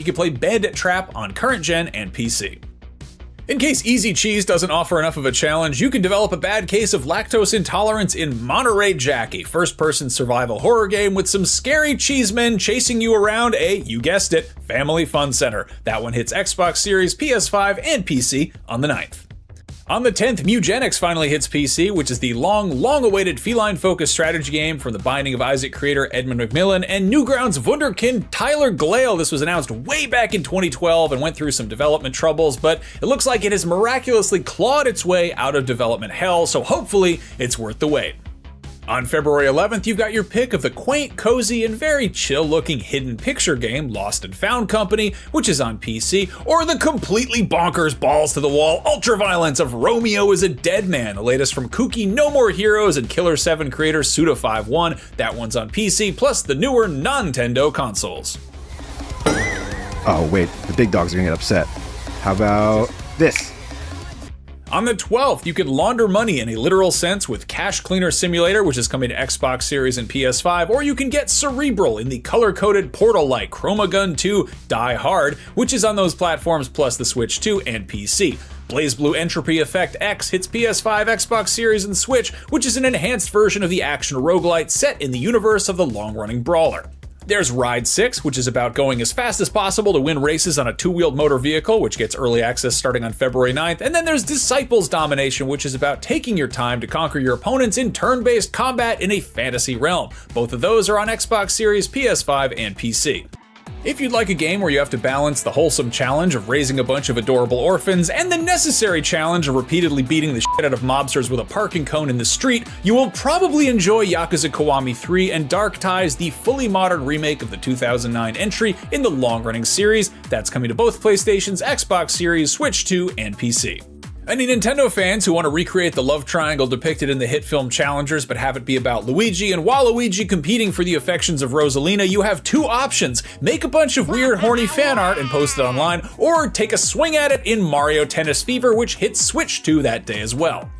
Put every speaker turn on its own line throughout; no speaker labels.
You can play Bandit Trap on current gen and PC. In case Easy Cheese doesn't offer enough of a challenge, you can develop a bad case of lactose intolerance in Monterey Jack, a first-person survival horror game with some scary cheesemen chasing you around a, you guessed it, family fun center. That one hits Xbox Series, PS5, and PC on the 9th. On the 10th, Mugenics finally hits PC, which is the long-awaited feline-focused strategy game from the Binding of Isaac creator Edmund McMillan and Newgrounds wunderkind Tyler Glale. This was announced way back in 2012 and went through some development troubles, but it looks like it has miraculously clawed its way out of development hell, so hopefully it's worth the wait. On February 11th, you've got your pick of the quaint, cozy, and very chill-looking hidden picture game Lost and Found Company, which is on PC, or the completely bonkers balls-to-the-wall ultraviolence of Romeo is a Dead Man, the latest from kooky No More Heroes and Killer 7 creator Suda51. That one's on PC, plus the newer Nintendo consoles.
Oh wait, the big dogs are gonna get upset. How about this?
On the 12th, you can launder money in a literal sense with Cash Cleaner Simulator, which is coming to Xbox Series and PS5, or you can get cerebral in the color-coded Portal-like Chroma Gun 2 Die Hard, which is on those platforms plus the Switch 2 and PC. BlazBlue Entropy Effect X hits PS5, Xbox Series, and Switch, which is an enhanced version of the action roguelite set in the universe of the long-running brawler. There's Ride 6, which is about going as fast as possible to win races on a two-wheeled motor vehicle, which gets early access starting on February 9th. And then there's Disciples Domination, which is about taking your time to conquer your opponents in turn-based combat in a fantasy realm. Both of those are on Xbox Series, PS5, and PC. If you'd like a game where you have to balance the wholesome challenge of raising a bunch of adorable orphans and the necessary challenge of repeatedly beating the shit out of mobsters with a parking cone in the street, you will probably enjoy Yakuza Kiwami 3 and Dark Ties, the fully modern remake of the 2009 entry in the long-running series. That's coming to both PlayStation's, Xbox Series, Switch 2, and PC. Any Nintendo fans who want to recreate the love triangle depicted in the hit film Challengers but have it be about Luigi and Waluigi competing for the affections of Rosalina, you have two options. Make a bunch of weird horny fan art and post it online, or take a swing at it in Mario Tennis Fever, which hits Switch 2 that day as well.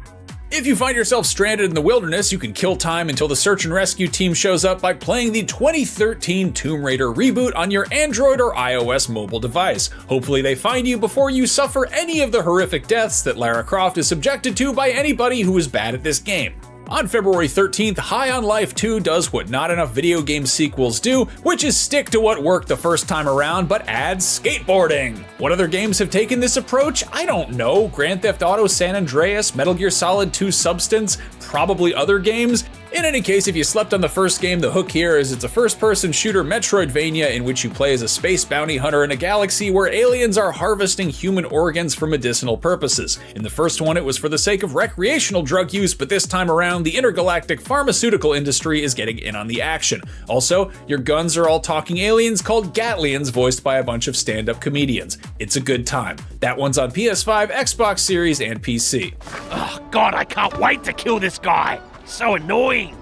If you find yourself stranded in the wilderness, you can kill time until the search and rescue team shows up by playing the 2013 Tomb Raider reboot on your Android or iOS mobile device. Hopefully they find you before you suffer any of the horrific deaths that Lara Croft is subjected to by anybody who is bad at this game. On February 13th, High on Life 2 does what not enough video game sequels do, which is stick to what worked the first time around, but adds skateboarding. What other games have taken this approach? I don't know. Grand Theft Auto San Andreas, Metal Gear Solid 2 Substance, probably other games. In any case, if you slept on the first game, the hook here is it's a first-person shooter Metroidvania in which you play as a space bounty hunter in a galaxy where aliens are harvesting human organs for medicinal purposes. In the first one, it was for the sake of recreational drug use, but this time around, the intergalactic pharmaceutical industry is getting in on the action. Also, your guns are all talking aliens called Gatlians, voiced by a bunch of stand-up comedians. It's a good time. That one's on PS5, Xbox Series, and PC.
Oh God, I can't wait to kill this guy. So annoying.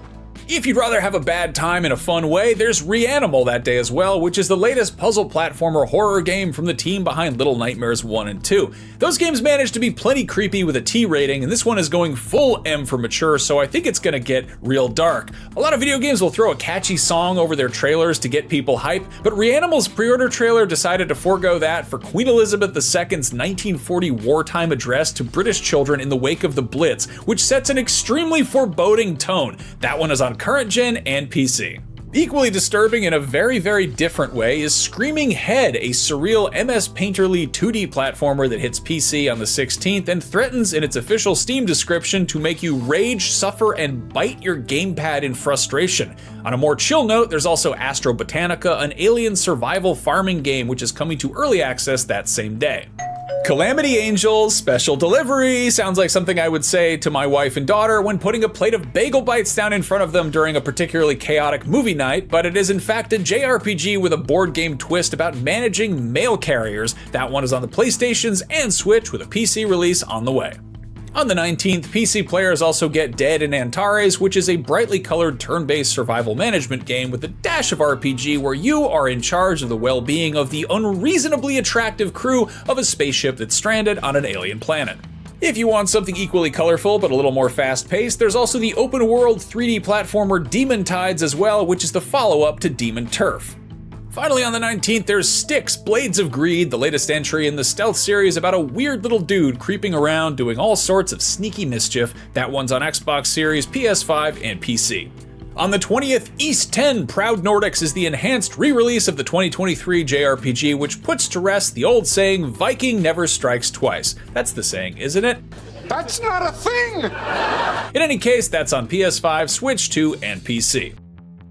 If you'd rather have a bad time in a fun way, there's Reanimal that day as well, which is the latest puzzle platformer horror game from the team behind Little Nightmares 1 and 2. Those games managed to be plenty creepy with a T rating, and this one is going full M for mature, so I think it's gonna get real dark. A lot of video games will throw a catchy song over their trailers to get people hype, but Reanimal's pre-order trailer decided to forego that for Queen Elizabeth II's 1940 wartime address to British children in the wake of the Blitz, which sets an extremely foreboding tone. That one is on current gen and PC. Equally disturbing in a very, very different way is Screaming Head, a surreal MS Painterly 2D platformer that hits PC on the 16th and threatens in its official Steam description to make you rage, suffer, and bite your gamepad in frustration. On a more chill note, there's also Astro Botanica, an alien survival farming game which is coming to early access that same day. Calamity Angels Special Delivery sounds like something I would say to my wife and daughter when putting a plate of bagel bites down in front of them during a particularly chaotic movie night, but it is in fact a JRPG with a board game twist about managing mail carriers. That one is on the PlayStations and Switch with a PC release on the way. On the 19th, PC players also get Dead in Antares, which is a brightly colored turn-based survival management game with a dash of RPG where you are in charge of the well-being of the unreasonably attractive crew of a spaceship that's stranded on an alien planet. If you want something equally colorful but a little more fast-paced, there's also the open-world 3D platformer Demon Tides as well, which is the follow-up to Demon Turf. Finally, on the 19th, there's Styx, Blades of Greed, the latest entry in the stealth series about a weird little dude creeping around doing all sorts of sneaky mischief. That one's on Xbox Series, PS5, and PC. On the 20th, East 10 Proud Nordics is the enhanced re-release of the 2023 JRPG, which puts to rest the old saying, Viking never strikes twice. That's the saying, isn't it?
That's not a thing!
In any case, that's on PS5, Switch 2, and PC.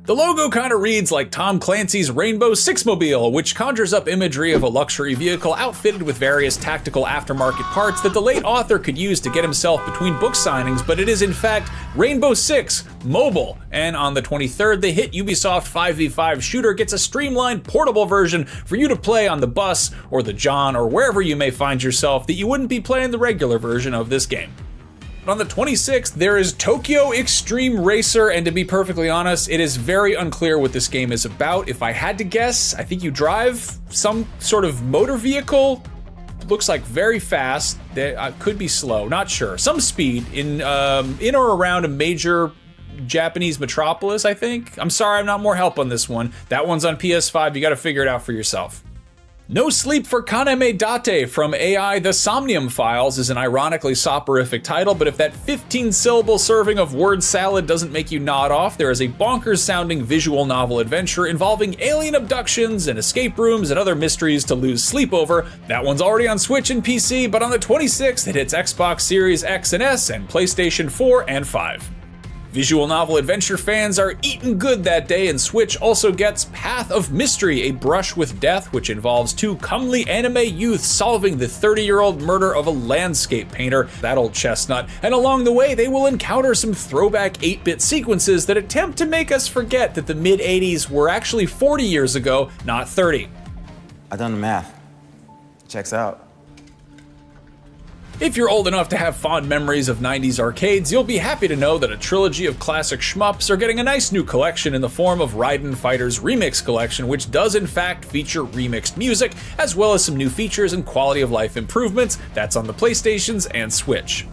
The logo kind of reads like Tom Clancy's Rainbow Six-Mobile, which conjures up imagery of a luxury vehicle outfitted with various tactical aftermarket parts that the late author could use to get himself between book signings, but it is in fact Rainbow Six Mobile. And on the 23rd, the hit Ubisoft 5v5 shooter gets a streamlined portable version for you to play on the bus or the John or wherever you may find yourself that you wouldn't be playing the regular version of this game. On the 26th, there is Tokyo Extreme Racer, and to be perfectly honest, it is very unclear what this game is about. If I had to guess, I think you drive some sort of motor vehicle. Looks like very fast. Could be slow, not sure. Some speed in or around a major Japanese metropolis, I think. I'm sorry, I'm not more help on this one. That one's on PS5. You got to figure it out for yourself. No Sleep for Kaname Date from AI The Somnium Files is an ironically soporific title, but if that 15-syllable serving of word salad doesn't make you nod off, there is a bonkers-sounding visual novel adventure involving alien abductions and escape rooms and other mysteries to lose sleep over. That one's already on Switch and PC, but on the 26th it hits Xbox Series X and S and PlayStation 4 and 5. Visual novel adventure fans are eating good that day, and Switch also gets Path of Mystery, A Brush with Death, which involves two comely anime youths solving the 30-year-old murder of a landscape painter, that old chestnut, and along the way they will encounter some throwback 8-bit sequences that attempt to make us forget that the mid-80s were actually 40 years ago, not 30.
I done the math. Checks out.
If you're old enough to have fond memories of 90s arcades, you'll be happy to know that a trilogy of classic shmups are getting a nice new collection in the form of Raiden Fighter's Remix Collection, which does in fact feature remixed music, as well as some new features and quality of life improvements. That's on the PlayStations and Switch.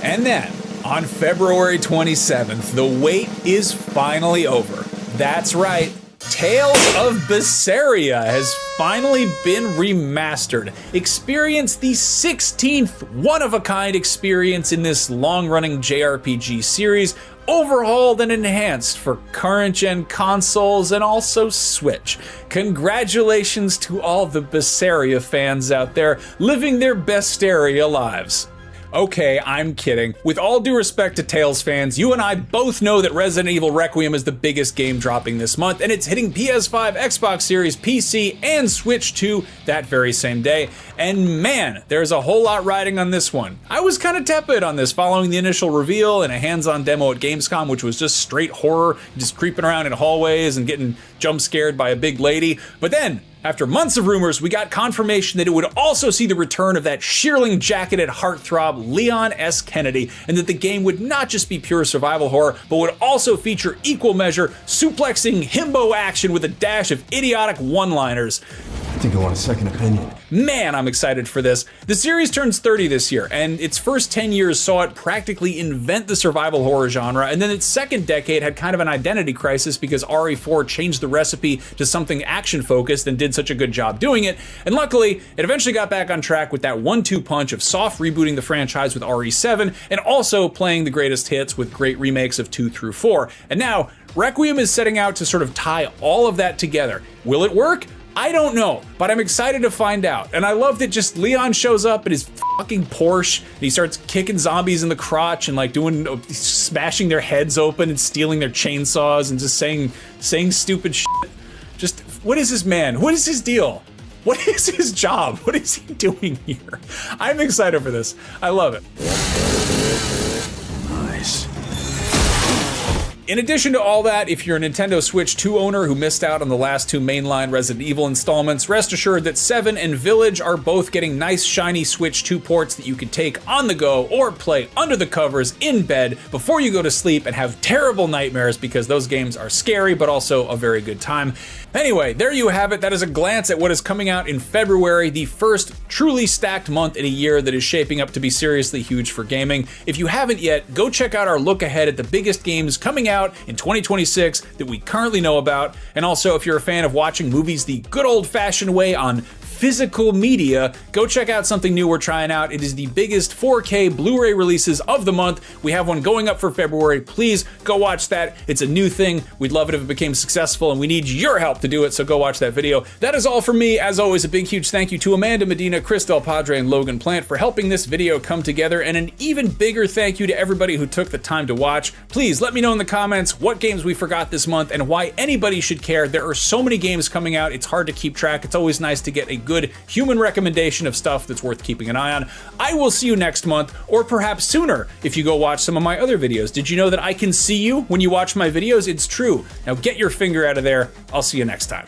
And then, on February 27th, the wait is finally over. That's right. Tales of Berseria has finally been remastered. Experience the 16th one-of-a-kind experience in this long-running JRPG series, overhauled and enhanced for current-gen consoles and also Switch. Congratulations to all the Berseria fans out there living their besteria lives. Okay, I'm kidding. With all due respect to Tales fans, you and I both know that Resident Evil Requiem is the biggest game dropping this month, and it's hitting PS5, Xbox Series, PC, and Switch 2 that very same day. And man, there's a whole lot riding on this one. I was kind of tepid on this following the initial reveal and a hands-on demo at Gamescom, which was just straight horror, just creeping around in hallways and getting jump scared by a big lady. But then, after months of rumors, we got confirmation that it would also see the return of that shearling-jacketed heartthrob Leon S. Kennedy, and that the game would not just be pure survival horror, but would also feature equal measure suplexing himbo action with a dash of idiotic one-liners.
I think I want a second opinion.
Man, I'm excited for this. The series turns 30 this year, and its first 10 years saw it practically invent the survival horror genre, and then its second decade had kind of an identity crisis because RE4 changed the recipe to something action-focused and did such a good job doing it, and luckily, it eventually got back on track with that 1-2 punch of soft rebooting the franchise with RE7, and also playing the greatest hits with great remakes of 2 through 4. And now, Requiem is setting out to sort of tie all of that together. Will it work? I don't know, but I'm excited to find out. And I love that just Leon shows up in his fucking Porsche and he starts kicking zombies in the crotch and like smashing their heads open and stealing their chainsaws and just saying stupid shit. Just, what is this man? What is his deal? What is his job? What is he doing here? I'm excited for this. I love it.
Nice.
In addition to all that, if you're a Nintendo Switch 2 owner who missed out on the last 2 mainline Resident Evil installments, rest assured that 7 and Village are both getting nice shiny Switch 2 ports that you can take on the go or play under the covers in bed before you go to sleep and have terrible nightmares, because those games are scary but also a very good time. Anyway, there you have it. That is a glance at what is coming out in February, the first truly stacked month in a year that is shaping up to be seriously huge for gaming. If you haven't yet, go check out our look ahead at the biggest games coming out in 2026 that we currently know about. And also, if you're a fan of watching movies the good old-fashioned way on physical media, go check out something new we're trying out. It is the biggest 4K Blu-ray releases of the month. We have one going up for February. Please go watch that. It's a new thing. We'd love it if it became successful, and we need your help to do it, so go watch that video. That is all for me. As always, a big, huge thank you to Amanda Medina, Chris Del Padre, and Logan Plant for helping this video come together, and an even bigger thank you to everybody who took the time to watch. Please let me know in the comments what games we forgot this month and why anybody should care. There are so many games coming out, it's hard to keep track. It's always nice to get a good human recommendation of stuff that's worth keeping an eye on. I will see you next month, or perhaps sooner if you go watch some of my other videos. Did you know that I can see you when you watch my videos? It's true. Now get your finger out of there. I'll see you next time.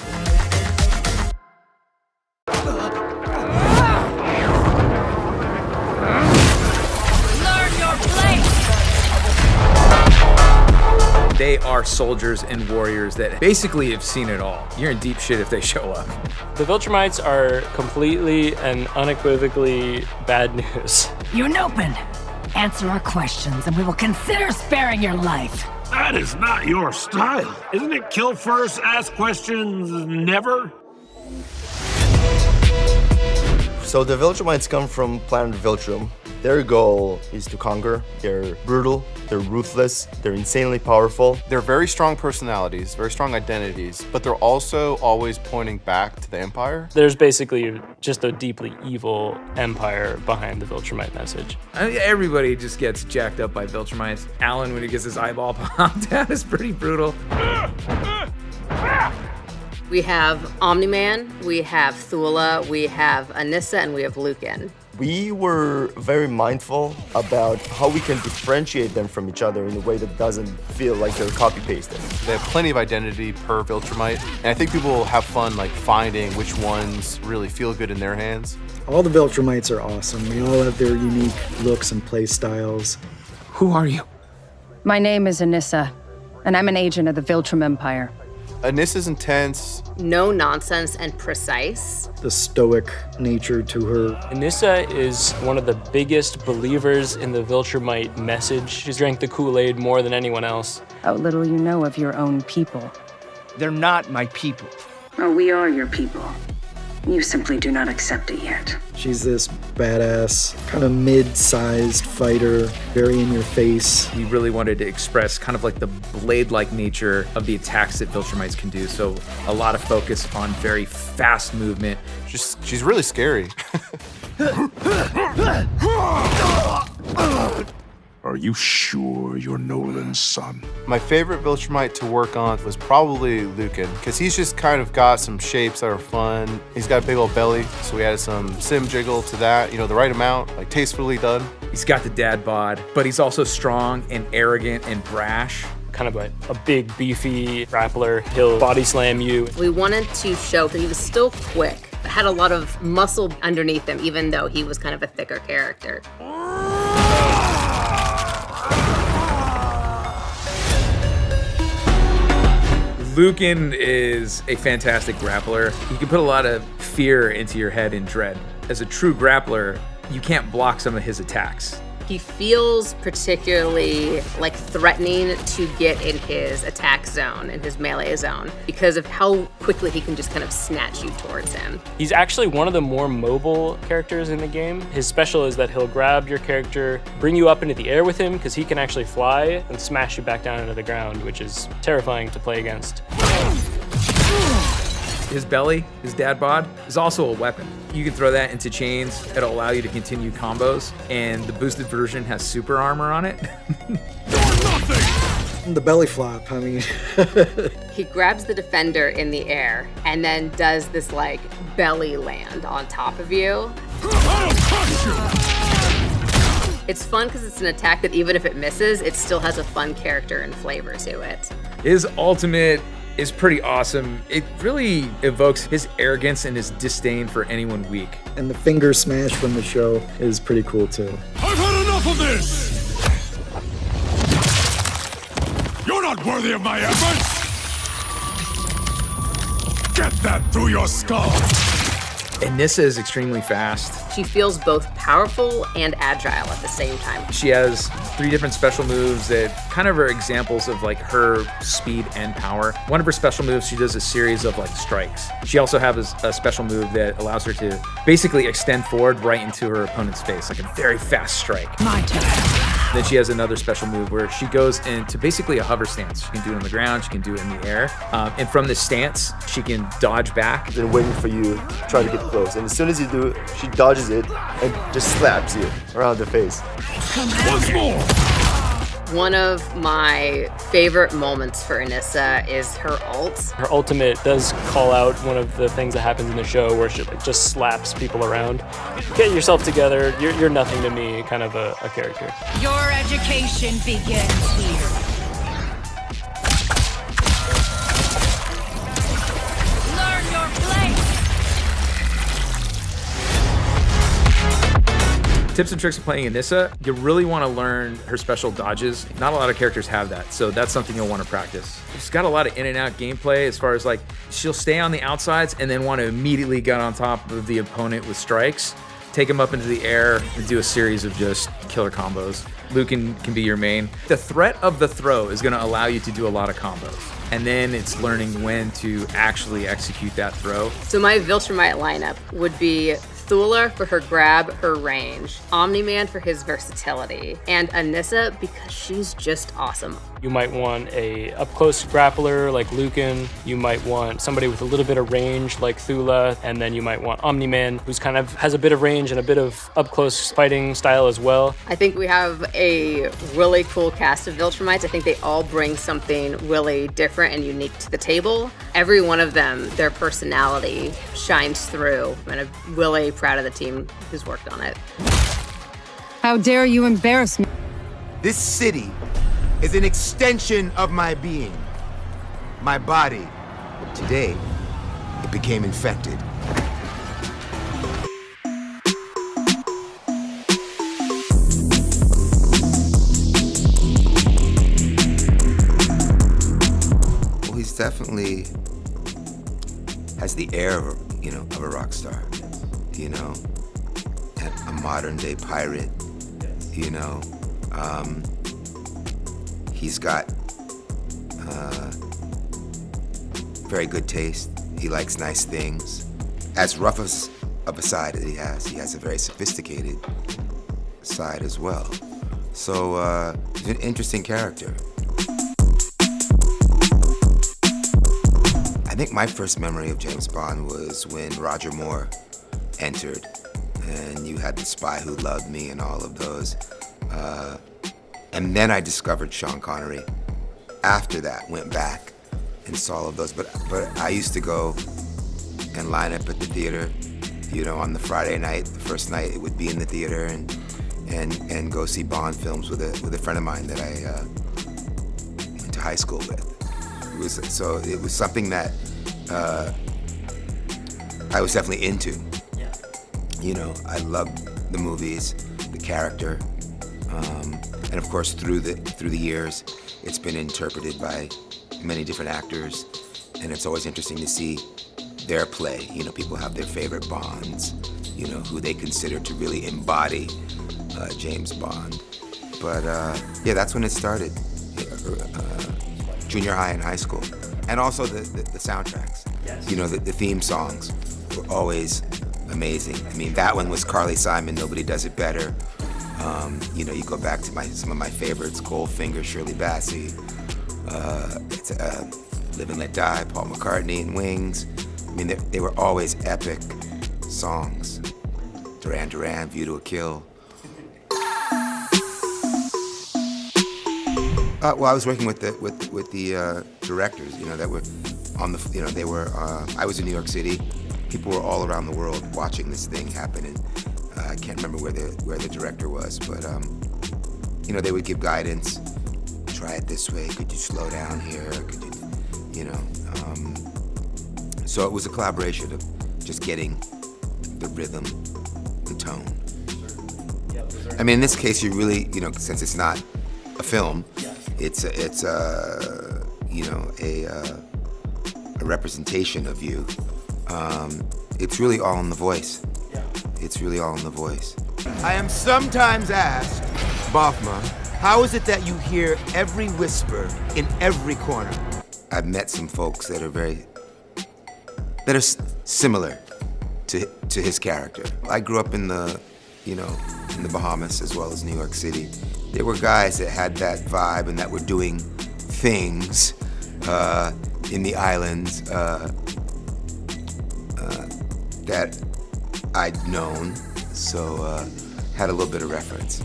They are soldiers and warriors that basically have seen it all. You're in deep shit if they show up.
The Viltrumites are completely and unequivocally bad news.
You're an open. Answer our questions and we will consider sparing your life.
That is not your style. Isn't it kill first, ask questions, never?
So the Viltrumites come from planet Viltrum. Their goal is to conquer. They're brutal, they're ruthless, they're insanely powerful.
They're very strong personalities, very strong identities, but they're also always pointing back to the Empire.
There's basically just a deeply evil empire behind the Viltrumite message.
I mean, everybody just gets jacked up by Viltrumites. Alan, when he gets his eyeball popped out, is pretty brutal.
We have Omni-Man, we have Thula, we have Anissa, and we have Lucan.
We were very mindful about how we can differentiate them from each other in a way that doesn't feel like they're copy-pasted.
They have plenty of identity per Viltrumite, and I think people will have fun like finding which ones really feel good in their hands.
All the Viltrumites are awesome. They all have their unique looks and play styles.
Who are you?
My name is Anissa, and I'm an agent of the Viltrum Empire.
Anissa's intense.
No nonsense and precise.
The stoic nature to her.
Anissa is one of the biggest believers in the Viltrumite message. She's drank the Kool-Aid more than anyone else.
How little you know of your own people.
They're not my people.
Oh, we are your people. You simply do not accept it yet.
She's this badass, kind of mid-sized fighter, very in your face.
He really wanted to express kind of like the blade-like nature of the attacks that Viltrumites can do. So a lot of focus on very fast movement.
She's really scary.
Are you sure you're Nolan's son?
My favorite Viltrumite to work on was probably Lucan, because he's just kind of got some shapes that are fun. He's got a big old belly, so we added some sim jiggle to that, you know, the right amount, like tastefully done.
He's got the dad bod, but he's also strong and arrogant and brash.
Kind of a big, beefy grappler. He'll body slam you.
We wanted to show that he was still quick, but had a lot of muscle underneath him, even though he was kind of a thicker character.
Lucan is a fantastic grappler. He can put a lot of fear into your head and dread. As a true grappler, you can't block some of his attacks.
He feels particularly like threatening to get in his attack zone, in his melee zone, because of how quickly he can just kind of snatch you towards him.
He's actually one of the more mobile characters in the game. His special is that he'll grab your character, bring you up into the air with him, because he can actually fly, and smash you back down into the ground, which is terrifying to play against.
His belly, his dad bod, is also a weapon. You can throw that into chains. It'll allow you to continue combos, and the boosted version has super armor on it.
The belly flop, I mean.
He grabs the defender in the air and then does this like belly land on top of you. It's fun because it's an attack that even if it misses, it still has a fun character and flavor to it.
His ultimate is pretty awesome. It really evokes his arrogance and his disdain for anyone weak.
And the finger smash from the show is pretty cool too.
I've had enough of this! You're not worthy of my efforts! Get that through your skull!
Anissa is extremely fast.
She feels both powerful and agile at the same time.
She has 3 different special moves that kind of are examples of like her speed and power. One of her special moves, she does a series of like strikes. She also has a special move that allows her to basically extend forward right into her opponent's face, like a very fast strike.
My turn.
Then she has another special move where she goes into basically a hover stance. She can do it on the ground, she can do it in the air. And from this stance, she can dodge back.
Then waiting for you to try to get close. And as soon as you do, she dodges it and just slaps you around the face.
Once more!
One of my favorite moments for Anissa is her ult.
Her ultimate does call out one of the things that happens in the show where she like just slaps people around. Get yourself together, you're nothing to me, kind of a character.
Your education begins here. Learn your place.
Tips and tricks of playing Anissa, you really want to learn her special dodges. Not a lot of characters have that, so that's something you'll want to practice. She's got a lot of in and out gameplay as far as like, she'll stay on the outsides and then want to immediately get on top of the opponent with strikes, take him up into the air, and do a series of just killer combos. Lucan can be your main. The threat of the throw is going to allow you to do a lot of combos. And then it's learning when to actually execute that throw.
So my Viltrumite lineup would be Thula for her grab, her range, Omni-Man for his versatility, and Anissa because she's just awesome.
You might want a up-close grappler like Lucan, you might want somebody with a little bit of range like Thula, and then you might want Omni-Man, who's kind of has a bit of range and a bit of up-close fighting style as well.
I think we have a really cool cast of Viltrumites. I think they all bring something really different and unique to the table. Every one of them, their personality shines through, and I'm really proud of the team who's worked on it.
How dare you embarrass me?
This city is an extension of my being, my body. Today, it became infected.
Well, he's definitely has the air of of a rock star, a modern day pirate, He's got very good taste. He likes nice things. As rough as of a side that he has a very sophisticated side as well. So he's an interesting character. I think my first memory of James Bond was when Roger Moore entered, and you had The Spy Who Loved Me and all of those. And then I discovered Sean Connery. After that, went back and saw all of those. But I used to go and line up at the theater, on the Friday night. The first night it would be in the theater, and go see Bond films with a friend of mine that I went to high school with. It was something that I was definitely into. I loved the movies, the character. And of course, through the years, it's been interpreted by many different actors, and it's always interesting to see their play. People have their favorite Bonds, who they consider to really embody James Bond. But yeah, that's when it started, junior high and high school. And also the soundtracks. Yes. The theme songs were always amazing. I mean, that one was Carly Simon, Nobody Does It Better. You go back to some of my favorites, Goldfinger, Shirley Bassey, Live and Let Die, Paul McCartney and Wings. I mean, they were always epic songs. Duran Duran, View to a Kill. Well, I was working with the directors, that were on the, they were. I was in New York City. People were all around the world watching this thing happen, and I can't remember where the director was, but they would give guidance. Try it this way. Could you slow down here? Could you, So it was a collaboration of just getting the rhythm, the tone. I mean, in this case, you really, since it's not a film, it's a representation of you. it's really all in the voice. It's really all in the voice.
I am sometimes asked, Bafma, how is it that you hear every whisper in every corner?
I've met some folks that are similar to his character. I grew up in the Bahamas as well as New York City. There were guys that had that vibe and that were doing things in the islands that I'd known, so had a little bit of reference.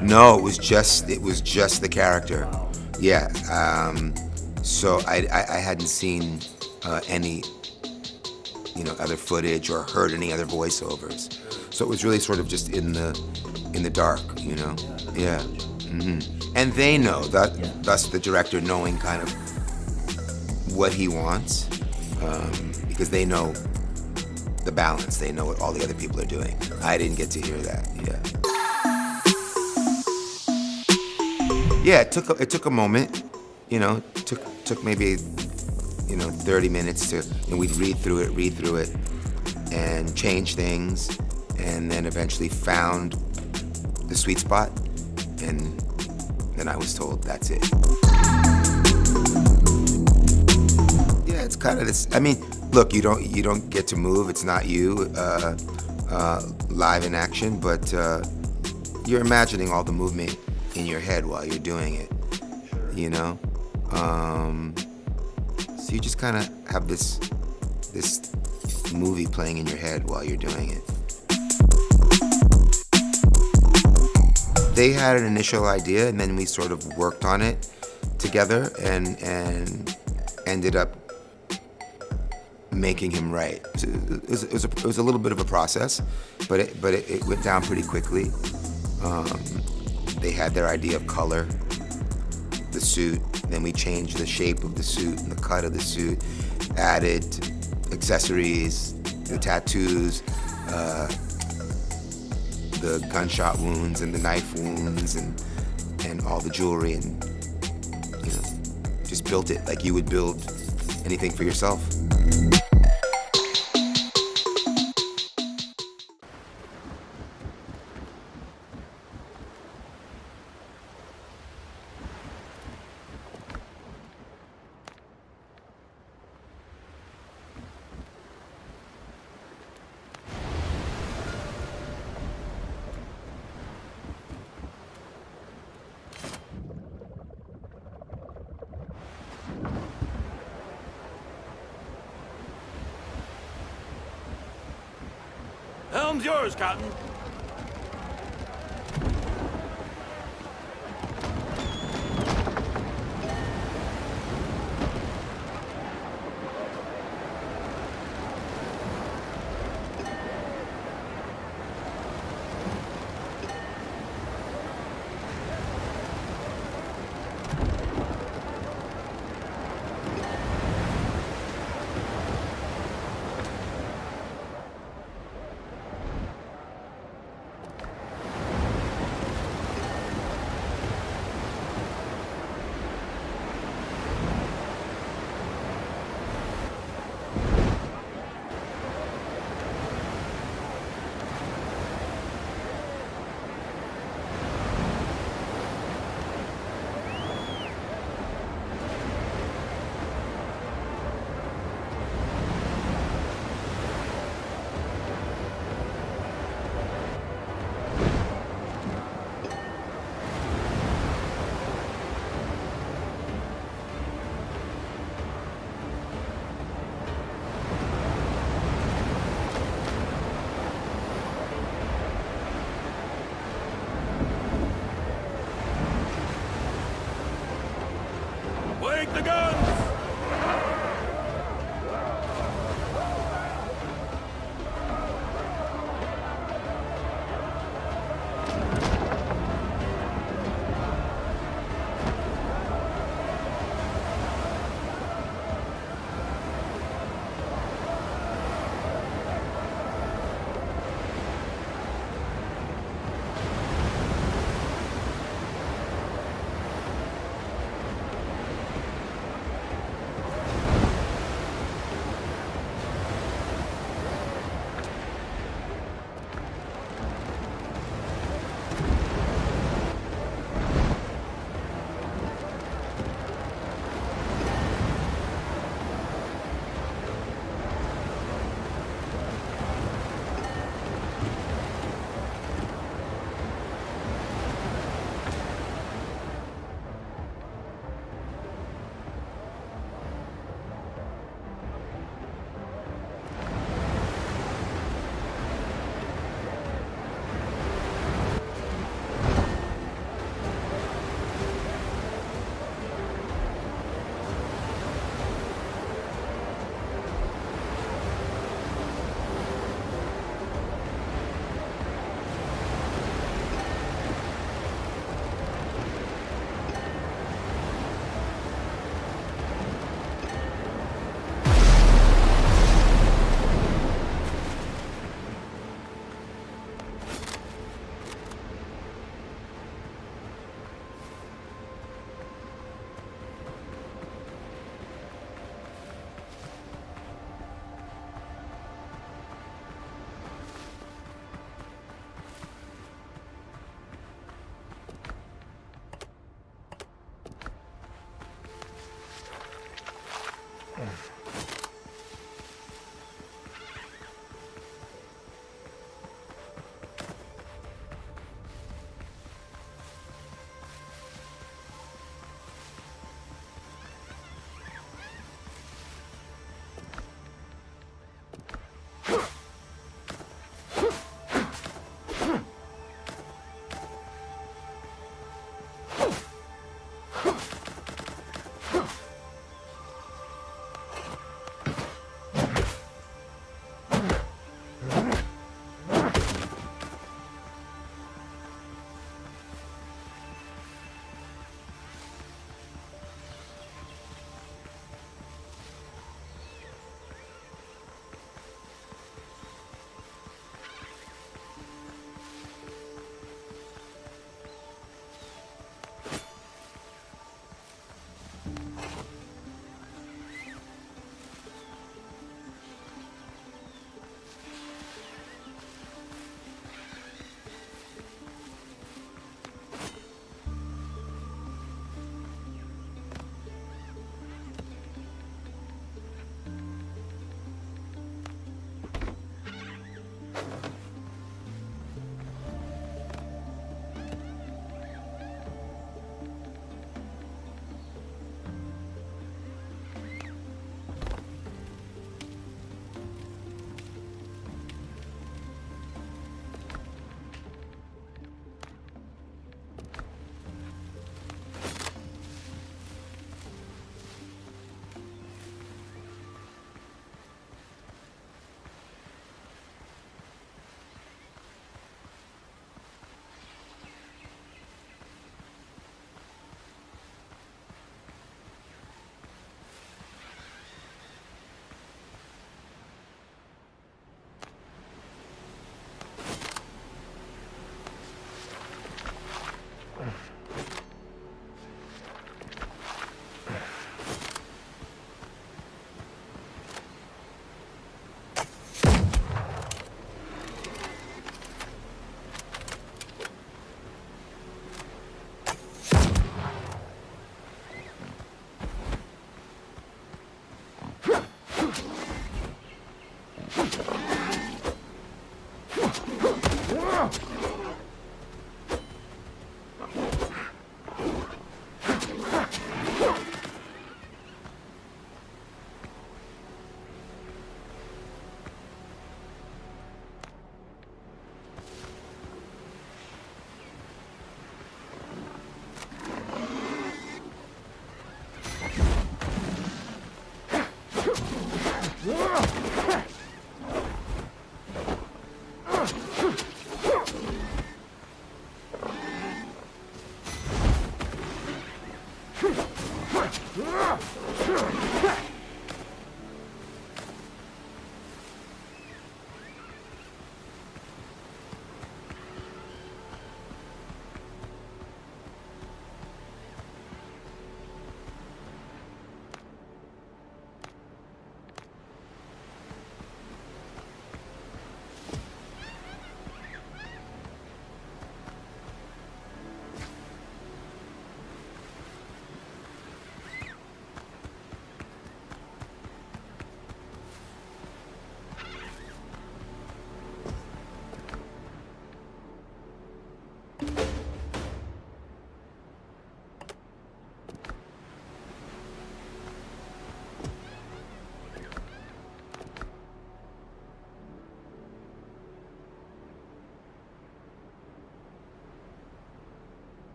No, it was just the character. Yeah. So I hadn't seen any other footage or heard any other voiceovers. So it was really sort of just in the dark, Yeah. Mm-hmm. And they know that, thus the director knowing kind of what he wants, because they know the balance. They know what all the other people are doing. I didn't get to hear that. Yeah, it took a moment. Took maybe 30 minutes to, we'd read through it, and change things, and then eventually found the sweet spot, and then I was told that's it. Yeah, it's kind of this. I mean, look, you don't get to move. It's not you live in action, but you're imagining all the movement in your head while you're doing it. So you just kind of have this movie playing in your head while you're doing it. They had an initial idea, and then we sort of worked on it together, and ended up making him right. It was a little bit of a process, but it went down pretty quickly. They had their idea of color, the suit, then we changed the shape of the suit and the cut of the suit, added accessories, the tattoos, the gunshot wounds and the knife wounds and all the jewelry, and just built it like you would build anything for yourself.
Helm's yours, Cotton.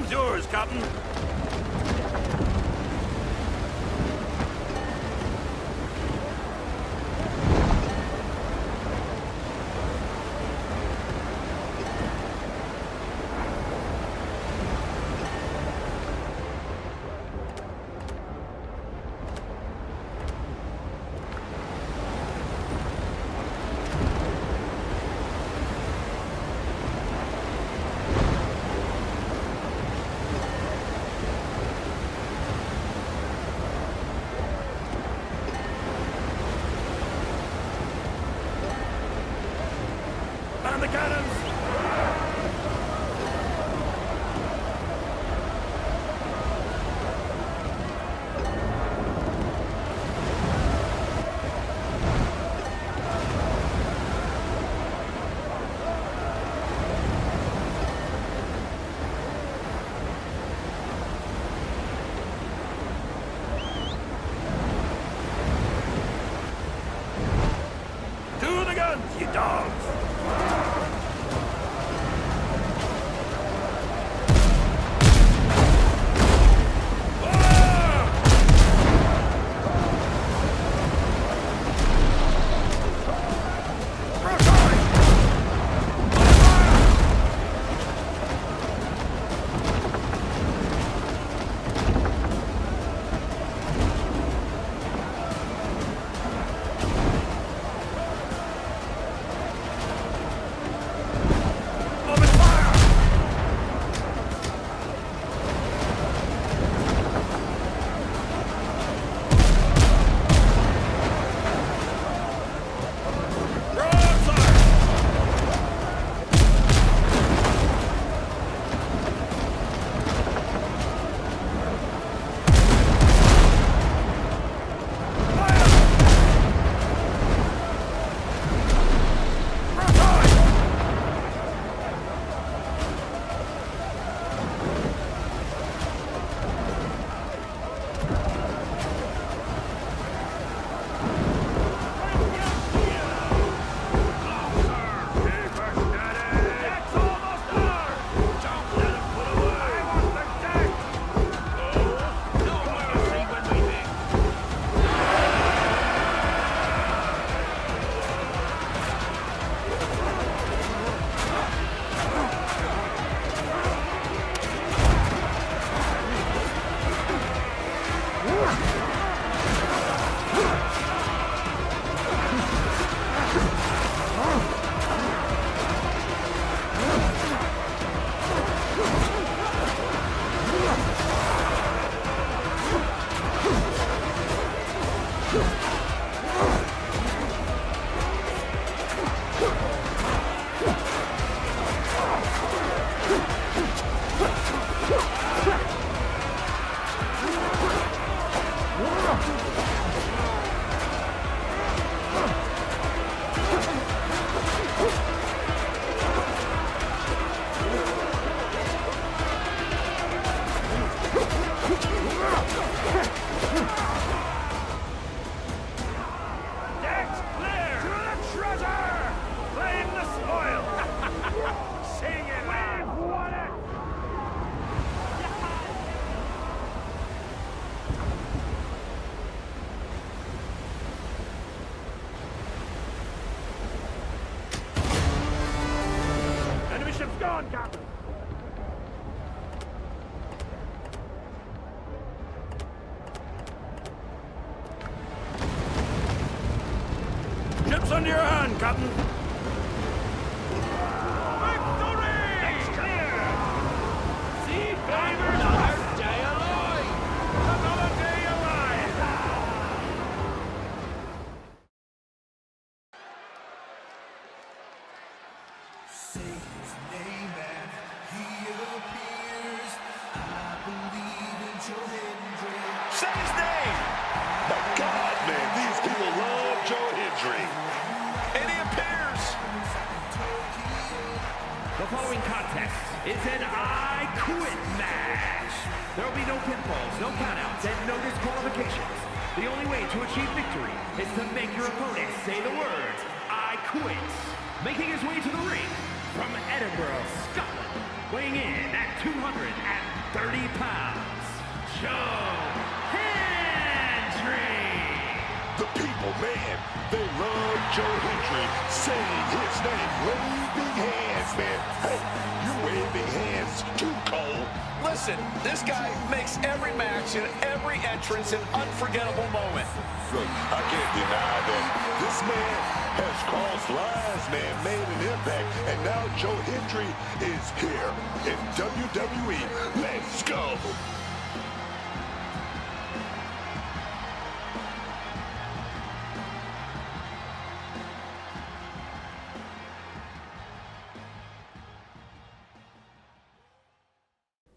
gun's yours, Captain. The cannons! To the guns, you dogs!
Gone, Captain!
Ship's under your hand, Captain.
Say his name! My God, man, these people love Joe Hendry. And he appears.
The following contest is an I Quit match. There will be no pinfalls, no countouts, and no disqualifications. The only way to achieve victory is to make your opponent say the words, I quit. Making his way to the ring from Edinburgh, Scotland, weighing in at 230 pounds, Joe Hendry.
The people, man, they love Joe Hendry saying his name. Waving hands, man. Hey, you're waving hands too, Cole.
Listen, this guy makes every match and every entrance an unforgettable moment.
Look, I can't deny that this man has crossed lines, man, made an impact, and now Joe Hendry is here in WWE. Let's go.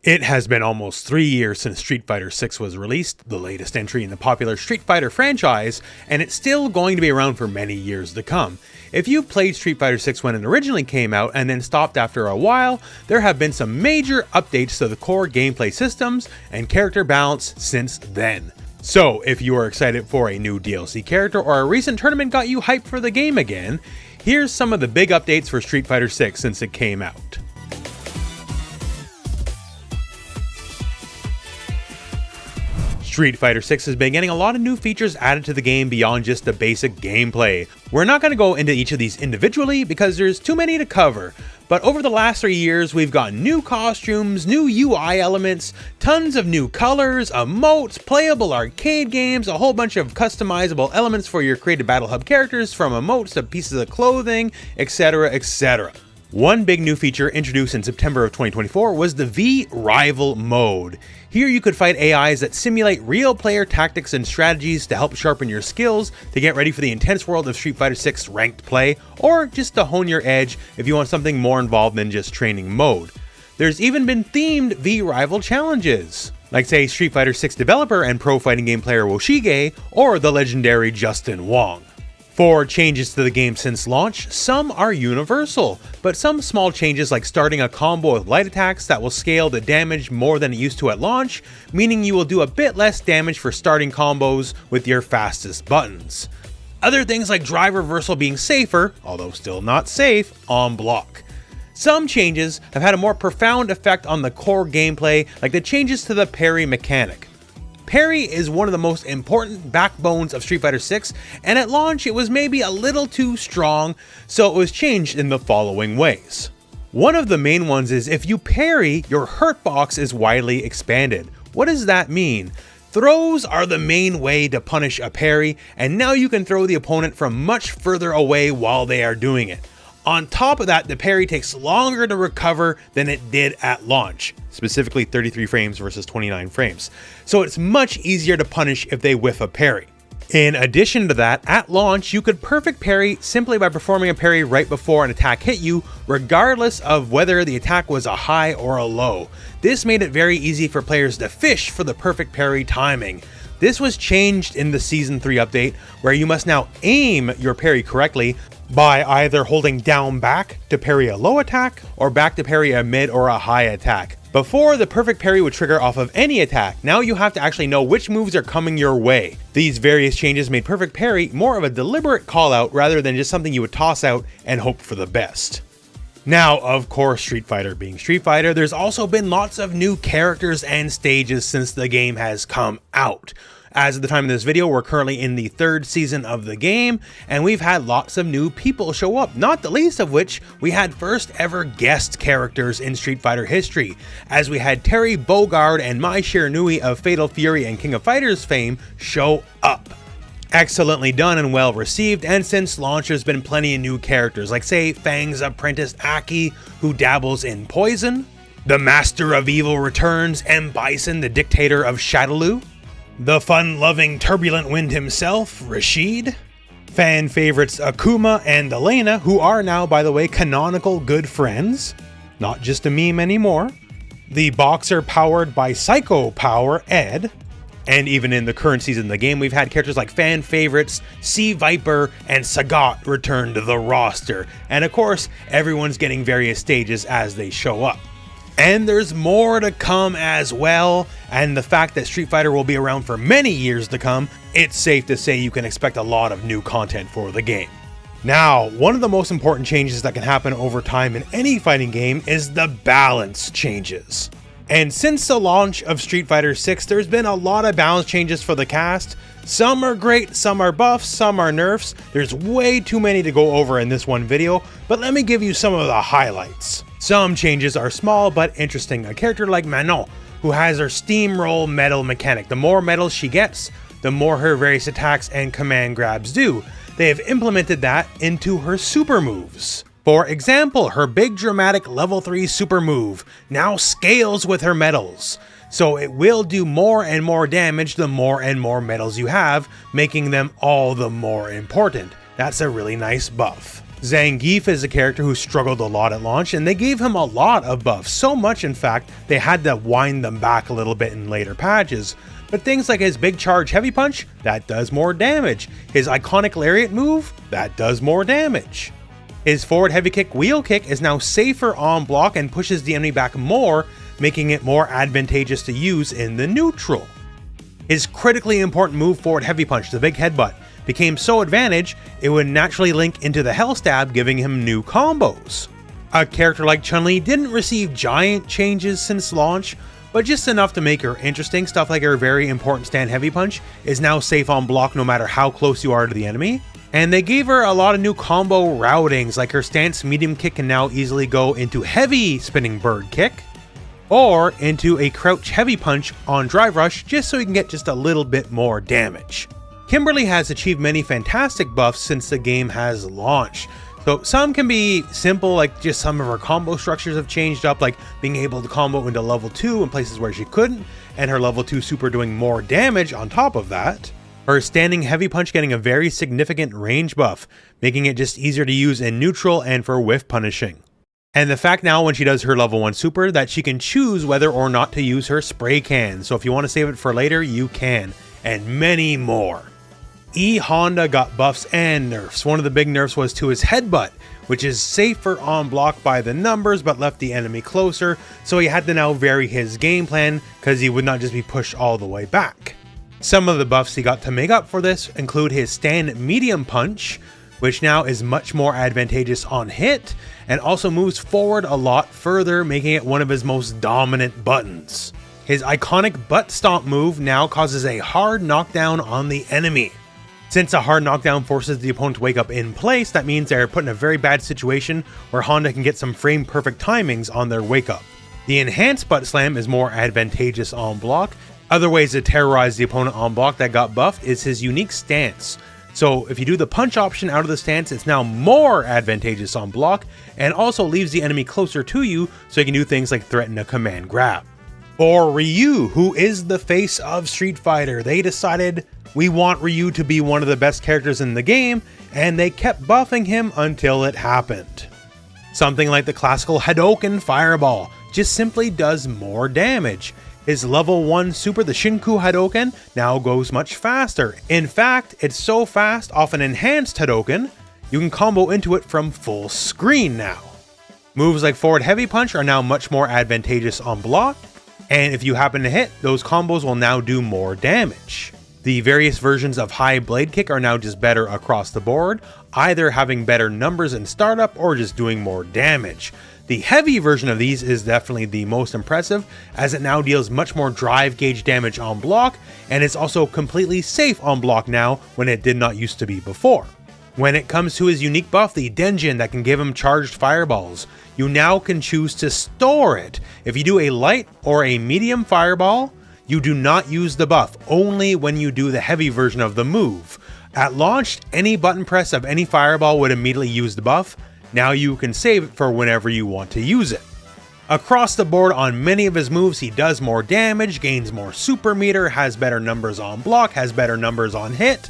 It has been almost 3 years since Street Fighter 6 was released, the latest entry in the popular Street Fighter franchise, and it's still going to be around for many years to come. If you played Street Fighter 6 when it originally came out and then stopped after a while, there have been some major updates to the core gameplay systems and character balance since then. So if you are excited for a new DLC character or a recent tournament got you hyped for the game again, here's some of the big updates for Street Fighter 6 since it came out. Street Fighter 6 has been getting a lot of new features added to the game beyond just the basic gameplay. We're not going to go into each of these individually because there's too many to cover, but over the last 3 years we've got new costumes, new UI elements, tons of new colors, emotes, playable arcade games, a whole bunch of customizable elements for your created Battle Hub characters, from emotes to pieces of clothing, etc, etc. One big new feature introduced in September of 2024 was the V-Rival mode. Here you could fight AIs that simulate real player tactics and strategies to help sharpen your skills to get ready for the intense world of Street Fighter 6 ranked play, or just to hone your edge if you want something more involved than just training mode. There's even been themed V-Rival challenges, like say Street Fighter 6 developer and pro fighting game player Woshige, or the legendary Justin Wong. For changes to the game since launch, some are universal, but some small changes like starting a combo with light attacks that will scale the damage more than it used to at launch, meaning you will do a bit less damage for starting combos with your fastest buttons. Other things like drive reversal being safer, although still not safe, on block. Some changes have had a more profound effect on the core gameplay, like the changes to the parry mechanic. Parry is one of the most important backbones of Street Fighter 6, and at launch it was maybe a little too strong, so it was changed in the following ways. One of the main ones is if you parry, your hurt box is widely expanded. What does that mean? Throws are the main way to punish a parry, and now you can throw the opponent from much further away while they are doing it. On top of that, the parry takes longer to recover than it did at launch, specifically 33 frames versus 29 frames, so it's much easier to punish if they whiff a parry. In addition to that, at launch you could perfect parry simply by performing a parry right before an attack hit you, regardless of whether the attack was a high or a low. This made it very easy for players to fish for the perfect parry timing. This was changed in the Season 3 update, where you must now aim your parry correctly by either holding down back to parry a low attack, or back to parry a mid or a high attack. Before, the perfect parry would trigger off of any attack. Now you have to actually know which moves are coming your way. These various changes made perfect parry more of a deliberate call out rather than just something you would toss out and hope for the best. Now, of course, Street Fighter being Street Fighter, there's also been lots of new characters and stages since the game has come out. As of the time of this video, we're currently in the 3rd season of the game, and we've had lots of new people show up, not the least of which we had first ever guest characters in Street Fighter history, as we had Terry Bogard and Mai Shiranui of Fatal Fury and King of Fighters fame show up. Excellently done and well received, and since launch there's been plenty of new characters, like say Fang's apprentice Aki, who dabbles in poison, the Master of Evil returns, M. Bison, the dictator of Shadaloo, the fun-loving turbulent wind himself, Rashid, fan favorites Akuma and Elena, who are now, by the way, canonical good friends, not just a meme anymore, the boxer powered by Psycho Power, Ed, and even in the current season of the game, we've had characters like fan favorites Sea Viper and Sagat return to the roster, and of course, everyone's getting various stages as they show up. And there's more to come as well, and the fact that Street Fighter will be around for many years to come, it's safe to say you can expect a lot of new content for the game. Now, one of the most important changes that can happen over time in any fighting game is the balance changes. And since the launch of Street Fighter 6, there's been a lot of balance changes for the cast. Some are great, some are buffs, some are nerfs. There's way too many to go over in this one video, but let me give you some of the highlights. Some changes are small but interesting. A character like Manon, who has her steamroll medal mechanic. The more medals she gets, the more her various attacks and command grabs do. They have implemented that into her super moves. For example, her big dramatic level 3 super move now scales with her medals. So it will do more and more damage the more and more medals you have, making them all the more important. That's a really nice buff. Zangief is a character who struggled a lot at launch, and they gave him a lot of buffs, so much in fact they had to wind them back a little bit in later patches. But things like his big charge heavy punch, that does more damage. His iconic lariat move, that does more damage. His forward heavy kick wheel kick is now safer on block and pushes the enemy back more, making it more advantageous to use in the neutral. His critically important move forward heavy punch, the big headbutt, became so advantage it would naturally link into the Hell Stab, giving him new combos. A character like Chun-Li didn't receive giant changes since launch, but just enough to make her interesting. Stuff like her very important stand heavy punch is now safe on block no matter how close you are to the enemy. And they gave her a lot of new combo routings, like her stance medium kick can now easily go into heavy spinning bird kick, or into a crouch heavy punch on drive rush, just so you can get just a little bit more damage. Kimberly has achieved many fantastic buffs since the game has launched. So some can be simple, like just some of her combo structures have changed up, like being able to combo into level 2 in places where she couldn't, and her level 2 super doing more damage on top of that. Her standing heavy punch getting a very significant range buff, making it just easier to use in neutral and for whiff punishing. And the fact now when she does her level 1 super that she can choose whether or not to use her spray can, so if you want to save it for later, you can, and many more. E Honda got buffs and nerfs. One of the big nerfs was to his headbutt, which is safer on block by the numbers but left the enemy closer, so he had to now vary his game plan because he would not just be pushed all the way back. Some of the buffs he got to make up for this include his stand medium punch, which now is much more advantageous on hit, and also moves forward a lot further, making it one of his most dominant buttons. His iconic butt stomp move now causes a hard knockdown on the enemy. Since a hard knockdown forces the opponent to wake up in place, that means they're put in a very bad situation where Honda can get some frame perfect timings on their wake up. The enhanced butt slam is more advantageous on block. Other ways to terrorize the opponent on block that got buffed is his unique stance. So if you do the punch option out of the stance, it's now more advantageous on block and also leaves the enemy closer to you so you can do things like threaten a command grab. For Ryu, who is the face of Street Fighter, they decided we want Ryu to be one of the best characters in the game, and they kept buffing him until it happened. Something like the classical Hadouken Fireball just simply does more damage. His level 1 super, the Shinku Hadouken, now goes much faster. In fact, it's so fast off an enhanced Hadouken, you can combo into it from full screen now. Moves like forward heavy punch are now much more advantageous on block, and if you happen to hit, those combos will now do more damage. The various versions of high blade kick are now just better across the board, either having better numbers in startup or just doing more damage. The heavy version of these is definitely the most impressive, as it now deals much more drive gauge damage on block, and it's also completely safe on block now when it did not used to be before. When it comes to his unique buff, the Denjin that can give him charged fireballs, you now can choose to store it. If you do a light or a medium fireball, you do not use the buff, only when you do the heavy version of the move. At launch, any button press of any fireball would immediately use the buff. Now you can save it for whenever you want to use it. Across the board on many of his moves, he does more damage, gains more super meter, has better numbers on block, has better numbers on hit.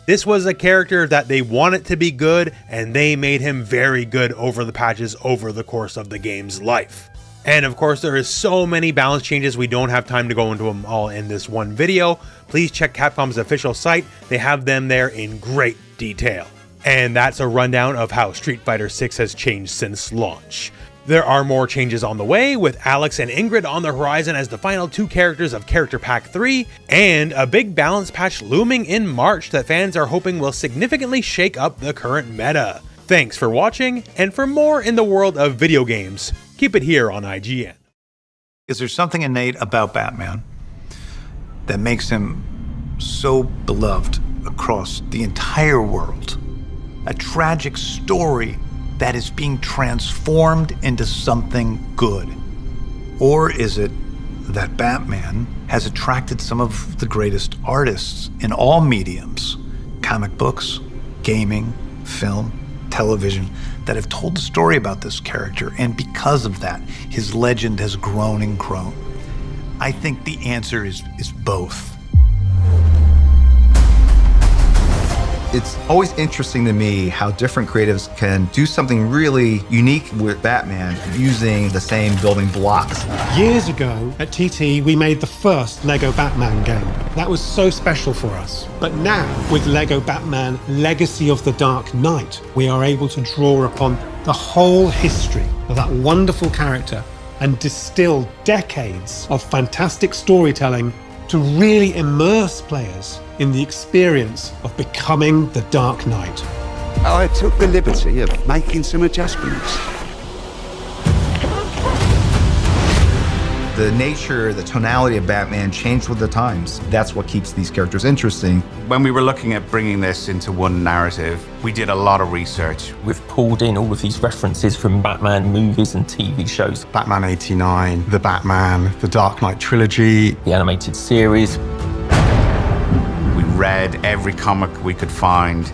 This was a character that they wanted to be good, and they made him very good over the patches over the course of the game's life. And of course, there is so many balance changes, we don't have time to go into them all in this one video. Please check Capcom's official site, they have them there in great detail. And that's a rundown of how Street Fighter 6 has changed since launch. There are more changes on the way, with Alex and Ingrid on the horizon as the final 2 characters of Character Pack 3, and a big balance patch looming in March that fans are hoping will significantly shake up the current meta. Thanks for watching, and for more in the world of video games, keep it here on IGN.
Is there something innate about Batman that makes him so beloved across the entire world? A tragic story that is being transformed into something good? Or is it that Batman has attracted some of the greatest artists in all mediums, comic books, gaming, film, television, that have told a story about this character, and because of that, his legend has grown and grown? I think the answer is both.
It's always interesting to me how different creatives can do something really unique with Batman using the same building blocks.
Years ago at TT, we made the first Lego Batman game. That was so special for us. But now, with Lego Batman Legacy of the Dark Knight, we are able to draw upon the whole history of that wonderful character and distill decades of fantastic storytelling to really immerse players in the experience of becoming the Dark Knight.
I took the liberty of making some adjustments.
The nature, the tonality of Batman changed with the times. That's what keeps these characters interesting.
When we were looking at bringing this into one narrative, we did a lot of research.
We've pulled in all of these references from Batman movies and TV shows.
Batman 89, The Batman, The Dark Knight trilogy,
the animated series.
We read every comic we could find.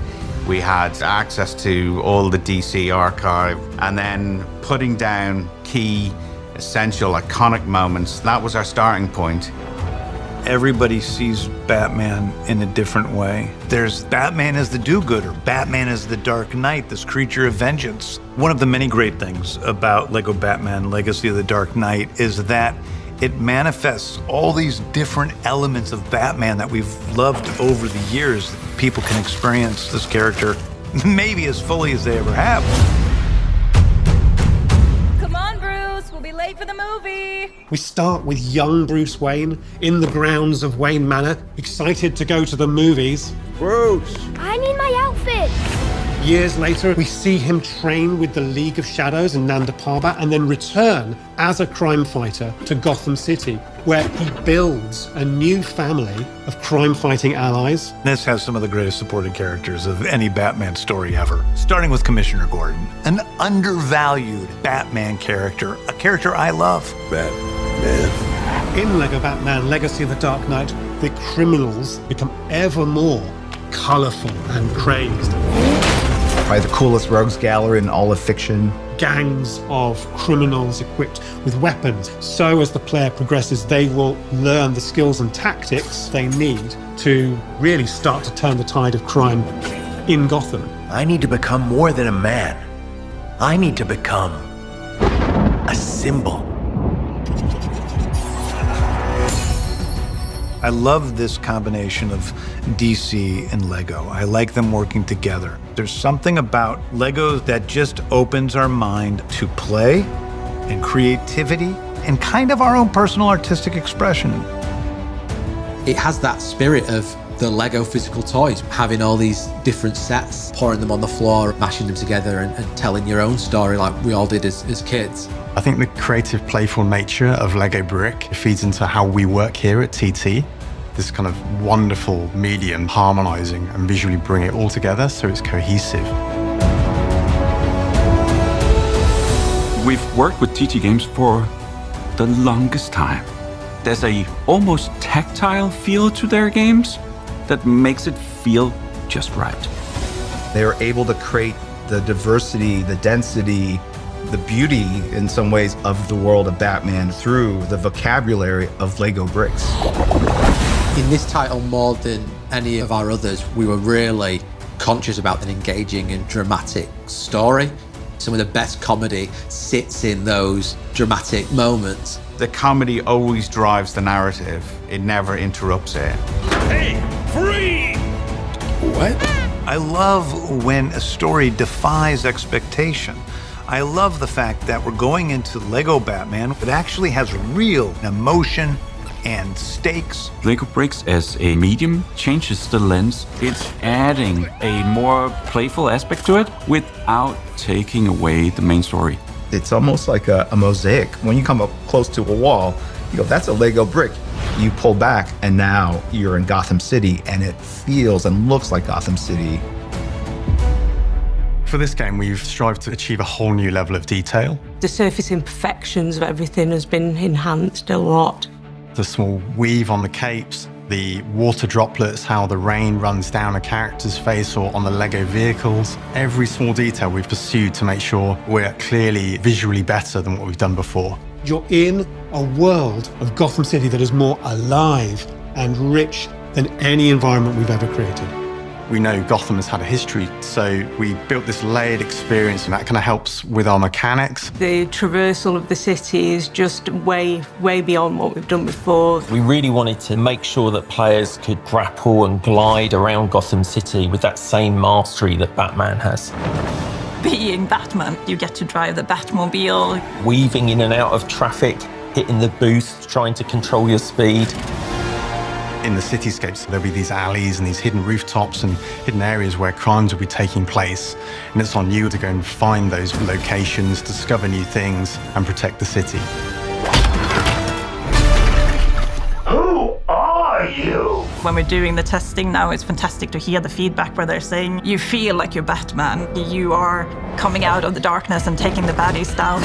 We had access to all the DC archive, and then putting down key, essential, iconic moments. That was our starting point.
Everybody sees Batman in a different way. There's Batman as the do-gooder, Batman as the Dark Knight, this creature of vengeance. One of the many great things about Lego Batman Legacy of the Dark Knight is that it manifests all these different elements of Batman that we've loved over the years. People can experience this character maybe as fully as they ever have.
Come on, Bruce, we'll be late for the movie.
We start with young Bruce Wayne in the grounds of Wayne Manor, excited to go to the movies.
Bruce!
I need my outfit.
Years later, we see him train with the League of Shadows and Nanda Parbat, and then return as a crime fighter to Gotham City, where he builds a new family of crime-fighting allies.
This has some of the greatest supporting characters of any Batman story ever, starting with Commissioner Gordon, an undervalued Batman character, a character I love.
Batman.
In Lego Batman Legacy of the Dark Knight, the criminals become ever more colorful and crazed.
Probably the coolest rogues gallery in all of fiction.
Gangs of criminals equipped with weapons. So as the player progresses, they will learn the skills and tactics they need to really start to turn the tide of crime in Gotham.
I need to become more than a man. I need to become a symbol.
I love this combination of DC and Lego. I like them working together. There's something about Lego that just opens our mind to play and creativity and kind of our own personal artistic expression.
It has that spirit of the Lego physical toys, having all these different sets, pouring them on the floor, mashing them together and telling your own story like we all did as kids.
I think the creative, playful nature of Lego Brick feeds into how we work here at TT. This kind of wonderful medium, harmonizing and visually bring it all together so it's cohesive.
We've worked with TT Games for the longest time. There's a almost tactile feel to their games that makes it feel just right.
They are able to create the diversity, the density, the beauty in some ways of the world of Batman through the vocabulary of Lego bricks.
In this title, more than any of our others, we were really conscious about an engaging and dramatic story. Some of the best comedy sits in those dramatic moments.
The comedy always drives the narrative. It never interrupts it.
Hey, free!
What? I love when a story defies expectation. I love the fact that we're going into Lego Batman. It actually has real emotion and stakes.
Lego bricks as a medium changes the lens. It's adding a more playful aspect to it without taking away the main story.
It's almost like a mosaic. When you come up close to a wall, you go, that's a Lego brick. You pull back and now you're in Gotham City and it feels and looks like Gotham City.
For this game, we've strived to achieve a whole new level of detail.
The surface imperfections of everything has been enhanced a lot.
The small weave on the capes, the water droplets, how the rain runs down a character's face or on the Lego vehicles. Every small detail we've pursued to make sure we're clearly visually better than what we've done before. You're in a world of Gotham City that is more alive and rich than any environment we've ever created. We know Gotham has had a history, so we built this layered experience, and that kind of helps with our mechanics.
The traversal of the city is just way beyond what we've done before.
We really wanted to make sure that players could grapple and glide around Gotham City with that same mastery that Batman has.
Being Batman, you get to drive the Batmobile.
Weaving in and out of traffic, hitting the boost, trying to control your speed.
In the cityscapes, there'll be these alleys and these hidden rooftops and hidden areas where crimes will be taking place. And it's on you to go and find those locations, discover new things, and protect the city.
Who are you?
When we're doing the testing now, it's fantastic to hear the feedback where they're saying, you feel like you're Batman. You are coming out of the darkness and taking the baddies down.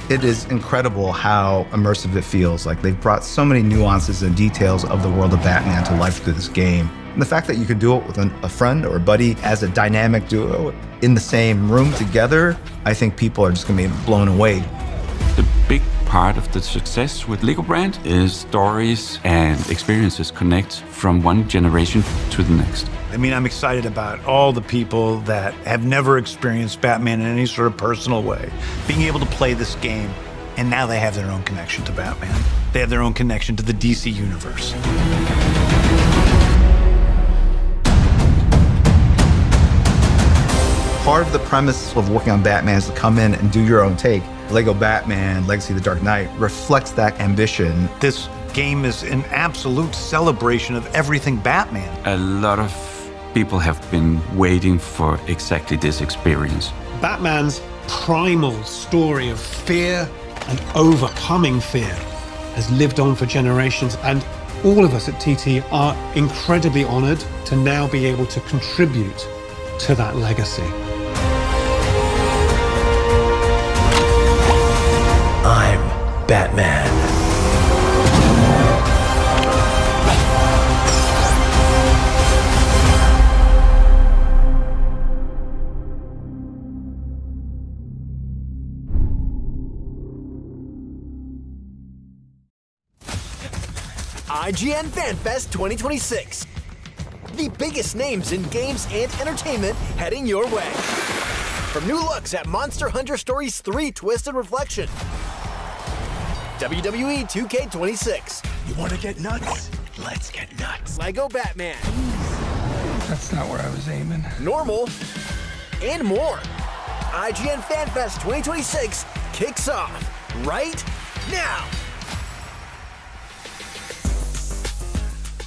It is incredible how immersive it feels. Like they've brought so many nuances and details of the world of Batman to life through this game. And the fact that you can do it with a friend or a buddy as a dynamic duo in the same room together, I think people are just gonna be blown away.
The big part of the success with Lego brand is stories and experiences connect from one generation to the next.
I mean, I'm excited about all the people that have never experienced Batman in any sort of personal way, being able to play this game, and now they have their own connection to Batman. They have their own connection to the DC universe.
Part of the premise of working on Batman is to come in and do your own take. Lego Batman, Legacy of the Dark Knight reflects that ambition.
This game is an absolute celebration of everything Batman.
A lot of people have been waiting for exactly this experience.
Batman's primal story of fear and overcoming fear has lived on for generations, and all of us at TT are incredibly honored to now be able to contribute to that legacy.
I'm Batman.
IGN Fan Fest 2026. The biggest names in games and entertainment heading your way. From new looks at Monster Hunter Stories 3 Twisted Reflection, WWE 2K26.
You want to get nuts? Let's get nuts.
Lego Batman.
That's not where I was aiming.
Normal. And more. IGN Fan Fest 2026 kicks off right now.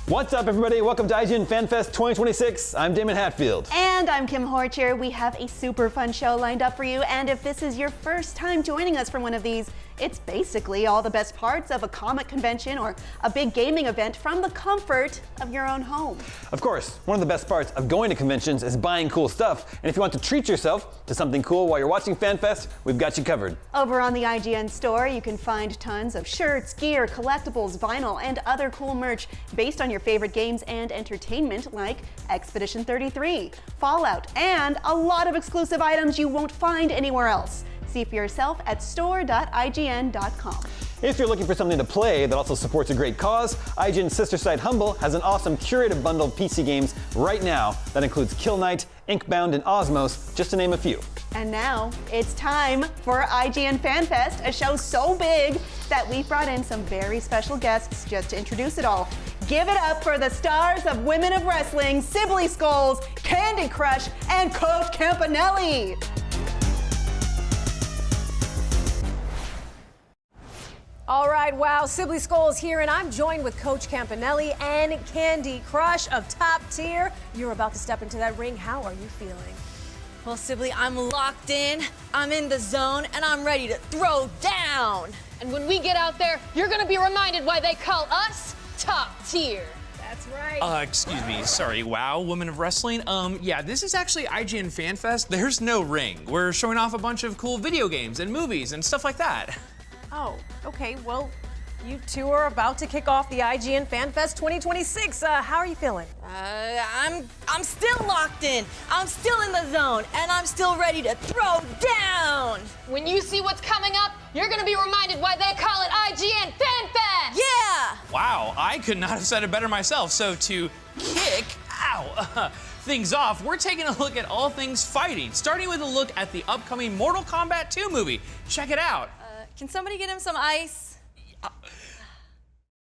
What's up, everybody? Welcome to IGN Fan Fest 2026. I'm Damon Hatfield.
And I'm Kim Horcher. We have a super fun show lined up for you, and if this is your first time joining us for one of these, it's basically all the best parts of a comic convention or a big gaming event from the comfort of your own home.
Of course, one of the best parts of going to conventions is buying cool stuff, and if you want to treat yourself to something cool while you're watching Fan Fest, we've got you covered.
Over on the IGN store, you can find tons of shirts, gear, collectibles, vinyl, and other cool merch based on your favorite games and entertainment like Expedition 33, Fallout, and a lot of exclusive items you won't find anywhere else. See for yourself at store.ign.com.
If you're looking for something to play that also supports a great cause, IGN's sister site Humble has an awesome curated bundle of PC games right now that includes Kill Knight, Inkbound, and Osmos, just to name a few.
And now it's time for IGN Fan Fest, a show so big that we've brought in some very special guests just to introduce it all. Give it up for the stars of Women of Wrestling, Sibley Skulls, Candy Crush, and Coach Campanelli.
All right, wow, Sibley Scholes here, and I'm joined with Coach Campanelli and Candy Crush of Top Tier. You're about to step into that ring. How are you feeling?
Well, Sibley, I'm locked in, I'm in the zone, and I'm ready to throw down.
And when we get out there, you're gonna be reminded why they call us Top Tier.
That's right.
Excuse me, sorry, wow, Women of Wrestling. Yeah, this is actually IGN Fan Fest. There's no ring. We're showing off a bunch of cool video games and movies and stuff like that.
Oh, okay, well, you two are about to kick off the IGN Fan Fest 2026. How are you feeling?
I'm still locked in, I'm still in the zone, and I'm still ready to throw down.
When you see what's coming up, you're gonna be reminded why they call it IGN Fan Fest!
Yeah!
Wow, I could not have said it better myself. So to kick, things off, we're taking a look at all things fighting, starting with a look at the upcoming Mortal Kombat 2 movie. Check it out.
Can somebody get him some ice?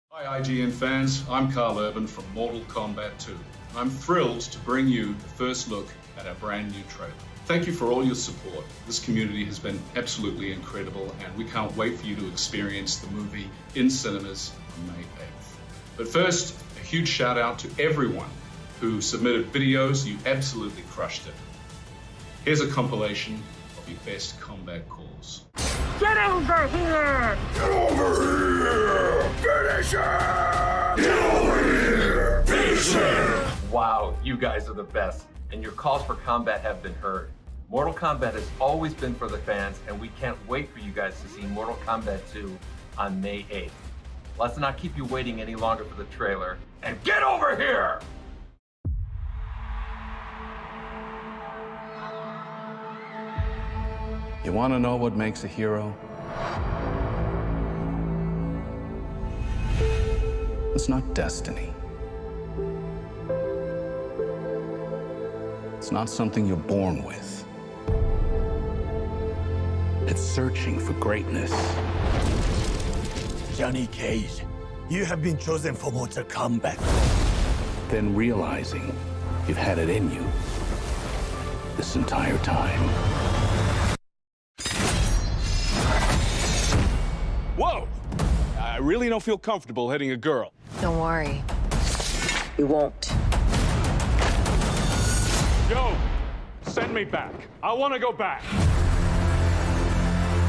Hi IGN fans, I'm Carl Urban from Mortal Kombat 2. I'm thrilled to bring you the first look at our brand new trailer. Thank you for all your support. This community has been absolutely incredible, and we can't wait for you to experience the movie in cinemas on May 8th. But first, a huge shout out to everyone who submitted videos. You absolutely crushed it. Here's a compilation of your best combat calls.
Get over here! Get over here! Finish him! Get over here! Finish him!
Wow, you guys are the best, and your calls for combat have been heard. Mortal Kombat has always been for the fans, and we can't wait for you guys to see Mortal Kombat 2 on May 8th. Let's not keep you waiting any longer for the trailer, and get over here!
You want to know what makes a hero? It's not destiny. It's not something you're born with. It's searching for greatness.
Johnny Cage, you have been chosen for Mortal Kombat.
Then realizing you've had it in you this entire time.
Whoa! I really don't feel comfortable hitting a girl.
Don't worry. You won't.
Yo, send me back. I want to go back.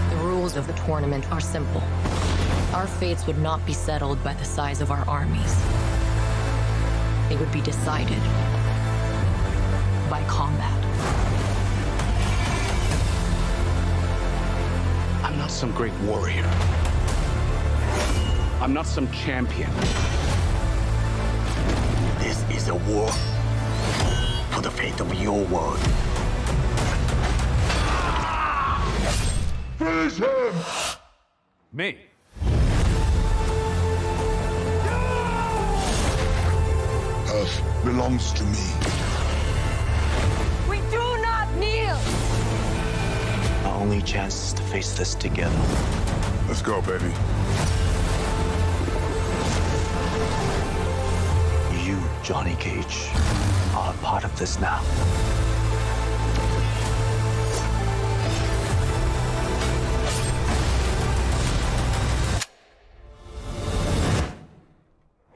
The rules of the tournament are simple. Our fates would not be settled by the size of our armies. They would be decided by combat.
I'm not some great warrior. I'm not some champion.
This is a war for the fate of your world.
Finish him! Me?
Earth belongs to me.
We do not kneel!
Our only chance is to face this together.
Let's go, baby.
You, Johnny Cage, are a part of this now.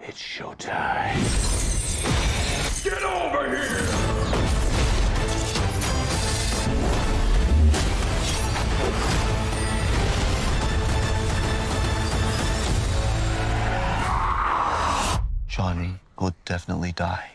It's showtime.
Get over here!
Johnny will definitely die.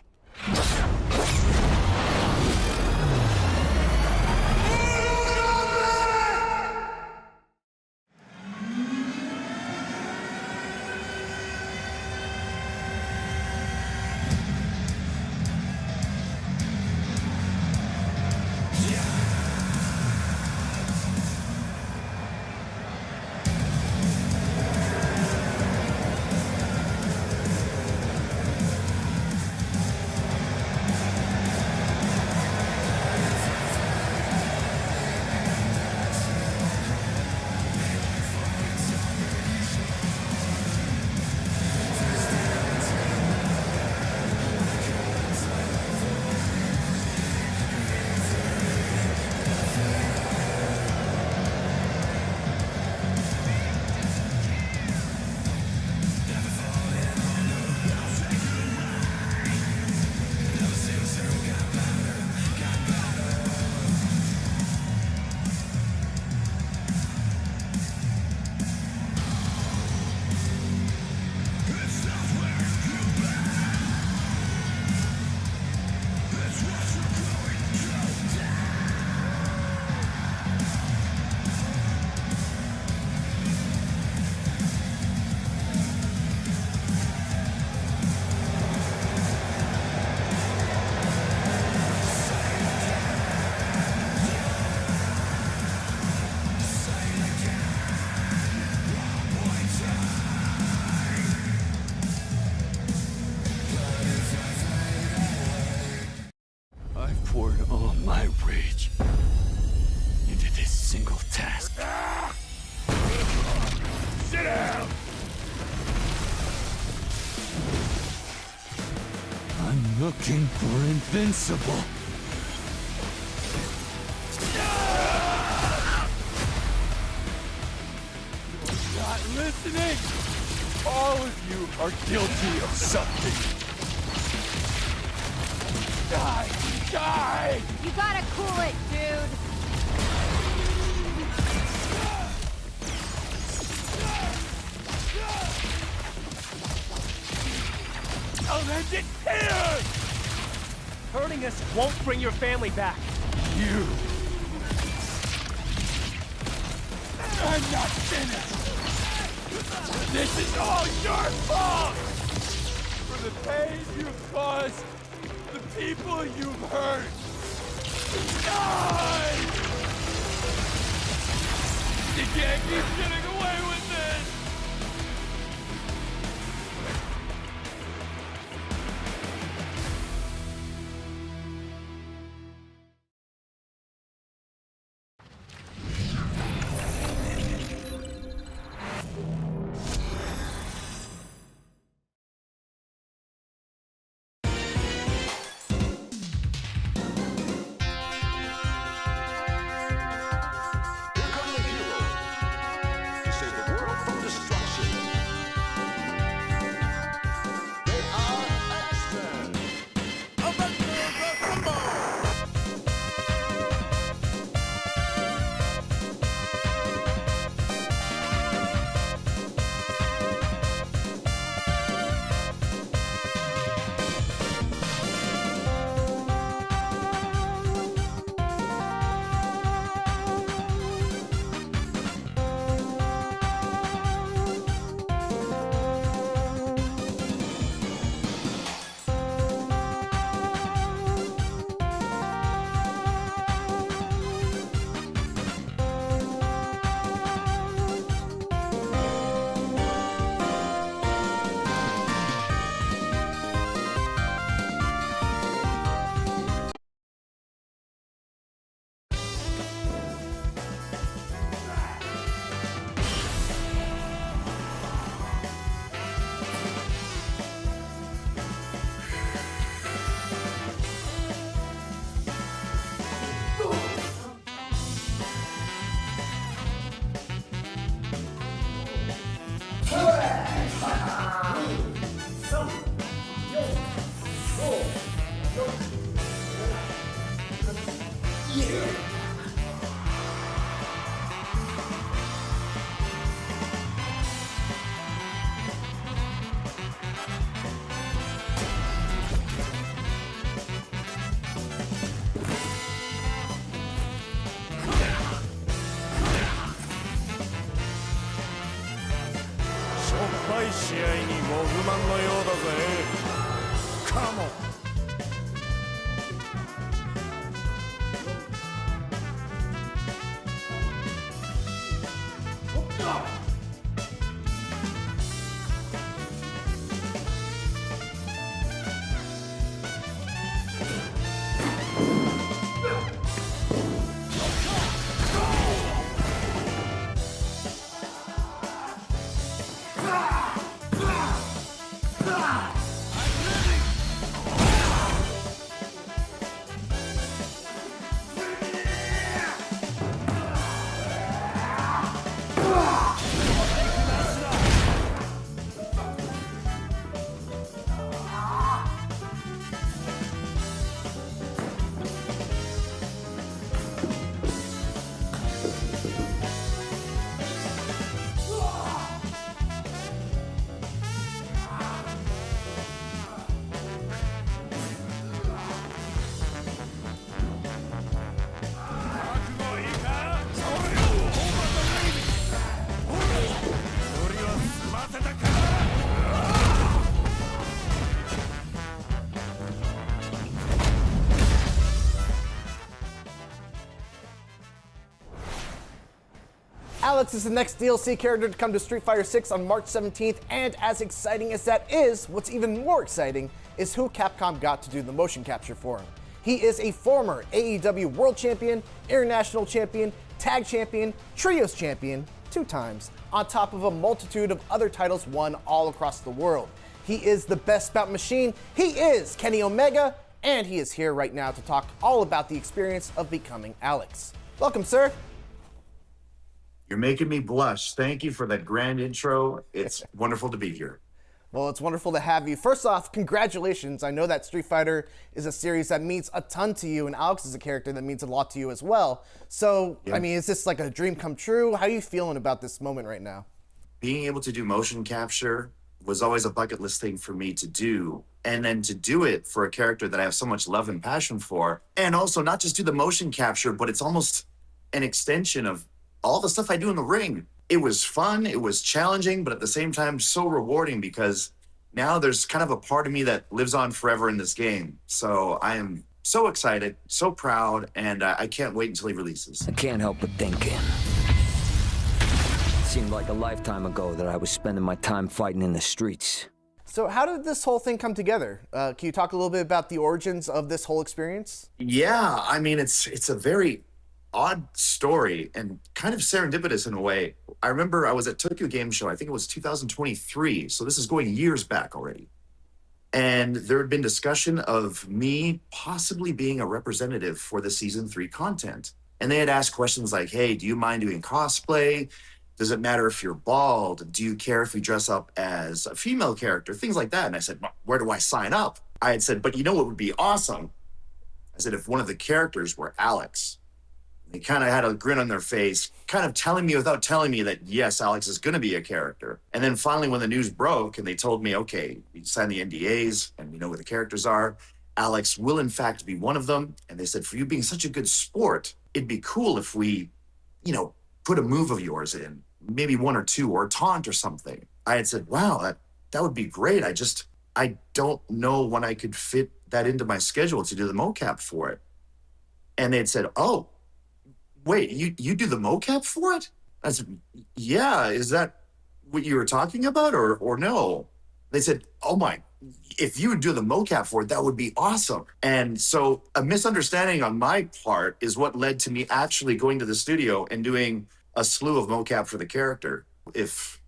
courage into this single task. Sit down! I'm looking for invincible. Not listening! All of you are guilty of something. Die! Die!
You gotta cool it, dude.
I'll end it here!
Hurting us won't bring your family back.
You! I'm not finished! This is all your fault! For the pain you've caused, the people you've hurt! Die! You can't keep getting away with this! Come on!
Alex is the next DLC character to come to Street Fighter 6 on March 17th, and as exciting as that is, what's even more exciting is who Capcom got to do the motion capture for him. He is a former AEW World Champion, International Champion, Tag Champion, Trios Champion 2 times, on top of a multitude of other titles won all across the world. He is the best bout machine. He is Kenny Omega, and he is here right now to talk all about the experience of becoming Alex. Welcome, sir.
You're making me blush. Thank you for that grand intro. It's wonderful to be here.
Well, it's wonderful to have you. First off, congratulations. I know that Street Fighter is a series that means a ton to you, and Alex is a character that means a lot to you as well. So, I mean, is this like a dream come true? How are you feeling about this moment right now?
Being able to do motion capture was always a bucket list thing for me to do. And then to do it for a character that I have so much love and passion for, and also not just do the motion capture, but it's almost an extension of all the stuff I do in the ring. It was fun, it was challenging, but at the same time, so rewarding because now there's kind of a part of me that lives on forever in this game. So I am so excited, so proud, and I can't wait until he releases.
I can't help but thinking. It seemed like a lifetime ago that I was spending my time fighting in the streets.
So how did this whole thing come together? Can you talk a little bit about the origins of this whole experience?
Yeah, I mean, it's a very odd story and kind of serendipitous in a way. I remember I was at Tokyo Game Show, I think it was 2023, so this is going years back already. And there had been discussion of me possibly being a representative for the season 3 content. And they had asked questions like, hey, do you mind doing cosplay? Does it matter if you're bald? Do you care if you dress up as a female character? Things like that. And I said, well, where do I sign up? I had said, but you know what would be awesome? I said, if one of the characters were Alex. They kind of had a grin on their face, kind of telling me without telling me that, yes, Alex is going to be a character. And then finally, when the news broke and they told me, okay, we signed the NDAs and we know who the characters are, Alex will in fact be one of them. And they said, for you being such a good sport, it'd be cool if we, put a move of yours in, maybe 1 or 2 or a taunt or something. I had said, wow, that would be great. I don't know when I could fit that into my schedule to do the mocap for it. And they had said, oh, wait, you do the mocap for it? I said, yeah, is that what you were talking about or no? They said, oh my, if you would do the mocap for it, that would be awesome. And so a misunderstanding on my part is what led to me actually going to the studio and doing a slew of mocap for the character. If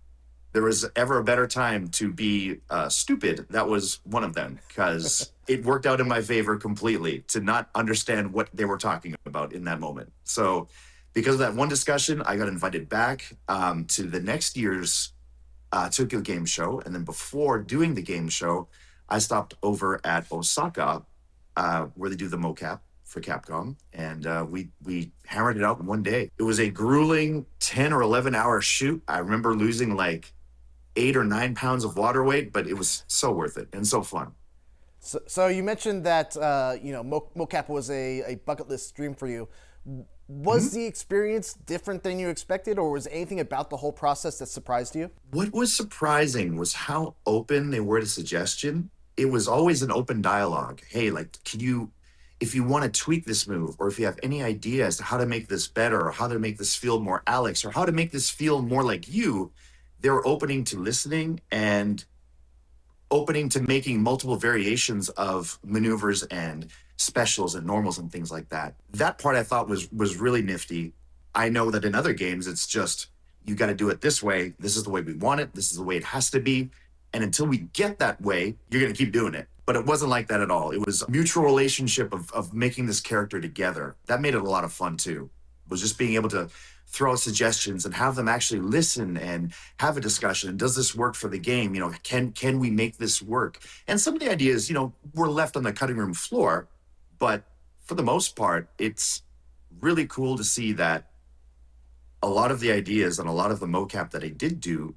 there was ever a better time to be stupid, that was one of them, because it worked out in my favor completely to not understand what they were talking about in that moment. So because of that one discussion, I got invited back to the next year's Tokyo Game Show. And then before doing the game show, I stopped over at Osaka, where they do the mocap for Capcom. And we hammered it out in one day. It was a grueling 10 or 11 hour shoot. I remember losing like 8 or 9 pounds of water weight, but it was so worth it and so fun.
So you mentioned that mocap was a bucket list dream for you. Was the experience different than you expected, or was anything about the whole process that surprised you?
What was surprising was how open they were to suggestion. It was always an open dialogue. Hey, like, if you want to tweak this move, or if you have any idea as to how to make this better, or how to make this feel more Alex, or how to make this feel more like you, they were opening to listening and opening to making multiple variations of maneuvers and specials and normals and things like that. That part I thought was really nifty. I know that in other games, it's just, you got to do it this way. This is the way we want it. This is the way it has to be. And until we get that way, you're going to keep doing it. But it wasn't like that at all. It was a mutual relationship of making this character together. That made it a lot of fun too. It was just being able to throw out suggestions and have them actually listen and have a discussion. Does this work for the game? Can we make this work? And some of the ideas, were left on the cutting room floor, but for the most part, it's really cool to see that a lot of the ideas and a lot of the mocap that I did do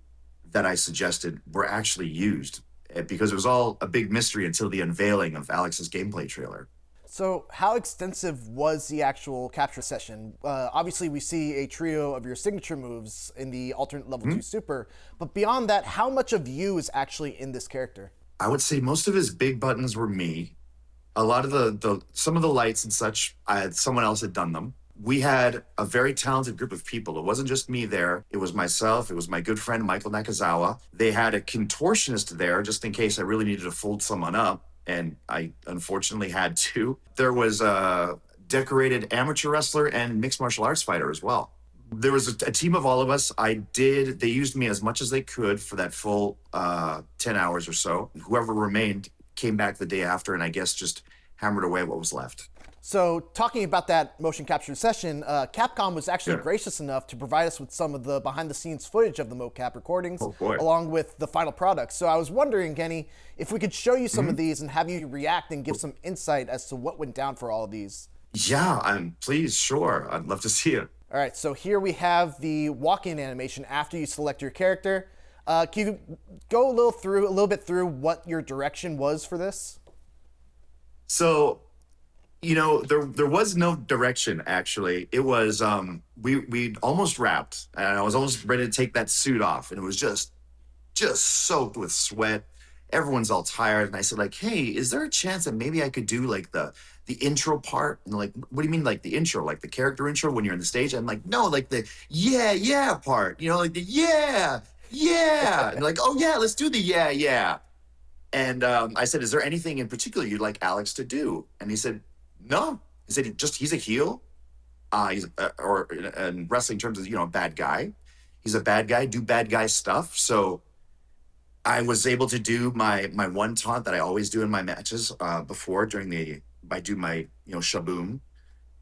that I suggested were actually used, because it was all a big mystery until the unveiling of Alex's gameplay trailer.
So how extensive was the actual capture session? Obviously, we see a trio of your signature moves in the alternate level 2 super, but beyond that, how much of you is actually in this character?
I would say most of his big buttons were me. A lot of some of the lights and such, someone else had done them. We had a very talented group of people. It wasn't just me there. It was myself. It was my good friend, Michael Nakazawa. They had a contortionist there just in case I really needed to fold someone up. and I unfortunately had to. There was a decorated amateur wrestler and mixed martial arts fighter as well. There was a team of all of us. They used me as much as they could for that full 10 hours or so. Whoever remained came back the day after, and I guess just hammered away what was left.
So talking about that motion capture session, Capcom was actually gracious enough to provide us with some of the behind-the-scenes footage of the mocap recordings, along with the final product. So I was wondering, Kenny, if we could show you some of these and have you react and give some insight as to what went down for all of these.
Yeah, please, sure. I'd love to see it.
All right, so here we have the walk-in animation after you select your character. Can you go a little bit through what your direction was for this?
So, there was no direction, actually. It was, we'd almost wrapped, and I was almost ready to take that suit off, and it was just soaked with sweat. Everyone's all tired, and I said, like, hey, is there a chance that maybe I could do, like, the intro part? And like, what do you mean, like, the intro? Like, the character intro when you're on the stage? I'm like, no, like, the yeah part. Like, the yeah. And like, oh, yeah, let's do the yeah. And I said, is there anything in particular you'd like Alex to do? And he said, no. He said, he's a heel. Or in wrestling terms, a bad guy. He's a bad guy, do bad guy stuff. So I was able to do my one taunt that I always do in my matches before I do my, shaboom.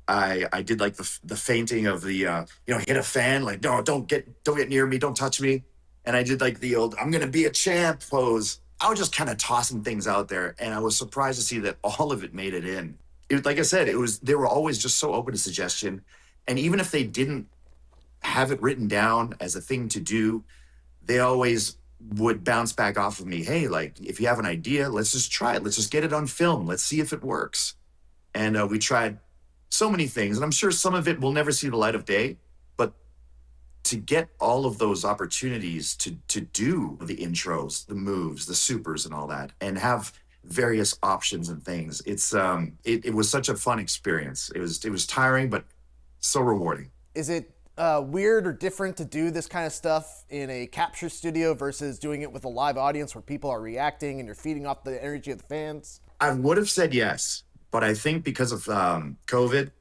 I did like the fainting of the, hit a fan, like, no, don't get near me, don't touch me. And I did like the old, I'm going to be a champ pose. I was just kind of tossing things out there, and I was surprised to see that all of it made it in. Like I said, they were always just so open to suggestion. And even if they didn't have it written down as a thing to do, they always would bounce back off of me. Hey, like, if you have an idea, let's just try it. Let's just get it on film. Let's see if it works. And we tried so many things, and I'm sure some of it will never see the light of day, but to get all of those opportunities to do the intros, the moves, the supers and all that, and have various options and things, it was such a fun experience. It was tiring, but so rewarding.
Is it weird or different to do this kind of stuff in a capture studio versus doing it with a live audience where people are reacting and you're feeding off the energy of the fans?
I would have said yes, but I think because of COVID,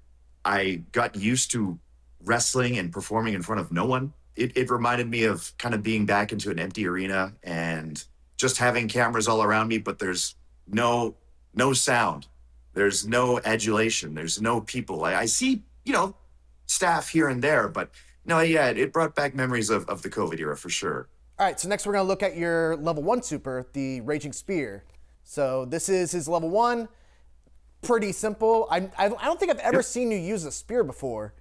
I got used to wrestling and performing in front of no one. It reminded me of kind of being back into an empty arena and just having cameras all around me, but there's no sound. There's no adulation. There's no people. I see, staff here and there, but no, yeah, it brought back memories of the COVID era for sure.
All right, so next we're going to look at your level 1 super, the Raging Spear. So this is his level 1. Pretty simple. I don't think I've ever seen you use a spear before.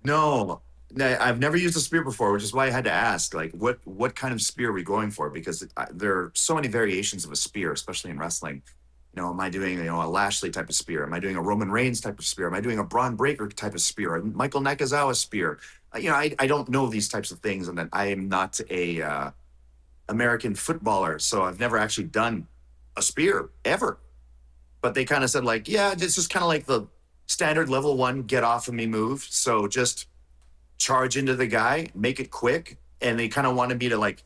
No, I've never used a spear before, which is why I had to ask, like, what kind of spear are we going for? Because there are so many variations of a spear, especially in wrestling. Am I doing, a Lashley type of spear? Am I doing a Roman Reigns type of spear? Am I doing a Braun Breaker type of spear? A Michael Nakazawa spear? I don't know these types of things, and that I am not a American footballer, so I've never actually done a spear ever. But they kind of said, like, yeah, it's just kind of like the standard level 1 get off of me move. So just charge into the guy, make it quick. And they kind of wanted me to, like,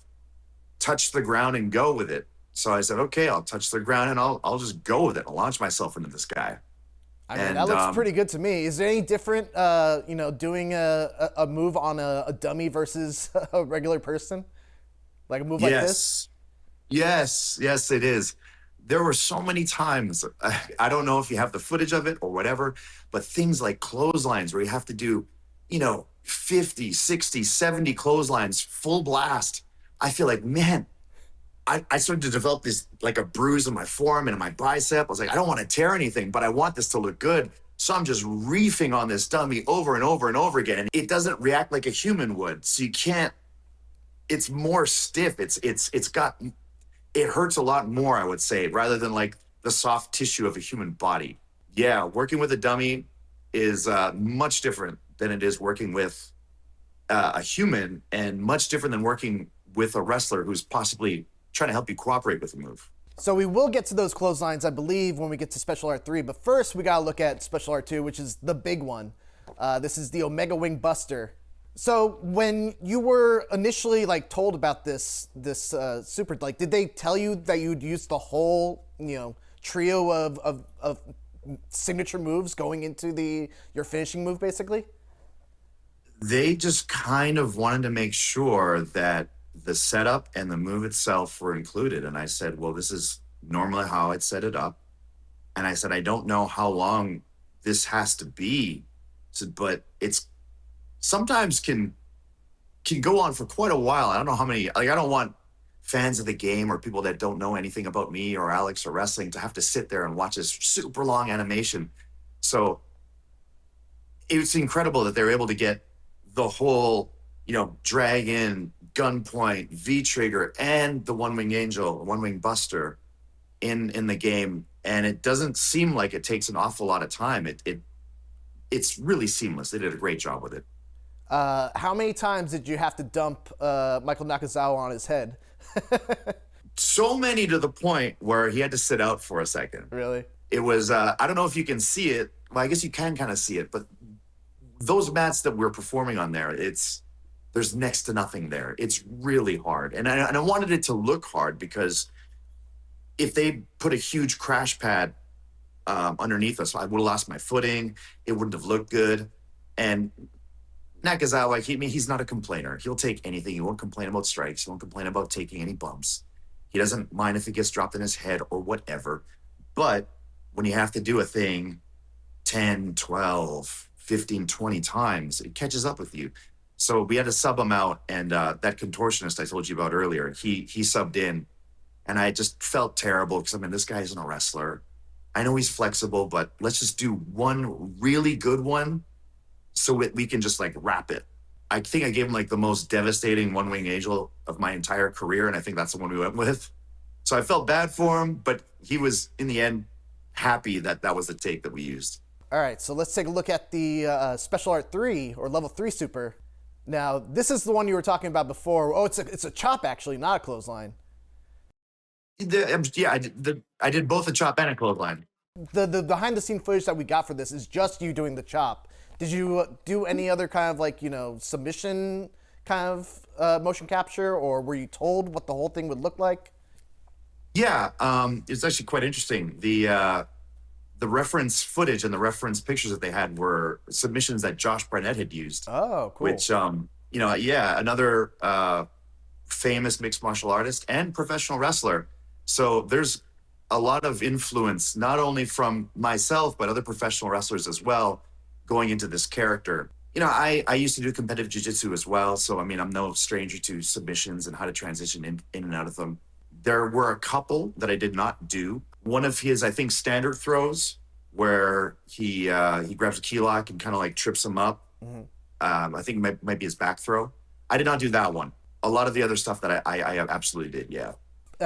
touch the ground and go with it. So I said, okay, I'll touch the ground and I'll just go with it. I'll launch myself into this guy.
I mean, that looks pretty good to me. Is there any different, doing a move on a dummy versus a regular person? Like a move like this?
Yes, it is. There were so many times, I don't know if you have the footage of it or whatever, but things like clotheslines where you have to do, 50, 60, 70 clotheslines, full blast. I feel like, man, I started to develop this, like, a bruise in my forearm and in my bicep. I was like, I don't want to tear anything, but I want this to look good. So I'm just reefing on this dummy over and over and over again. And it doesn't react like a human would. So you can't, it's more stiff. It hurts a lot more, I would say, rather than like the soft tissue of a human body. Yeah, working with a dummy is much different than it is working with a human, and much different than working with a wrestler who's possibly trying to help you cooperate with the move.
So we will get to those clotheslines, I believe, when we get to Special Art 3. But first, we got to look at Special Art 2, which is the big one. This is the Omega Wing Buster. So when you were initially, like, told about this super, like, did they tell you that you'd use the whole, trio of signature moves going into your finishing move, basically?
They just kind of wanted to make sure that the setup and the move itself were included. And I said, well, this is normally how I'd set it up. And I said, I don't know how long this has to be, but it's sometimes can go on for quite a while. I don't know how many, like, I don't want fans of the game or people that don't know anything about me or Alex or wrestling to have to sit there and watch this super long animation. So it's incredible that they're able to get the whole, dragon, gunpoint, V-trigger, and the one-wing angel, one-wing buster in the game. And it doesn't seem like it takes an awful lot of time. It's really seamless. They did a great job with it.
How many times did you have to dump Michael Nakazawa on his head?
So many to the point where he had to sit out for a second.
Really?
It was, I don't know if you can see it. Well, I guess you can kind of see it, but those mats that we're performing on there, there's next to nothing there. It's really hard. And I wanted it to look hard because if they put a huge crash pad underneath us, I would have lost my footing. It wouldn't have looked good. And Nakazawa, he's not a complainer. He'll take anything. He won't complain about strikes. He won't complain about taking any bumps. He doesn't mind if it gets dropped in his head or whatever. But when you have to do a thing 10, 12, 15, 20 times, it catches up with you. So we had to sub him out. And that contortionist I told you about earlier, he subbed in. And I just felt terrible because, this guy isn't a wrestler. I know he's flexible, but let's just do one really good one so we can just wrap it. I think I gave him the most devastating one-wing angel of my entire career, and I think that's the one we went with. So I felt bad for him, but he was, in the end, happy that that was the take that we used.
All right, so let's take a look at the Special Art 3, or Level 3 Super. Now, this is the one you were talking about before. Oh, it's a chop, actually, not a clothesline.
I did both a chop and a clothesline.
The behind-the-scene footage that we got for this is just you doing the chop. Did you do any other kind of submission kind of motion capture, or were you told what the whole thing would look like?
Yeah, it's actually quite interesting. The reference footage and the reference pictures that they had were submissions that Josh Barnett had used.
Oh, cool.
Which, another famous mixed martial artist and professional wrestler. So there's a lot of influence, not only from myself, but other professional wrestlers as well, going into this character. I used to do competitive jiu-jitsu as well, so I'm no stranger to submissions and how to transition in and out of them. There were a couple that I did not do. One of his, I think, standard throws, where he grabs a key lock and kind of trips him up. Mm-hmm. I think it might be his back throw. I did not do that one. A lot of the other stuff that I absolutely did, yeah.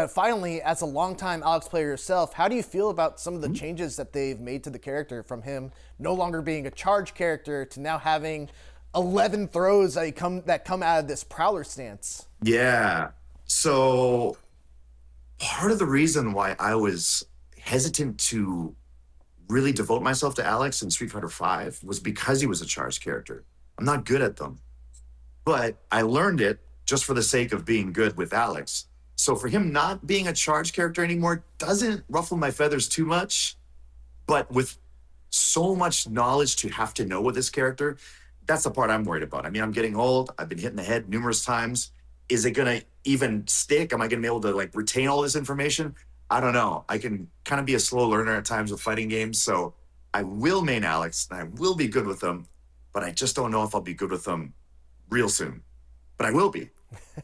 Finally, as a longtime Alex player yourself, how do you feel about some of the changes that they've made to the character, from him no longer being a charge character to now having 11 throws that come out of this prowler stance?
Yeah. So part of the reason why I was hesitant to really devote myself to Alex in Street Fighter V was because he was a charge character. I'm not good at them, but I learned it just for the sake of being good with Alex. So for him not being a charge character anymore doesn't ruffle my feathers too much, but with so much knowledge to have to know with this character, that's the part I'm worried about. I'm getting old. I've been hit in the head numerous times. Is it going to even stick? Am I going to be able to retain all this information? I don't know. I can kind of be a slow learner at times with fighting games. So I will main Alex and I will be good with them, but I just don't know if I'll be good with them real soon. But I will be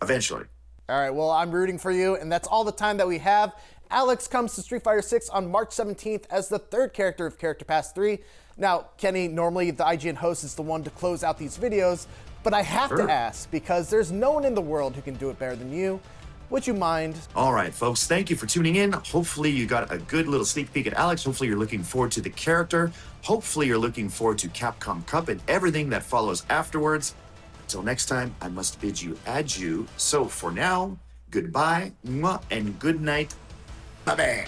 eventually.
All right, well, I'm rooting for you, and that's all the time that we have. Alex comes to Street Fighter 6 on March 17th as the third character of Character Pass 3. Now, Kenny, normally the IGN host is the one to close out these videos, but I have to ask, because there's no one in the world who can do it better than you. Would you mind?
All right, folks, thank you for tuning in. Hopefully you got a good little sneak peek at Alex. Hopefully you're looking forward to the character. Hopefully you're looking forward to Capcom Cup and everything that follows afterwards. Until next time, I must bid you adieu. So for now, goodbye, mwah, and good night. Bye-bye.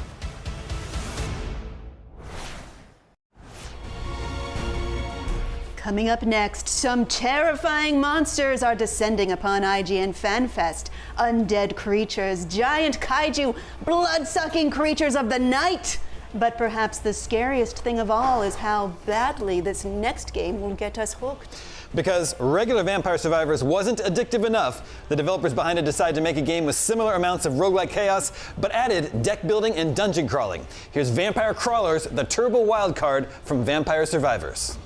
Coming up next, some terrifying monsters are descending upon IGN Fan Fest. Undead creatures, giant kaiju, blood-sucking creatures of the night, But perhaps the scariest thing of all is how badly this next game will get us hooked.
Because regular Vampire Survivors wasn't addictive enough, the developers behind it decided to make a game with similar amounts of roguelike chaos, but added deck building and dungeon crawling. Here's Vampire Crawlers, the turbo wildcard from Vampire Survivors.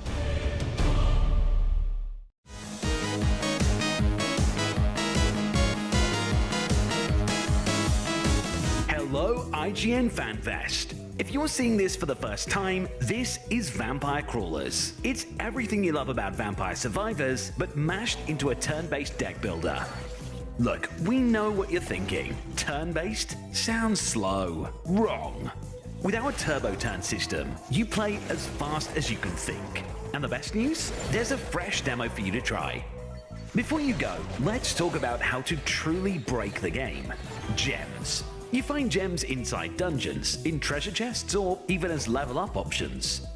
Hello, IGN Fan Fest. If you're seeing this for the first time, this is Vampire Crawlers. It's everything you love about Vampire Survivors, but mashed into a turn-based deck builder. Look, we know what you're thinking. Turn-based? Sounds slow. Wrong. With our turbo turn system, you play as fast as you can think. And the best news? There's a fresh demo for you to try. Before you go, let's talk about how to truly break the game. Gems. You find gems inside dungeons, in treasure chests, or even as level up options.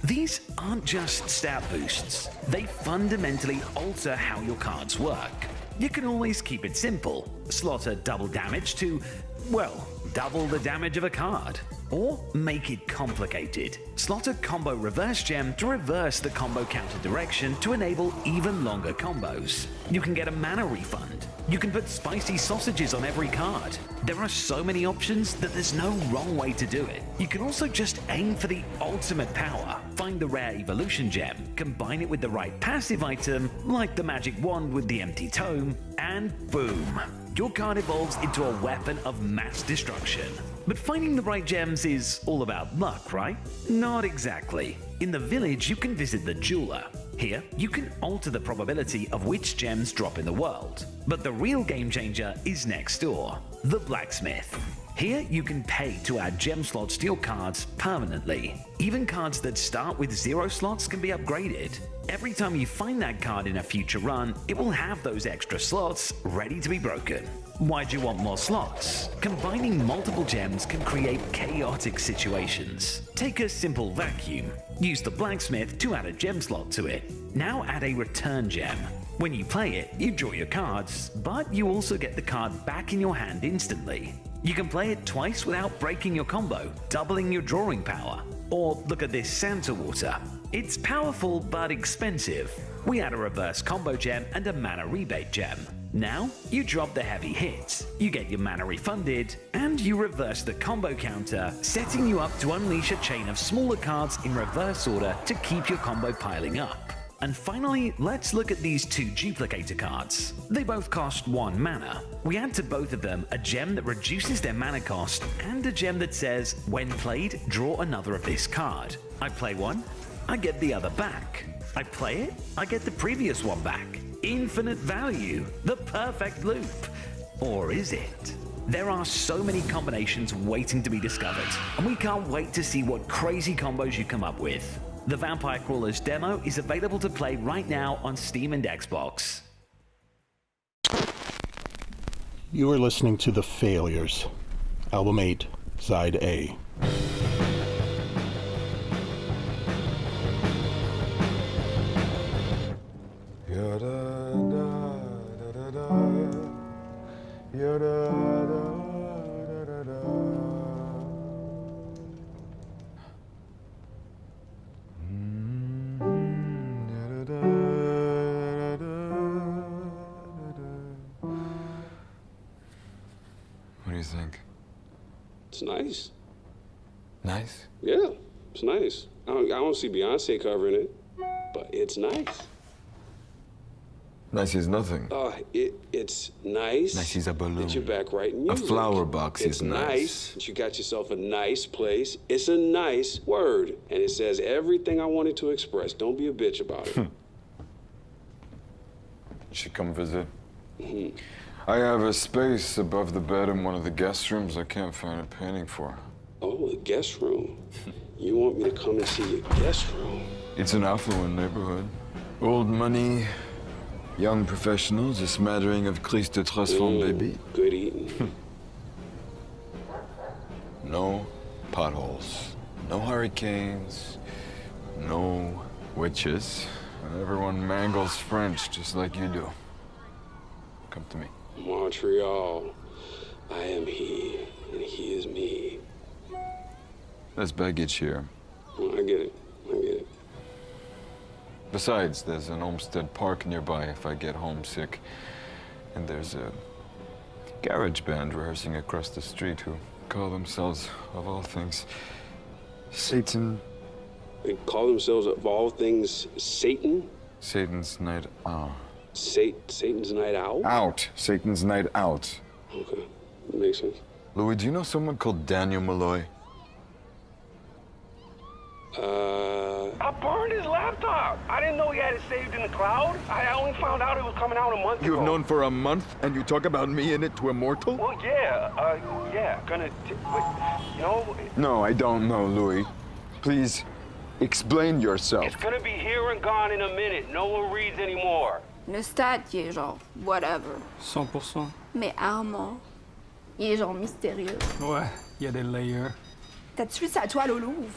These aren't just stat boosts, they fundamentally alter how your cards work. You can always keep it simple, slot a double damage to, well, double the damage of a card. Or make it complicated. Slot a combo reverse gem to reverse the combo counter direction to enable even longer combos. You can get a mana refund. You can put spicy sausages on every card. There are so many options that there's no wrong way to do it. You can also just aim for the ultimate power. Find the rare evolution gem, combine it with the right passive item, like the magic wand with the empty tome, and boom! Your card evolves into a weapon of mass destruction. But finding the right gems is all about luck, right? Not exactly. In the village, you can visit the jeweler. Here, you can alter the probability of which gems drop in the world. But the real game changer is next door, the blacksmith. Here, you can pay to add gem slots to your cards permanently. Even cards that start with 0 slots can be upgraded. Every time you find that card in a future run, it will have those extra slots ready to be broken. Why'd you want more slots? Combining multiple gems can create chaotic situations. Take a simple vacuum. Use the blacksmith to add a gem slot to it. Now add a return gem. When you play it, you draw your cards, but you also get the card back in your hand instantly. You can play it twice without breaking your combo, doubling your drawing power. Or look at this Santa Water. It's powerful but expensive. We add a reverse combo gem and a mana rebate gem. Now, you drop the heavy hits, you get your mana refunded, and you reverse the combo counter, setting you up to unleash a chain of smaller cards in reverse order to keep your combo piling up. And finally, let's look at these 2 duplicator cards. They both cost 1 mana. We add to both of them a gem that reduces their mana cost and a gem that says, when played, draw another of this card. I play one, I get the other back. I play it, I get the previous one back. Infinite value, the perfect loop. Or is it? There are so many combinations waiting to be discovered, and we can't wait to see what crazy combos you come up with. The Vampire Crawlers demo is available to play right now on Steam and Xbox.
You are listening to The Failures, Album 8, Side A.
What do you think?
It's nice.
Nice?
Yeah, it's nice. I don't see Beyonce covering it, but it's nice.
Nice is nothing.
It's nice.
Nice is a balloon.
That you're back writing music.
A flower box
it's
is nice.
That you got yourself a nice place. It's a nice word, and it says everything I wanted to express. Don't be a bitch about it.
You should come visit. I have a space above the bed in one of the guest rooms I can't find a painting for.
Oh, the guest room. You want me to come and see your guest room?
It's an affluent neighborhood. Old money, young professionals, a smattering of Christ de transform baby.
Good eating.
No potholes, no hurricanes, no witches. And everyone mangles French just like you do. Come to me.
Montreal. I am he, and he is me.
There's baggage here.
Well, I get it. I get it.
Besides, there's an Olmsted Park nearby if I get homesick. And there's a garage band rehearsing across the street who call themselves, of all things, Satan.
They call themselves, of all things, Satan?
Satan's Night Out.
Satan's Night Out?
Out. Satan's Night Out.
Okay, that makes sense.
Louis, do you know someone called Daniel Malloy?
I burned his laptop. I didn't know he had it saved in the cloud. I only found out it was coming out a month ago.
You've known for a month, and you talk about me in it to Immortal?
Well, yeah, but, you know...
No, I don't know, Louis. Please, explain yourself.
It's gonna be here and gone in a minute. No one reads anymore.
Lestat, il est genre, whatever.
100%.
Mais Armand, il est genre mystérieux.
Ouais, il y a des layers.
T'as-tu vu sa toile au Louvre?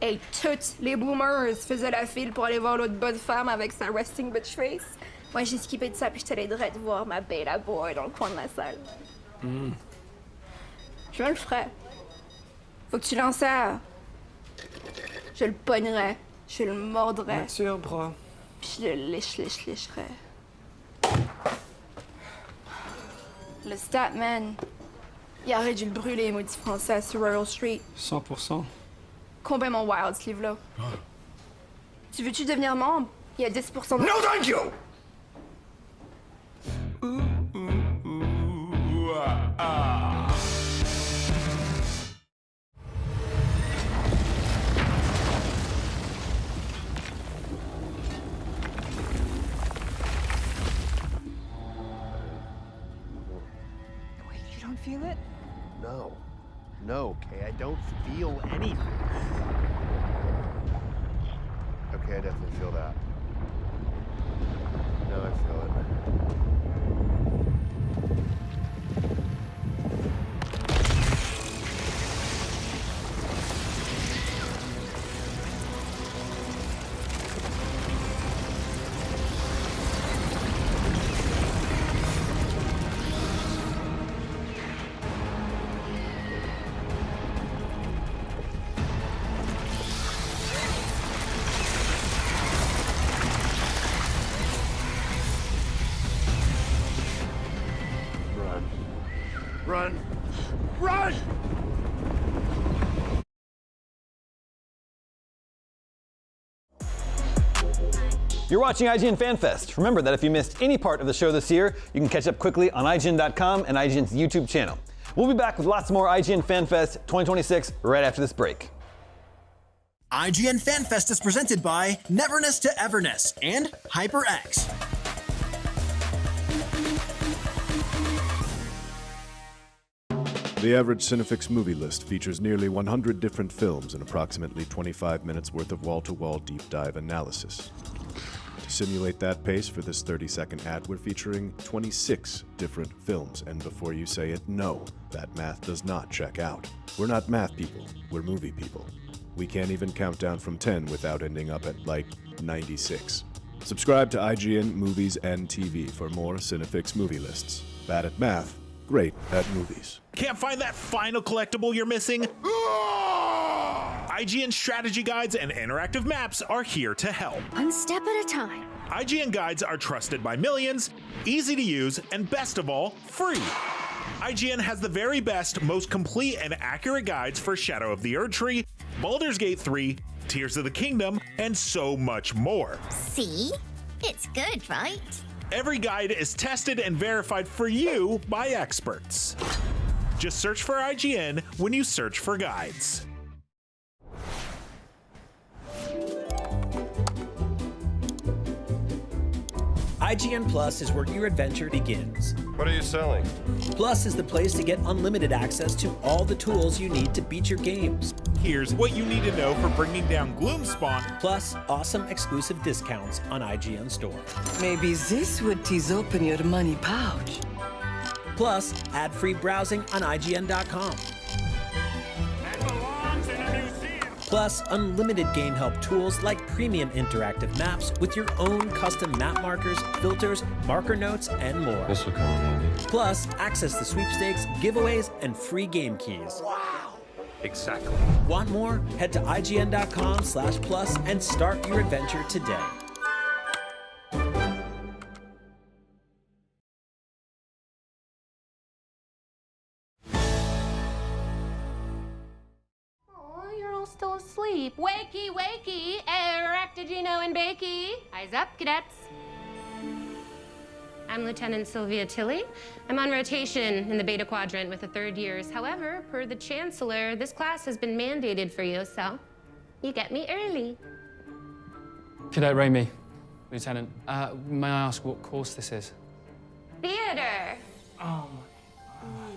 Hey, toutes les boomers faisaient la file pour aller voir l'autre bonne femme avec sa resting bitch face. Moi, j'ai skippé de ça puis j'étais allée direct voir ma beta boy dans le coin de la salle. Je me le ferais. Faut que tu lances ça. Je le pognerais, je le mordrais.
Bien sûr, bro.
Puis je le licherais. Le stat, man. Il aurait dû le brûler, maudit français, sur Royal Street.
100%.
Complètement wild, ce livre-là. Tu veux-tu devenir membre? Il y a 10% de...
No, thank you!
Wait, you don't feel it?
No, Kay, I don't feel anything. Okay, I definitely feel that. No, I feel it. Run! Run!
You're watching IGN Fan Fest. Remember that if you missed any part of the show this year, you can catch up quickly on IGN.com and IGN's YouTube channel. We'll be back with lots more IGN Fan Fest 2026 right after this break.
IGN Fan Fest is presented by Neverness to Everness and HyperX.
The average Cinefix movie list features nearly 100 different films and approximately 25 minutes worth of wall-to-wall deep dive analysis. To simulate that pace for this 30-second ad, we're featuring 26 different films, and before you say it, no, that math does not check out. We're not math people, we're movie people. We can't even count down from 10 without ending up at, like, 96. Subscribe to IGN Movies and TV for more Cinefix movie lists. Bad at math, great at movies.
Can't find that final collectible you're missing? IGN strategy guides and interactive maps are here to help.
One step at a time.
IGN guides are trusted by millions, easy to use, and best of all, free. IGN has the very best, most complete and accurate guides for Shadow of the Erdtree, Baldur's Gate 3, Tears of the Kingdom, and so much more.
See? It's good, right?
Every guide is tested and verified for you by experts. Just search for IGN when you search for guides.
IGN Plus is where your adventure begins.
What are you selling?
Plus is the place to get unlimited access to all the tools you need to beat your games.
Here's what you need to know for bringing down Gloomspawn.
Plus, awesome exclusive discounts on IGN Store.
Maybe this would tease open your money pouch.
Plus, ad-free browsing on IGN.com. Plus, unlimited game help tools like premium interactive maps with your own custom map markers, filters, marker notes, and more.
This will come in handy.
Plus, access to sweepstakes, giveaways, and free game keys.
Wow!
Exactly. Want more? Head to IGN.com/plus and start your adventure today.
Oh, you're all still asleep. Wakey, wakey, Eractigino and Bakey. Eyes up, cadets. I'm Lieutenant Sylvia Tilley. I'm on rotation in the Beta Quadrant with the third years. However, per the Chancellor, this class has been mandated for you, so you get me early.
Cadet Raimi, Lieutenant. May I ask what course this is?
Theater.
Oh my.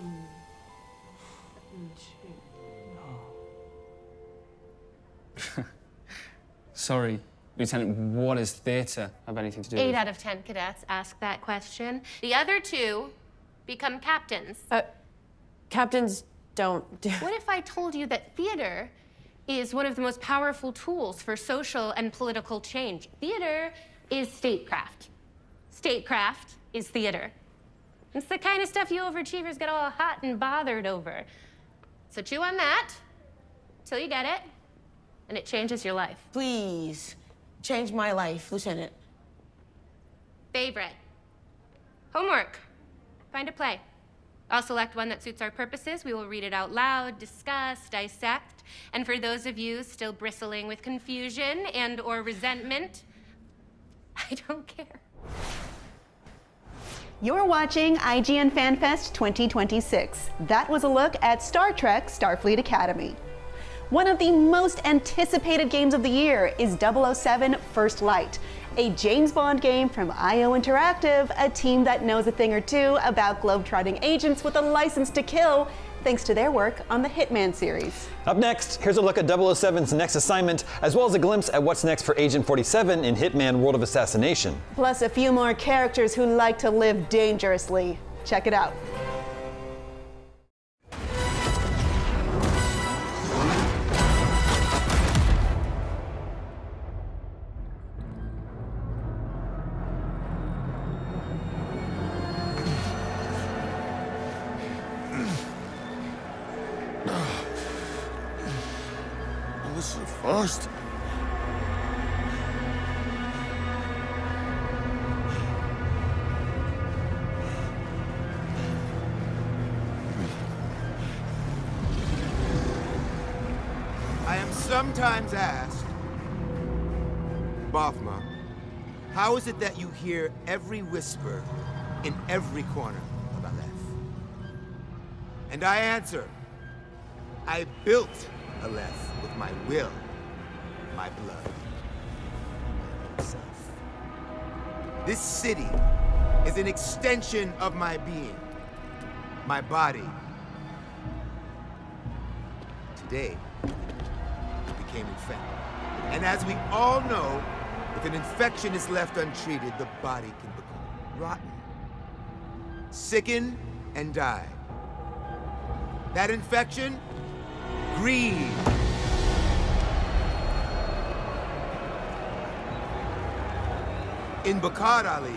Sorry, Lieutenant, what does theater have anything to do with?
8 out of 10 cadets ask that question. The other 2 become captains.
Captains don't do...
What if I told you that theater is one of the most powerful tools for social and political change? Theater is statecraft. Statecraft is theater. It's the kind of stuff you overachievers get all hot and bothered over. So chew on that till you get it, and it changes your life.
Please, change my life, Lieutenant.
Favorite. Homework. Find a play. I'll select one that suits our purposes. We will read it out loud, discuss, dissect. And for those of you still bristling with confusion and/or resentment, I don't care.
You're watching IGN Fan Fest 2026. That was a look at Star Trek Starfleet Academy. One of the most anticipated games of the year is 007 First Light, a James Bond game from IO Interactive, a team that knows a thing or two about globetrotting agents with a license to kill, thanks to their work on the Hitman series.
Up next, here's a look at 007's next assignment, as well as a glimpse at what's next for Agent 47 in Hitman World of Assassination.
Plus a few more characters who like to live dangerously. Check it out.
This is first.
I am sometimes asked, Bothma, how is it that you hear every whisper in every corner of Aleph? And I answer, I built Aleph with my will, my blood, myself. This city is an extension of my being, my body. Today, it became infected. And as we all know, if an infection is left untreated, the body can become rotten, sicken, and die. That infection? Greed. In Bakar Ali,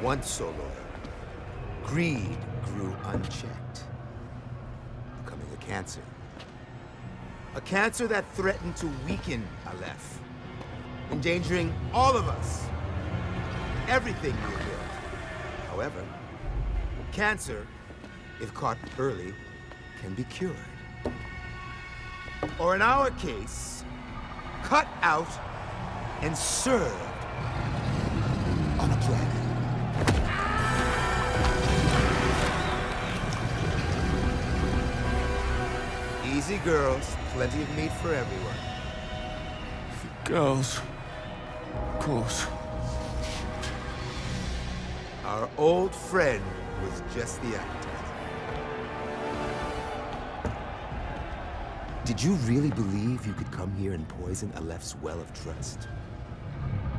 once so loyal, greed grew unchecked, becoming a cancer. A cancer that threatened to weaken Aleph, endangering all of us, everything we have built. However, cancer, if caught early, can be cured. Or in our case, cut out and served on a planet. Easy, girls. Plenty of meat for everyone.
Girls. Of course.
Our old friend was just the appetite. Did you really believe you could come here and poison Aleph's well of trust?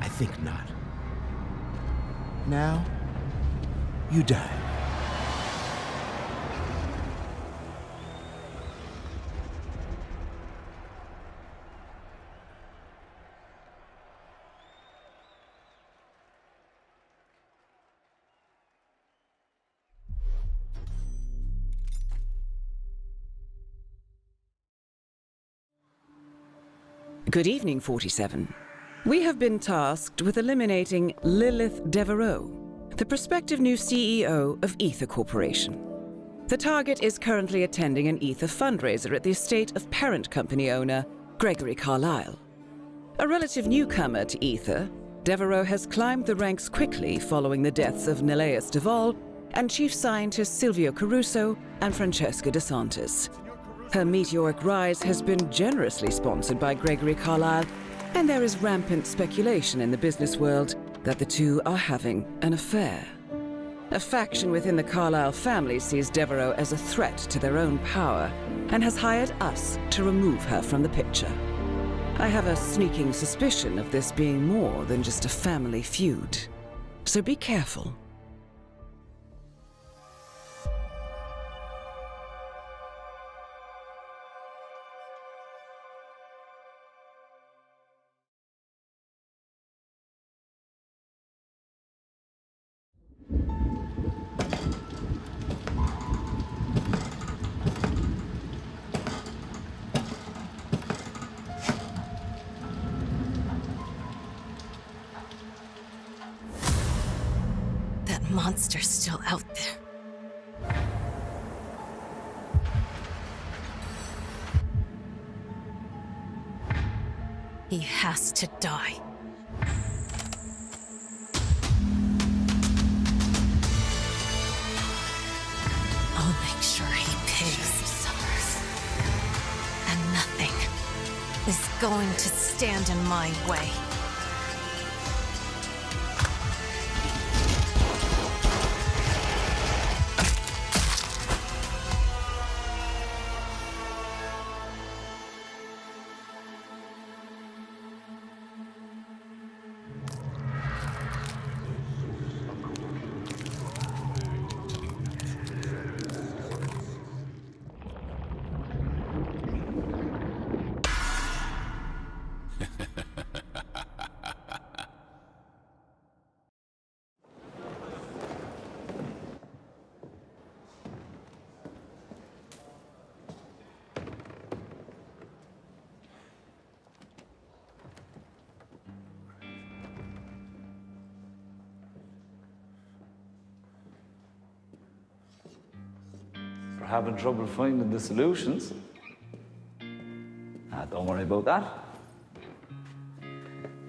I think not. Now, you die.
Good evening, 47. We have been tasked with eliminating Lilith Devereaux, the prospective new CEO of Ether Corporation. The target is currently attending an Ether fundraiser at the estate of parent company owner Gregory Carlyle. A relative newcomer to Ether, Devereaux has climbed the ranks quickly following the deaths of Neleus Duvall and Chief Scientists Silvio Caruso and Francesca DeSantis. Her meteoric rise has been generously sponsored by Gregory Carlyle, and there is rampant speculation in the business world that the two are having an affair. A faction within the Carlyle family sees Devereaux as a threat to their own power and has hired us to remove her from the picture. I have a sneaking suspicion of this being more than just a family feud. So be careful.
Monster's still out there. He has to die. I'll make sure he pays. He suffers. And nothing is going to stand in my way.
We're having trouble finding the solutions. Don't worry about that.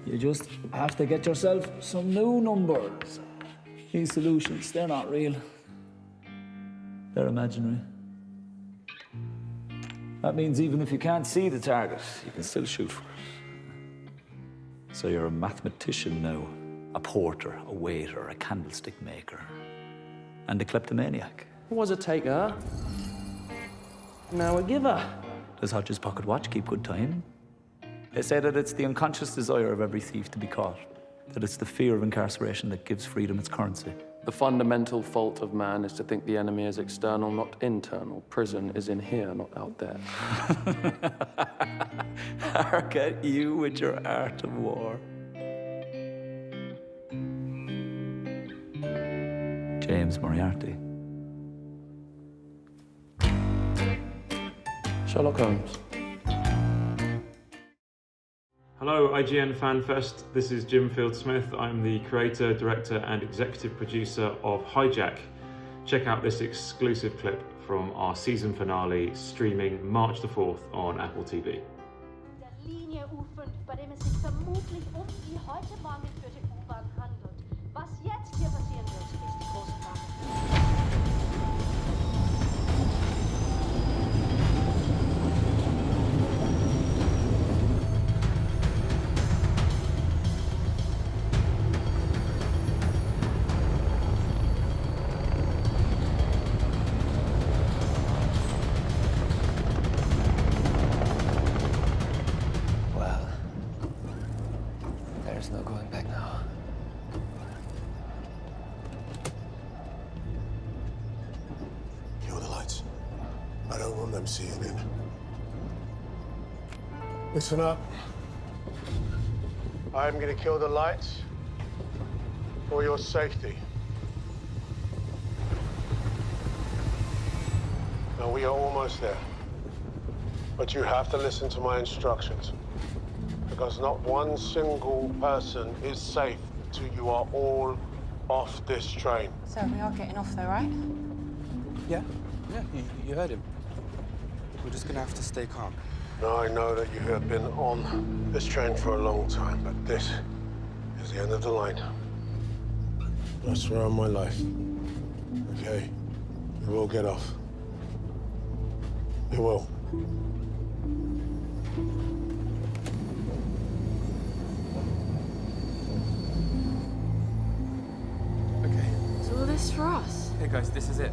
You just have to get yourself some new numbers. These solutions, they're not real. They're imaginary. That means even if you can't see the target, you can still shoot for it. So you're a mathematician now, a porter, a waiter, a candlestick maker, and a kleptomaniac.
What was a taker? Now a giver.
Does Hodge's pocket watch keep good time? They say that it's the unconscious desire of every thief to be caught, that it's the fear of incarceration that gives freedom its currency.
The fundamental fault of man is to think the enemy is external, not internal. Prison is in here, not out there.
Hark at you with your art of war. James Moriarty.
Sherlock Holmes.
Hello, IGN Fan Fest. This is Jim Field-Smith. I'm the creator, director, and executive producer of Hijack. Check out this exclusive clip from our season finale, streaming March the 4th on Apple TV.
Der Linie U5, bei dem es sich vermutlich die heute Morgen geführte U-Bahn handelt. Was jetzt hier passieren wird, ist die große Frage.
There's no going back now.
Kill the lights. I don't want them seeing it. Listen up. I'm gonna kill the lights for your safety. Now, we are almost there. But you have to listen to my instructions. Because not one single person is safe till you are all off this train.
So we are getting off though, right?
Yeah, you heard him. We're just gonna have to stay calm.
Now, I know that you have been on this train for a long time, but this is the end of the line. I swear on my life. Okay? You will get off. You will.
Okay.
So all this for us?
Hey guys, this is it.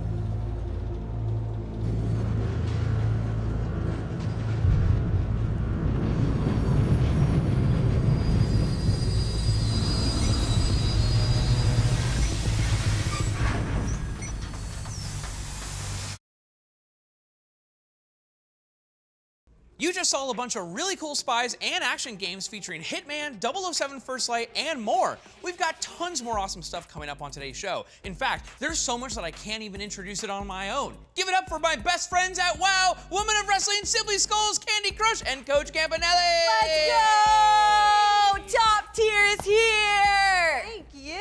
You just saw a bunch of really cool spies and action games featuring Hitman, 007 First Light, and more. We've got tons more awesome stuff coming up on today's show. In fact, there's so much that I can't even introduce it on my own. Give it up for my best friends at WoW, Woman of Wrestling, Simply Skulls, Candy Crush, and Coach Campanelli!
Let's go! Top tier is here! Thank you.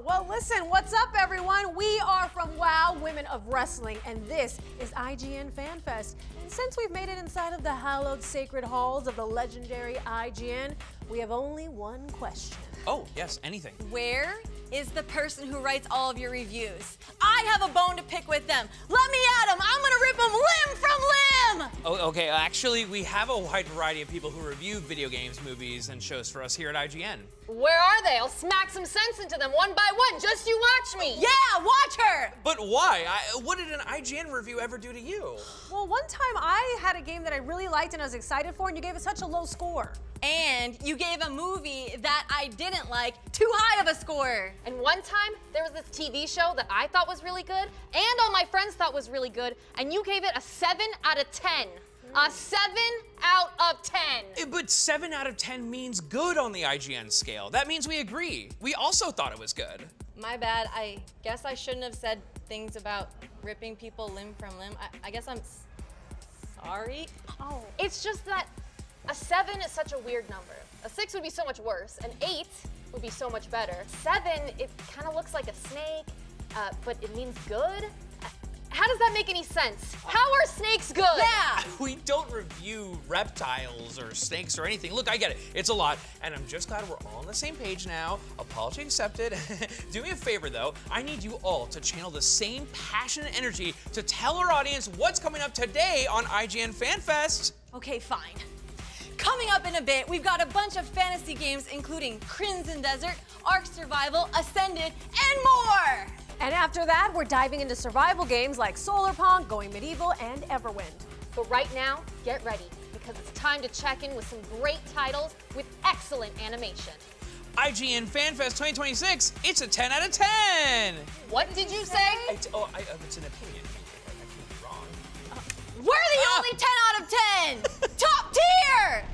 Well, listen, what's up, everyone? We are from WoW, Women of Wrestling, and this is IGN Fan Fest. And since we've made it inside of the hallowed sacred halls of the legendary IGN, we have only one question.
Oh, yes, anything.
Where is the person who writes all of your reviews? I have a bone to pick with them. Let me at them. I'm gonna rip them limb from limb.
Oh, okay, actually, we have a wide variety of people who review video games, movies, and shows for us here at IGN.
Where are they? I'll smack some sense into them one by one. Just you watch me. Yeah, watch her.
But why? What did an IGN review ever do to you?
Well, one time I had a game that I really liked and I was excited for, and you gave it such a low score.
And you gave a movie that I didn't like too high of a score.
And one time, there was this TV show that I thought was really good, and all my friends thought was really good, and you gave it a 7 out of 10. A 7 out of 10.
But 7 out of 10 means good on the IGN scale. That means we agree. We also thought it was good.
My bad. I guess I shouldn't have said things about ripping people limb from limb. I guess I'm sorry.
Oh. It's just that a 7 is such a weird number. A 6 would be so much worse. An 8 would be so much better. 7, it kind of looks like a snake, but it means good. How does that make any sense? How are snakes good?
Yeah!
We don't review reptiles or snakes or anything. Look, I get it. It's a lot, and I'm just glad we're all on the same page now. Apology accepted. Do me a favor, though. I need you all to channel the same passion and energy to tell our audience what's coming up today on IGN Fan Fest.
Okay, fine. Coming up in a bit, we've got a bunch of fantasy games, including Crimson Desert, Ark Survival, Ascended, and more!
And after that, we're diving into survival games like Solarpunk, Going Medieval, and Everwind. But right now, get ready, because it's time to check in with some great titles with excellent animation.
IGN Fan Fest 2026, it's a 10 out of 10!
What did you say?
It's an opinion. I could be wrong.
We're the only 10 out of 10! Top tier!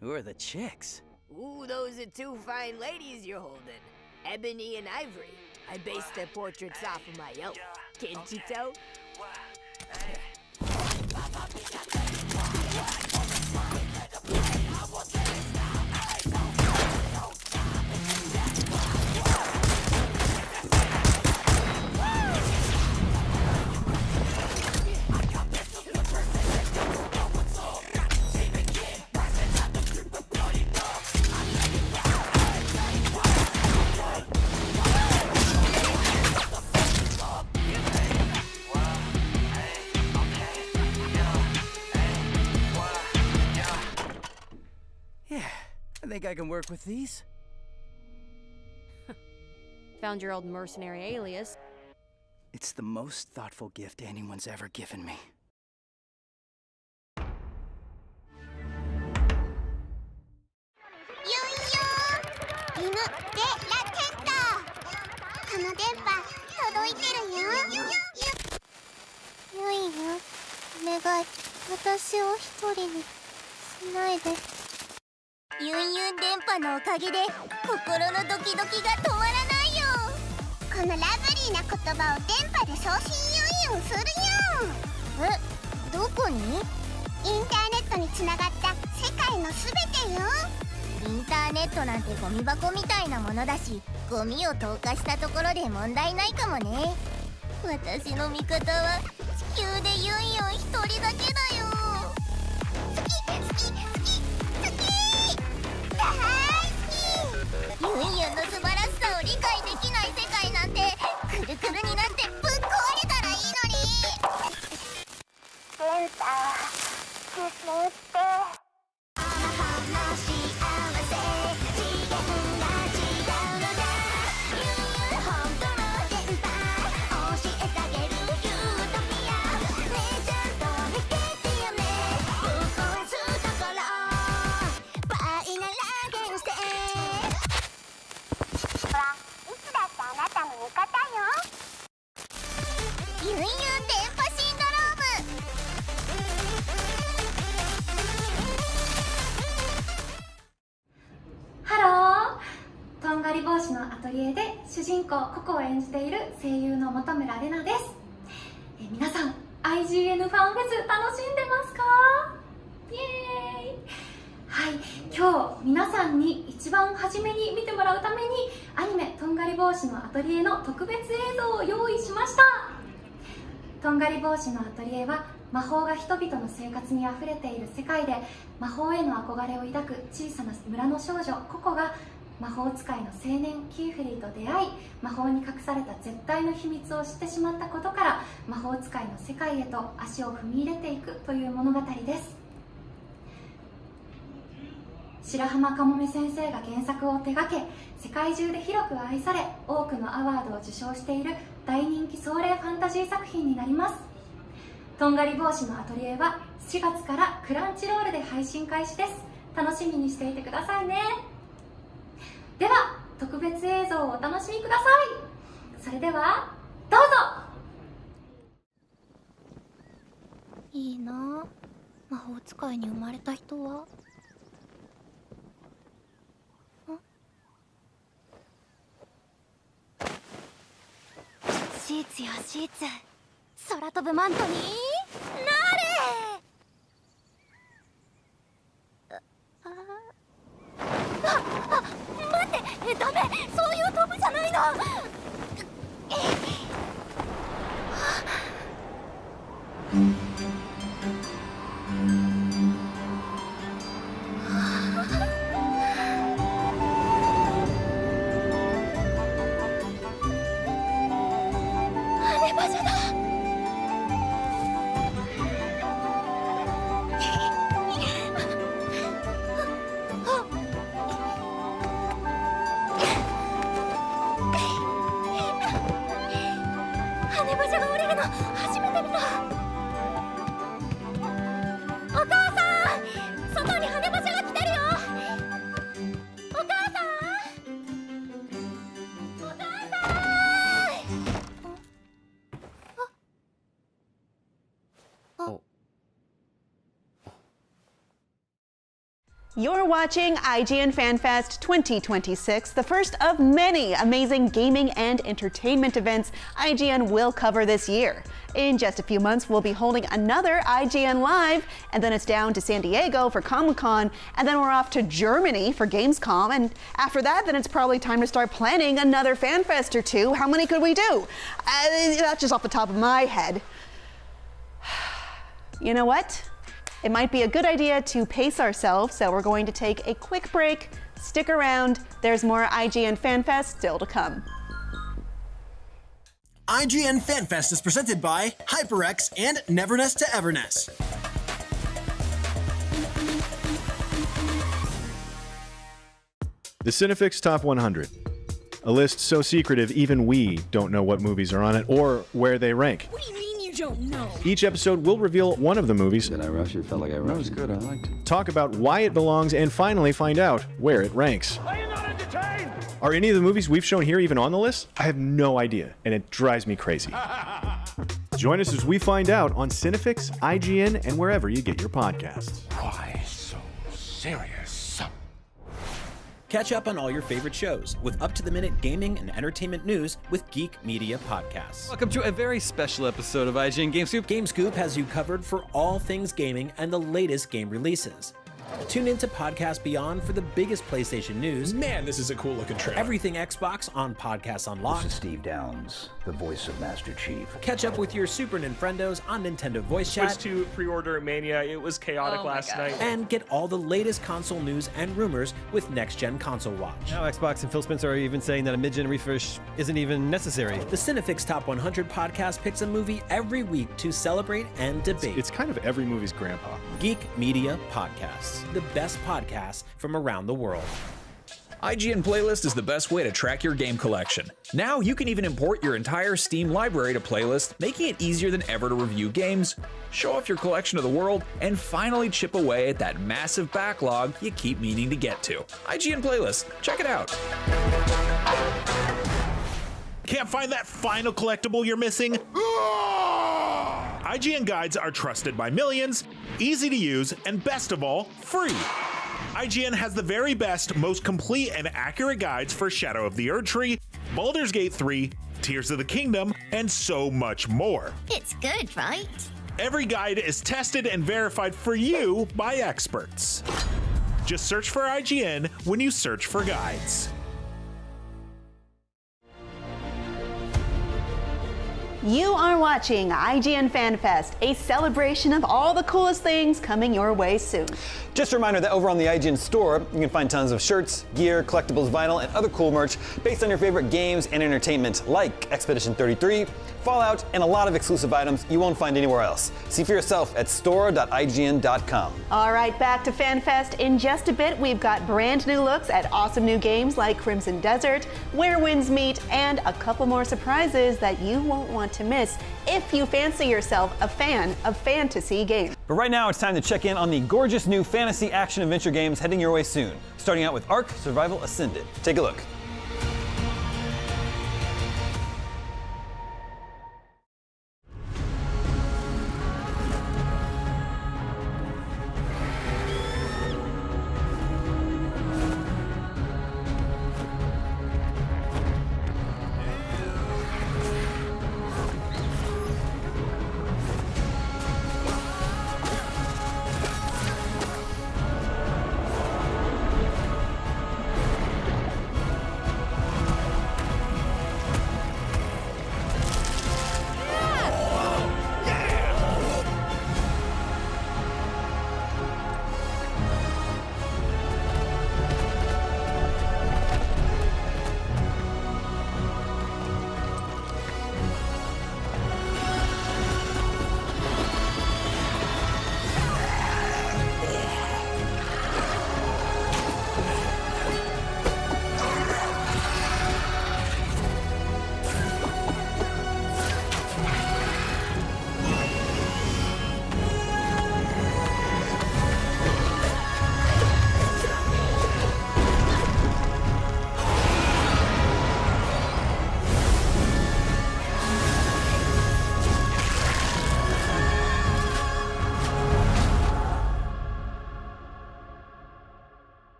Who are the chicks?
Ooh, those are two fine ladies you're holding. Ebony and Ivory. I based their portraits off of my own. Can't you tell?
I think I can work with these.
Found your old mercenary alias.
It's the most thoughtful gift anyone's ever given me.
ユンユン電波のおかげで心のドキドキが止まらないよ。このラブリーな言葉を電波で送信ユンユンするよ。どこに？インターネットにつながった界の全てよ。インターネットなんてゴミ箱みたいなものだし、ゴミを投下したところで問題ないかもね。私の味方は地球でユンユン一人だけだよ。好き好き好き好き大好き。ユンユンの素晴らしさを理解できない世界なんてくるくるになってぶっ壊れたらいいのに。センター進って。ユンユン電波シンドローム。
ハロー、とんがり帽子のアトリエで主人公ココを演じている声優の本村玲奈です。皆さん IGN ファンフェス楽しんでますか？イエーイ。はい、今日皆さんに一番初めに見てもらうためにアニメとんがり帽子のアトリエの特別映像を用意しました。とんがり帽子のアトリエは魔法が人々の生活にあふれている世界で魔法への憧れを抱く小さな村の少女ココが魔法使いの青年キーフリーと出会い、魔法に隠された絶対の秘密を知ってしまったことから魔法使いの世界へと足を踏み入れていくという物語です。白浜かもめ先生が原作を手掛け、世界中で広く愛され多くのアワードを受賞している大人気壮麗ファンタジー作品になります。とんがり帽子のアトリエは4月からクランチロールで配信開始です。楽しみにしていてくださいね。では特別映像をお楽しみください。それではどうぞ。
いいな、魔法使いに生まれた人は。シーツよシーツ、空飛ぶマントになれ。待って、ダメ、そういう飛ぶじゃないの。羽場所だ。羽場所が降りるの初めて見た。お母さん、外に羽場所が来てるよ。お母さん、お母さん。
You're watching IGN Fan Fest 2026, the first of many amazing gaming and entertainment events IGN will cover this year. In just a few months, we'll be holding another IGN Live, and then it's down to San Diego for Comic-Con, and then we're off to Germany for Gamescom, and after that, then it's probably time to start planning another Fan Fest or two. How many could we do? That's just off the top of my head. You know what? It might be a good idea to pace ourselves, so we're going to take a quick break. Stick around, there's more IGN Fan Fest still to come.
IGN Fan Fest is presented by HyperX and Neverness to Everness.
The Cinefix Top 100. A list so secretive even we don't know what movies are on it or where they rank.
What do you mean you don't know?
Each episode will reveal one of the movies.
Did I rush it? Felt like I rushed. That was good. I liked it.
Talk about why it belongs and finally find out where it ranks.
Are you not entertained?
Are any of the movies we've shown here even on the list? I have no idea, and it drives me crazy. Join us as we find out on Cinefix, IGN, and wherever you get your podcasts.
Why so serious?
Catch up on all your favorite shows with up-to-the-minute gaming and entertainment news with Geek Media Podcasts.
Welcome to a very special episode of IGN Game Scoop.
Game Scoop has you covered for all things gaming and the latest game releases. Tune into Podcast Beyond for the biggest PlayStation news.
Man, this is a cool looking trailer.
Everything Xbox on Podcasts Unlocked.
This is Steve Downs, the voice of Master Chief.
Catch up with your Super Nintendos on Nintendo Voice Chat.
Switched to pre-order Mania. It was chaotic last night.
And get all the latest console news and rumors with Next Gen Console Watch.
Now Xbox and Phil Spencer are even saying that a mid-gen refresh isn't even necessary.
The Cinefix Top 100 podcast picks a movie every week to celebrate and debate.
It's kind of every movie's grandpa.
Geek Media Podcasts, the best podcasts from around the world.
IGN Playlist is the best way to track your game collection. Now you can even import your entire Steam library to Playlist, making it easier than ever to review games, show off your collection to the world, and finally chip away at that massive backlog you keep meaning to get to. IGN Playlist, check it out.
Can't find that final collectible you're missing? IGN guides are trusted by millions, easy to use, and best of all, free. IGN has the very best, most complete and accurate guides for Shadow of the Erdtree, Baldur's Gate 3, Tears of the Kingdom, and so much more.
It's good, right?
Every guide is tested and verified for you by experts. Just search for IGN when you search for guides.
You are watching IGN Fan Fest, a celebration of all the coolest things coming your way soon.
Just a reminder that over on the IGN store, you can find tons of shirts, gear, collectibles, vinyl, and other cool merch based on your favorite games and entertainment, like Expedition 33, Fallout, and a lot of exclusive items you won't find anywhere else. See for yourself at store.ign.com.
All right, back to Fan Fest in just a bit. We've got brand new looks at awesome new games like Crimson Desert, Where Winds Meet, and a couple more surprises that you won't want to miss if you fancy yourself a fan of fantasy games.
But right now, it's time to check in on the gorgeous new fantasy action adventure games heading your way soon. Starting out with Ark Survival Ascended. Take a look.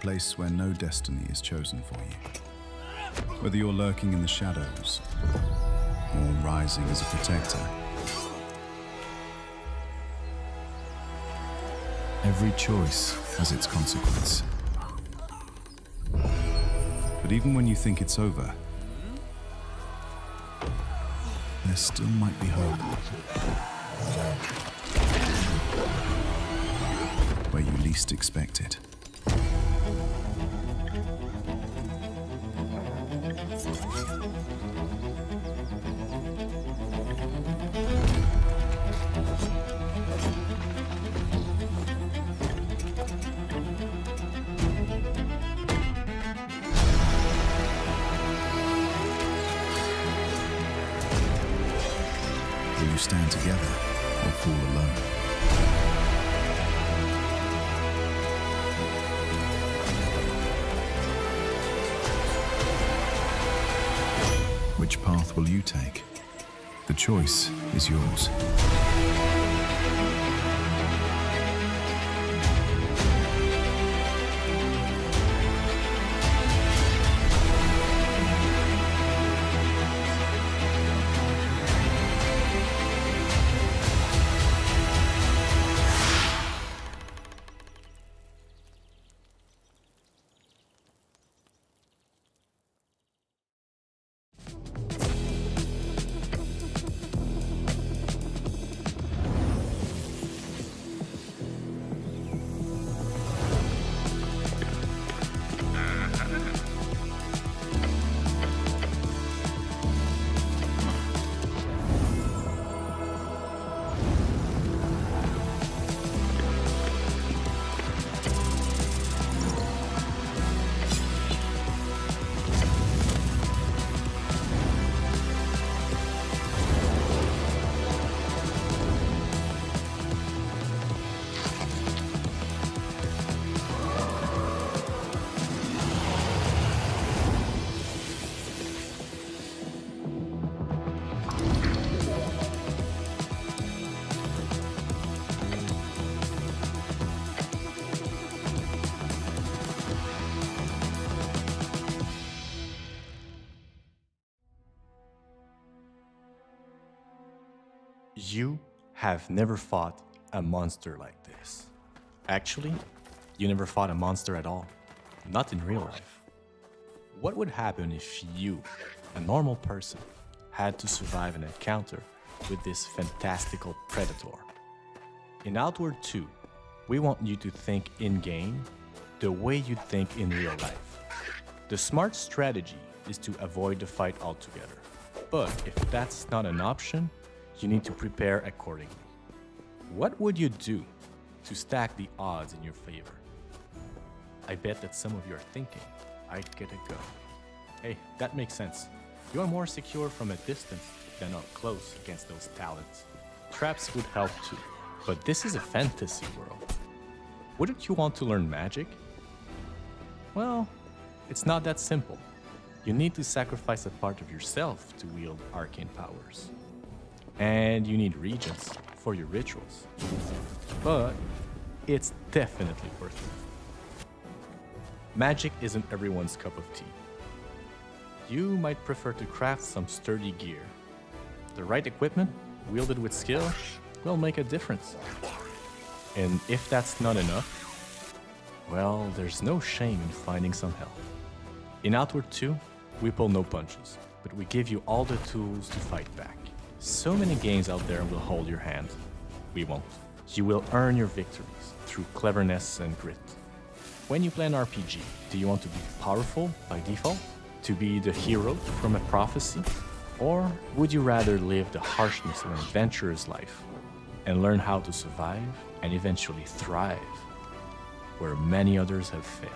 Place where no destiny is chosen for you. Whether you're lurking in the shadows or rising as a protector, every choice has its consequence. But even when you think it's over, there still might be hope. Where you least expect it. Will you stand together or fall alone? Which path will you take? The choice is yours.
You have never fought a monster like this. Actually, you never fought a monster at all. Not in real life. What would happen if you, a normal person, had to survive an encounter with this fantastical predator? In Outward 2, we want you to think in-game the way you'd think in real life. The smart strategy is to avoid the fight altogether. But if that's not an option, you need to prepare accordingly. What would you do to stack the odds in your favor? I bet that some of you are thinking, I'd get a gun. Hey, that makes sense. You're more secure from a distance than up close against those talents. Traps would help too, but this is a fantasy world. Wouldn't you want to learn magic? Well, it's not that simple. You need to sacrifice a part of yourself to wield arcane powers. And you need regents for your rituals. But it's definitely worth it. Magic isn't everyone's cup of tea. You might prefer to craft some sturdy gear. The right equipment, wielded with skill, will make a difference. And if that's not enough, well, there's no shame in finding some help. In Outward 2, we pull no punches, but we give you all the tools to fight back. So many games out there will hold your hand. We won't. You will earn your victories through cleverness and grit. When you play an RPG, do you want to be powerful by default? To be the hero from a prophecy? Or would you rather live the harshness of an adventurer's life and learn how to survive and eventually thrive where many others have failed?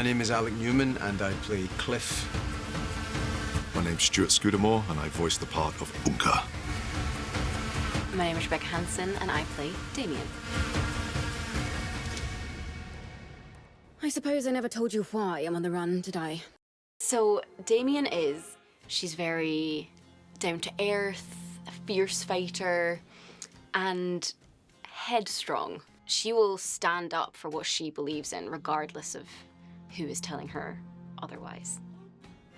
My name is Alec Newman, and I play Cliff.
My name's Stuart Scudamore, and I voice the part of Unka.
My name is Rebecca Hansen, and I play Damien. I suppose I never told you why I'm on the run, did I? So, Damien she's very down-to-earth, a fierce fighter, and headstrong. She will stand up for what she believes in, regardless of who is telling her otherwise.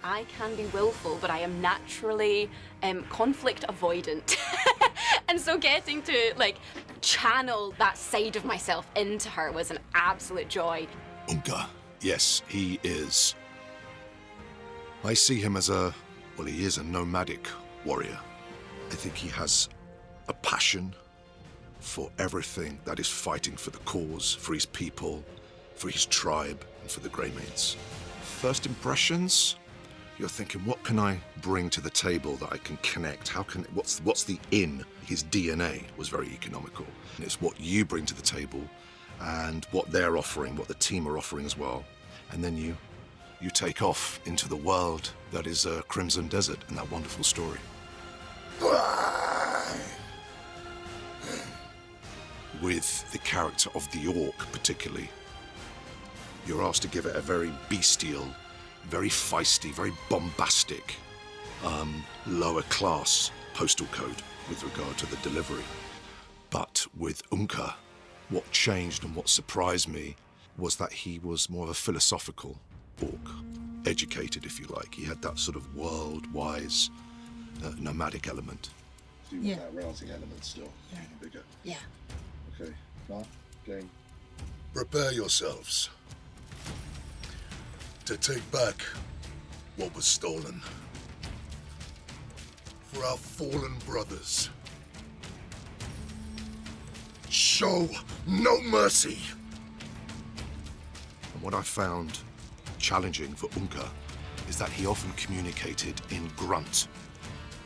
I can be willful, but I am naturally conflict avoidant. And so getting to, like, channel that side of myself into her was an absolute joy.
Unka, yes, he is. I see him as he is a nomadic warrior. I think he has a passion for everything that is fighting for the cause, for his people, for his tribe, and for the Greymaids. First impressions, you're thinking, what can I bring to the table that I can connect? What's the in? His DNA was very economical. And it's what you bring to the table and what they're offering, what the team are offering as well. And then you take off into the world that is Crimson Desert and that wonderful story. With the character of the Orc particularly, you're asked to give it a very bestial, very feisty, very bombastic, lower class postal code with regard to the delivery. But with Unka, what changed and what surprised me was that he was more of a philosophical Orc, educated if you like. He had that sort of world-wise, nomadic element.
Yeah. That rousing element still, bigger.
Yeah.
Okay, Mark, game.
Prepare yourselves to take back what was stolen. For our fallen brothers. Show no mercy. And what I found challenging for Unka is that he often communicated in grunt,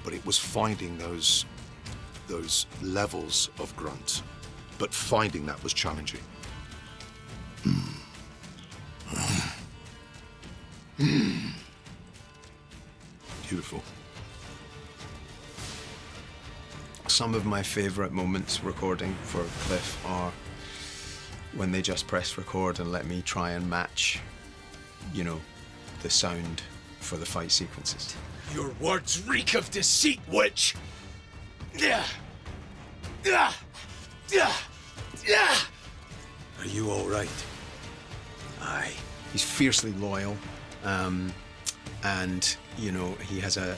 but it was finding those levels of grunt, but finding that was challenging. Beautiful.
Some of my favorite moments recording for Cliff are when they just press record and let me try and match, the sound for the fight sequences.
Your words reek of deceit, witch! Are you all right?
Aye. He's fiercely loyal, and he has a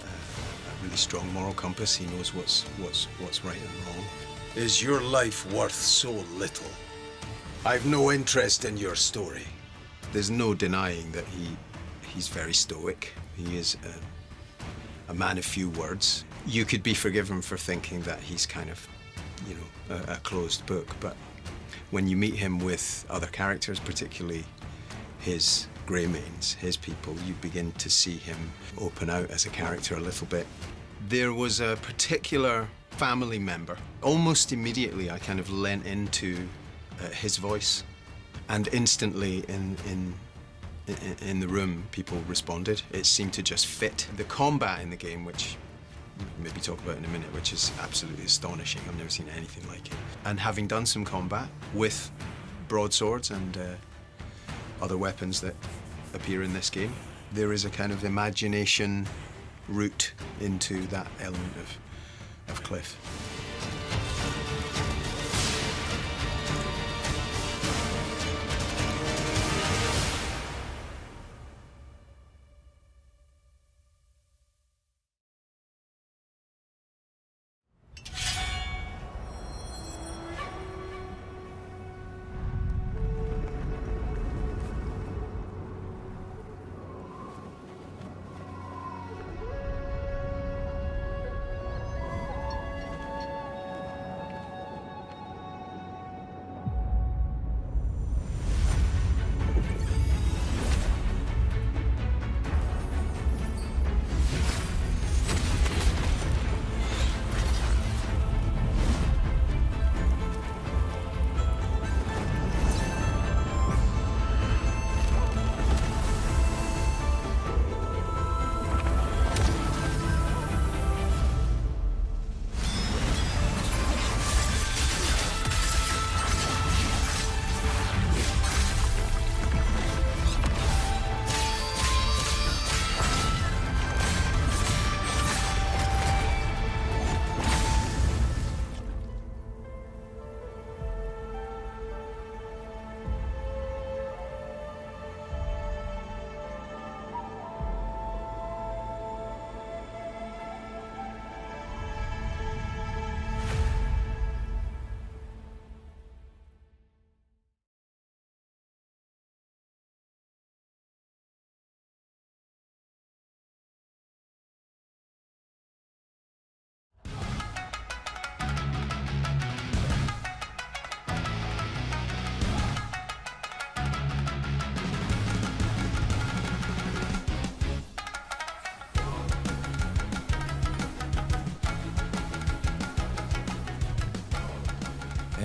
really strong moral compass. He knows what's right and wrong.
Is your life worth so little? I've no interest in your story.
There's no denying that he's very stoic. He is a man of few words. You could be forgiven for thinking that he's kind of, a closed book, but when you meet him with other characters, particularly his Greymaids, his people, you begin to see him open out as a character a little bit. There was a particular family member. Almost immediately, I kind of lent into his voice, and instantly in the room, people responded. It seemed to just fit. The combat in the game, which we'll maybe talk about in a minute, which is absolutely astonishing. I've never seen anything like it. And having done some combat with broadswords and other weapons that appear in this game, there is a kind of imagination route into that element of Cliff.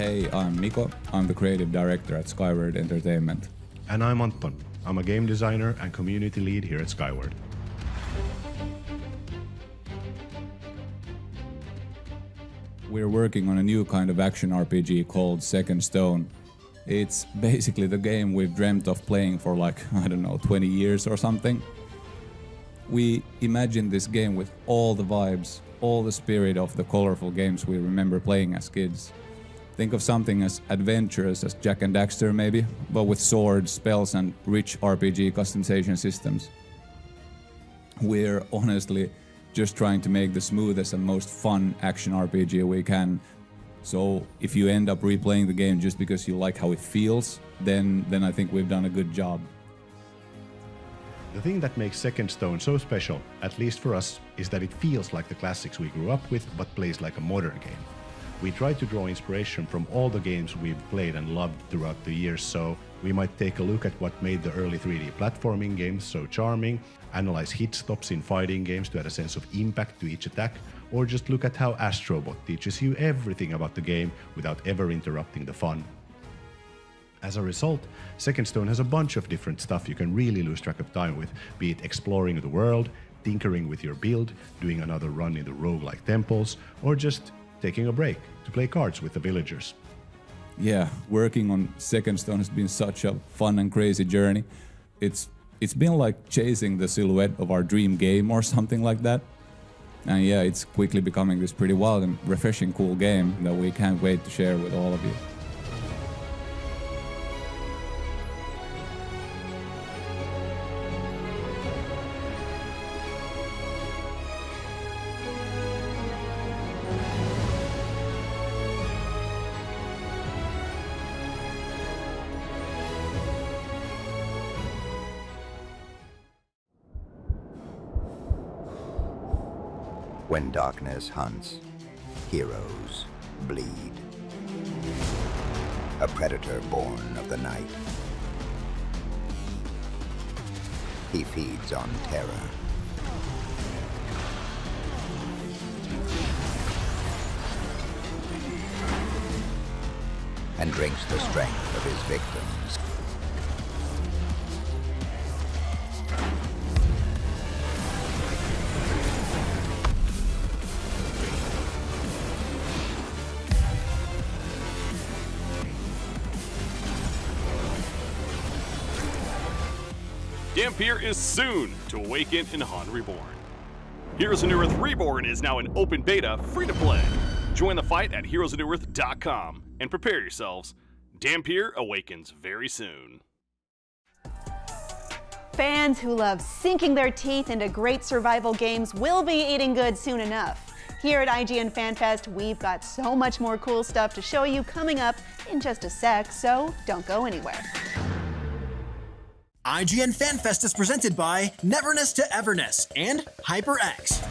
Hey, I'm Miko. I'm the creative director at Skyward Entertainment.
And I'm Anton. I'm a game designer and community lead here at Skyward.
We're working on a new kind of action RPG called Second Stone. It's basically the game we've dreamt of playing for like, I don't know, 20 years or something. We imagined this game with all the vibes, all the spirit of the colorful games we remember playing as kids. Think of something as adventurous as Jak and Daxter maybe, but with swords, spells and rich RPG customization systems. We're honestly just trying to make the smoothest and most fun action RPG we can. So if you end up replaying the game just because you like how it feels, then I think we've done a good job.
The thing that makes Second Stone so special, at least for us, is that it feels like the classics we grew up with, but plays like a modern game. We try to draw inspiration from all the games we've played and loved throughout the years, so we might take a look at what made the early 3D platforming games so charming, analyze hit stops in fighting games to add a sense of impact to each attack, or just look at how Astrobot teaches you everything about the game without ever interrupting the fun. As a result, Second Stone has a bunch of different stuff you can really lose track of time with, be it exploring the world, tinkering with your build, doing another run in the roguelike temples, or just taking a break to play cards with the villagers.
Yeah, working on Second Stone has been such a fun and crazy journey. It's been like chasing the silhouette of our dream game or something like that. And yeah, it's quickly becoming this pretty wild and refreshing cool game that we can't wait to share with all of you.
When darkness hunts, heroes bleed. A predator born of the night. He feeds on terror. And drinks the strength of his victims.
Dampier is soon to awaken in Han Reborn. Heroes of New Earth Reborn is now in open beta, free to play. Join the fight at heroesofnewearth.com and prepare yourselves. Dampier awakens very soon.
Fans who love sinking their teeth into great survival games will be eating good soon enough. Here at IGN Fan Fest, we've got so much more cool stuff to show you coming up in just a sec, so don't go anywhere.
IGN Fan Fest is presented by Neverness to Everness and HyperX.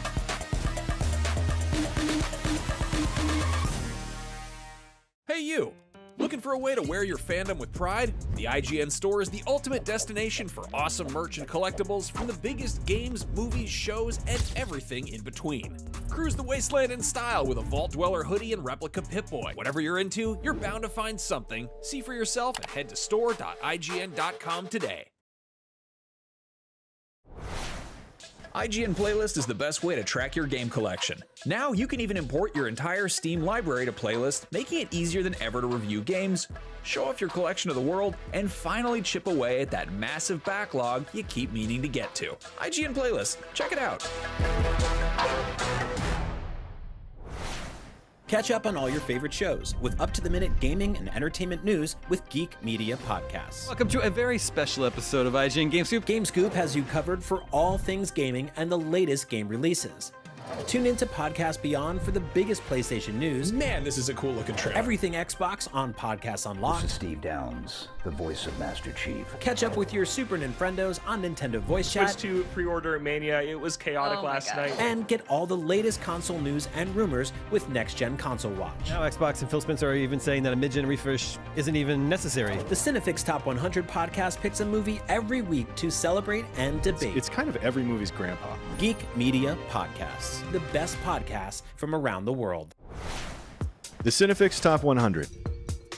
Hey you! Looking for a way to wear your fandom with pride? The IGN store is the ultimate destination for awesome merch and collectibles from the biggest games, movies, shows, and everything in between. Cruise the wasteland in style with a Vault Dweller hoodie and replica Pip-Boy. Whatever you're into, you're bound to find something. See for yourself and head to store.ign.com today. IGN Playlist is the best way to track your game collection. Now you can even import your entire Steam library to Playlist, making it easier than ever to review games, show off your collection of the world, and finally chip away at that massive backlog you keep meaning to get to. IGN Playlist, check it out.
Catch up on all your favorite shows with up-to-the-minute gaming and entertainment news with Geek Media Podcasts.
Welcome to a very special episode of IGN Game Scoop.
Game Scoop has you covered for all things gaming and the latest game releases. Tune into Podcast Beyond for the biggest PlayStation news.
Man, this is a cool looking trailer.
Everything Xbox on Podcasts Unlocked.
This is Steve Downes, the voice of Master Chief.
Catch up with your Super Nintendos on Nintendo Voice Chat.
Switched to pre-order Mania. It was chaotic last night.
And get all the latest console news and rumors with Next Gen Console Watch.
Now Xbox and Phil Spencer are even saying that a mid-gen refresh isn't even necessary.
The Cinefix Top 100 podcast picks a movie every week to celebrate and debate.
It's kind of every movie's grandpa.
Geek Media Podcasts, the best podcasts from around the world.
The Cinefix Top 100.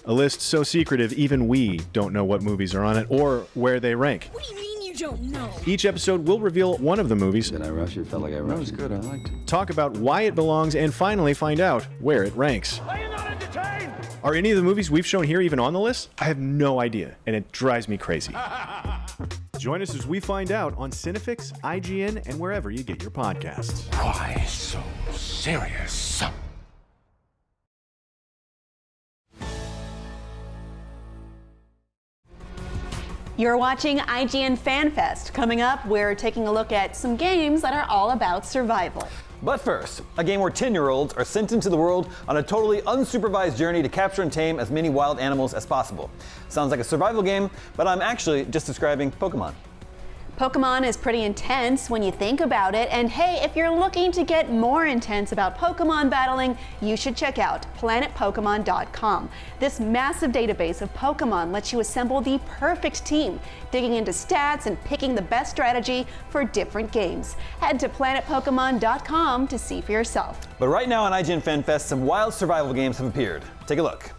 A list so secretive even we don't know what movies are on it or where they rank.
What do you mean you don't know?
Each episode will reveal one of the movies.
Did I rush it? Felt like I rushed. That was good. I liked it.
Talk about why it belongs and finally find out where it ranks.
Are you not entertained?
Are any of the movies we've shown here even on the list? I have no idea, and it drives me crazy. Join us as we find out on Cinefix, IGN, and wherever you get your podcasts.
Why so serious?
You're watching IGN Fan Fest. Coming up, we're taking a look at some games that are all about survival.
But first, a game where 10-year-olds are sent into the world on a totally unsupervised journey to capture and tame as many wild animals as possible. Sounds like a survival game, but I'm actually just describing Pokemon.
Pokemon is pretty intense when you think about it, and hey, if you're looking to get more intense about Pokemon battling, you should check out planetpokemon.com. This massive database of Pokemon lets you assemble the perfect team, digging into stats and picking the best strategy for different games. Head to planetpokemon.com to see for yourself.
But right now on IGN Fan Fest, some wild survival games have appeared. Take a look.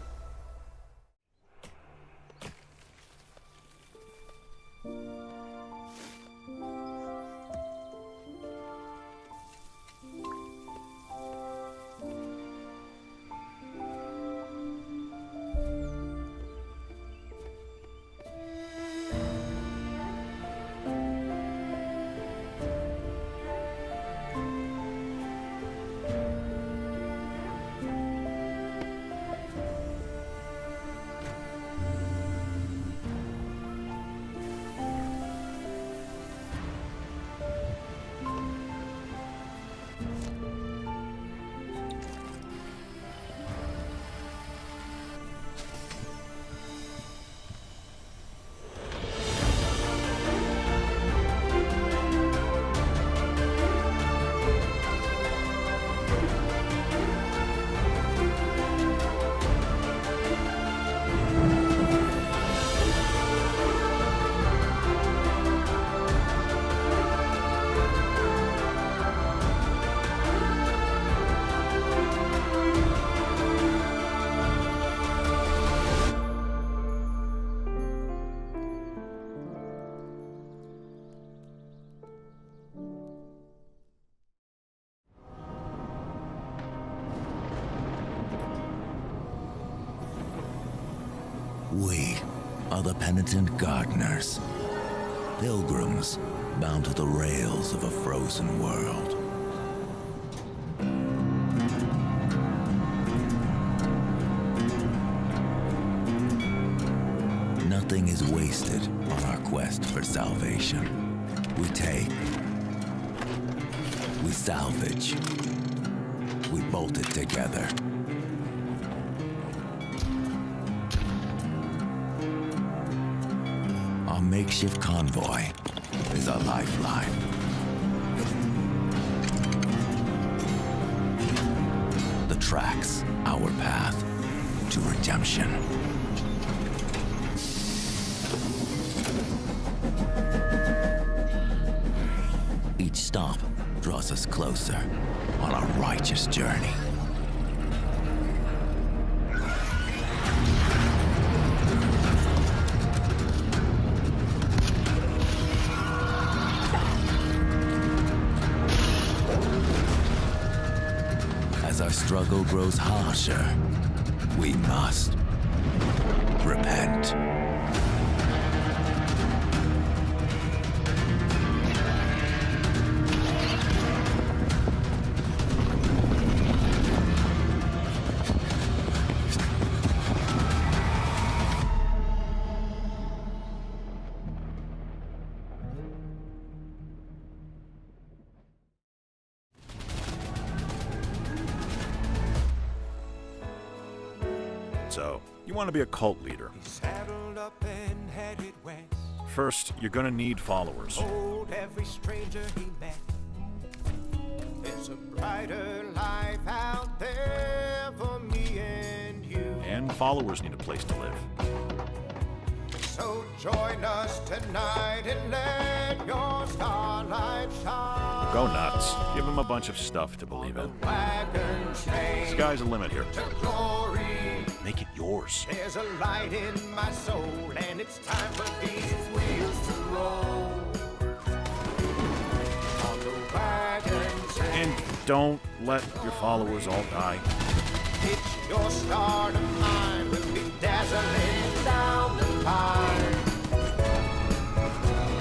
We are the penitent gardeners, pilgrims bound to the rails of a frozen world. Nothing is wasted on our quest for salvation. We take, we salvage, we bolt it together. Our makeshift convoy is our lifeline. The tracks, our path to redemption. Each stop draws us closer on our righteous journey. As our struggle grows harsher, we must repent.
So, you want to be a cult leader. First, you're gonna need followers.
Every stranger he met. There's a brighter life out there for me and you.
And followers need a place to live.
So join us tonight and let your starlight shine.
Go nuts. Give them a bunch of stuff to believe in.
Wagon train
Sky's the limit here.
to glory
Make it yours.
There's a light in my soul, and it's time for these wheels to roll. On the wagons
And don't let your followers all die.
it's your start of mine. We'll be dazzling down the line.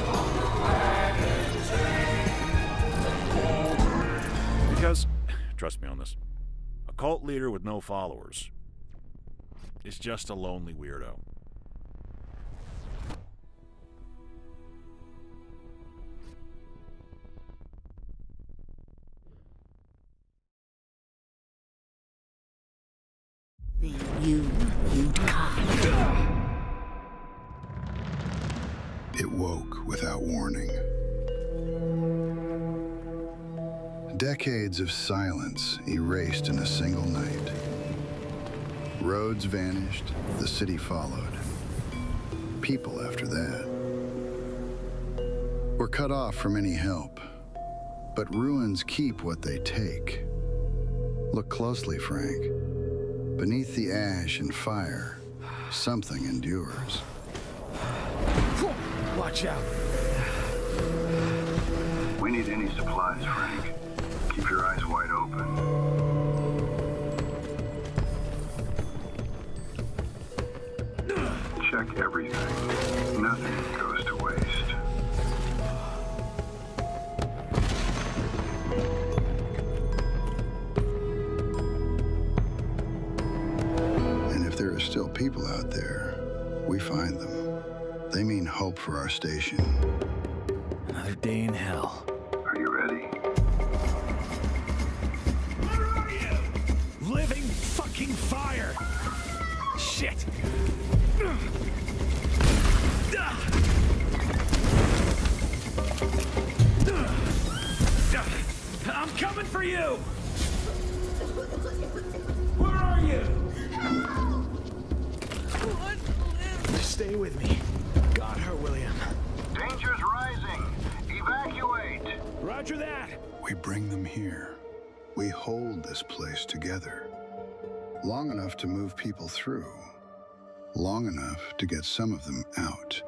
On the wagons
Because, trust me on this, a cult leader with no followers is just a lonely weirdo.
It woke without warning. Decades of silence erased in a single night. Roads vanished, the city followed. People after that were cut off from any help. But ruins keep what they take. Look closely, Frank. Beneath the ash and fire, something endures.
Watch out.
We need any supplies, Frank. Keep your eyes wide open. Check everything. Nothing goes to waste. And if there are still people out there, we find them. They mean hope for our station.
Another day in hell.
Are you ready?
Where are you? Living fucking fire! Shit! I'm coming for you! Where are you? Stay with me. Got her, William.
Danger's rising. Evacuate.
Roger that.
We bring them here. We hold this place together. Long enough to move people through. Long enough to get some of them out.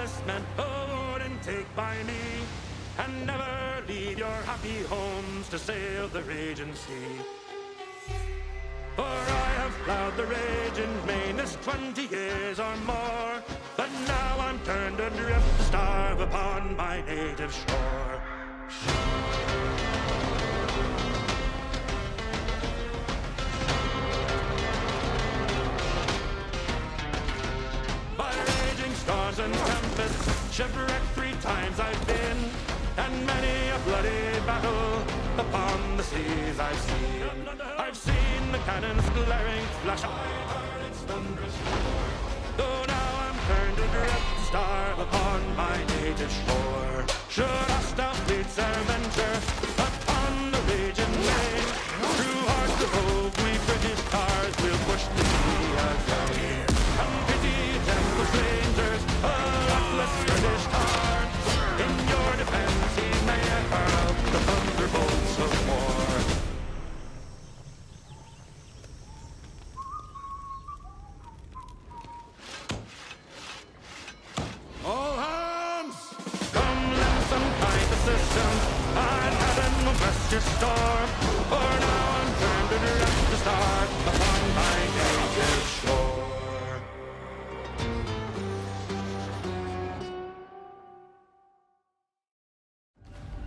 enlistment, a wooden take by me, and never leave your happy homes to sail the raging sea. For I have plowed the raging main this 20 years or more, but now I'm turned adrift to starve upon my native shore. By raging storms and tempests, shipwrecked 3 times I've been, and many a bloody battle upon the seas I've seen. I've seen the cannons glaring flash, I've heard its thunderous roar. Though now I'm turned adrift to starve upon my native shore. Should Starfleet venture upon the raging main, through hearts of oak we British cars will push the sea again. And pity temple strangers, a luckless British tar, in your defense he may have hurled the thunderbolts of war. All hands! Come lend some kind assistance, and heaven will bless your storm, for now I'm turned adrift to starve upon my native shore.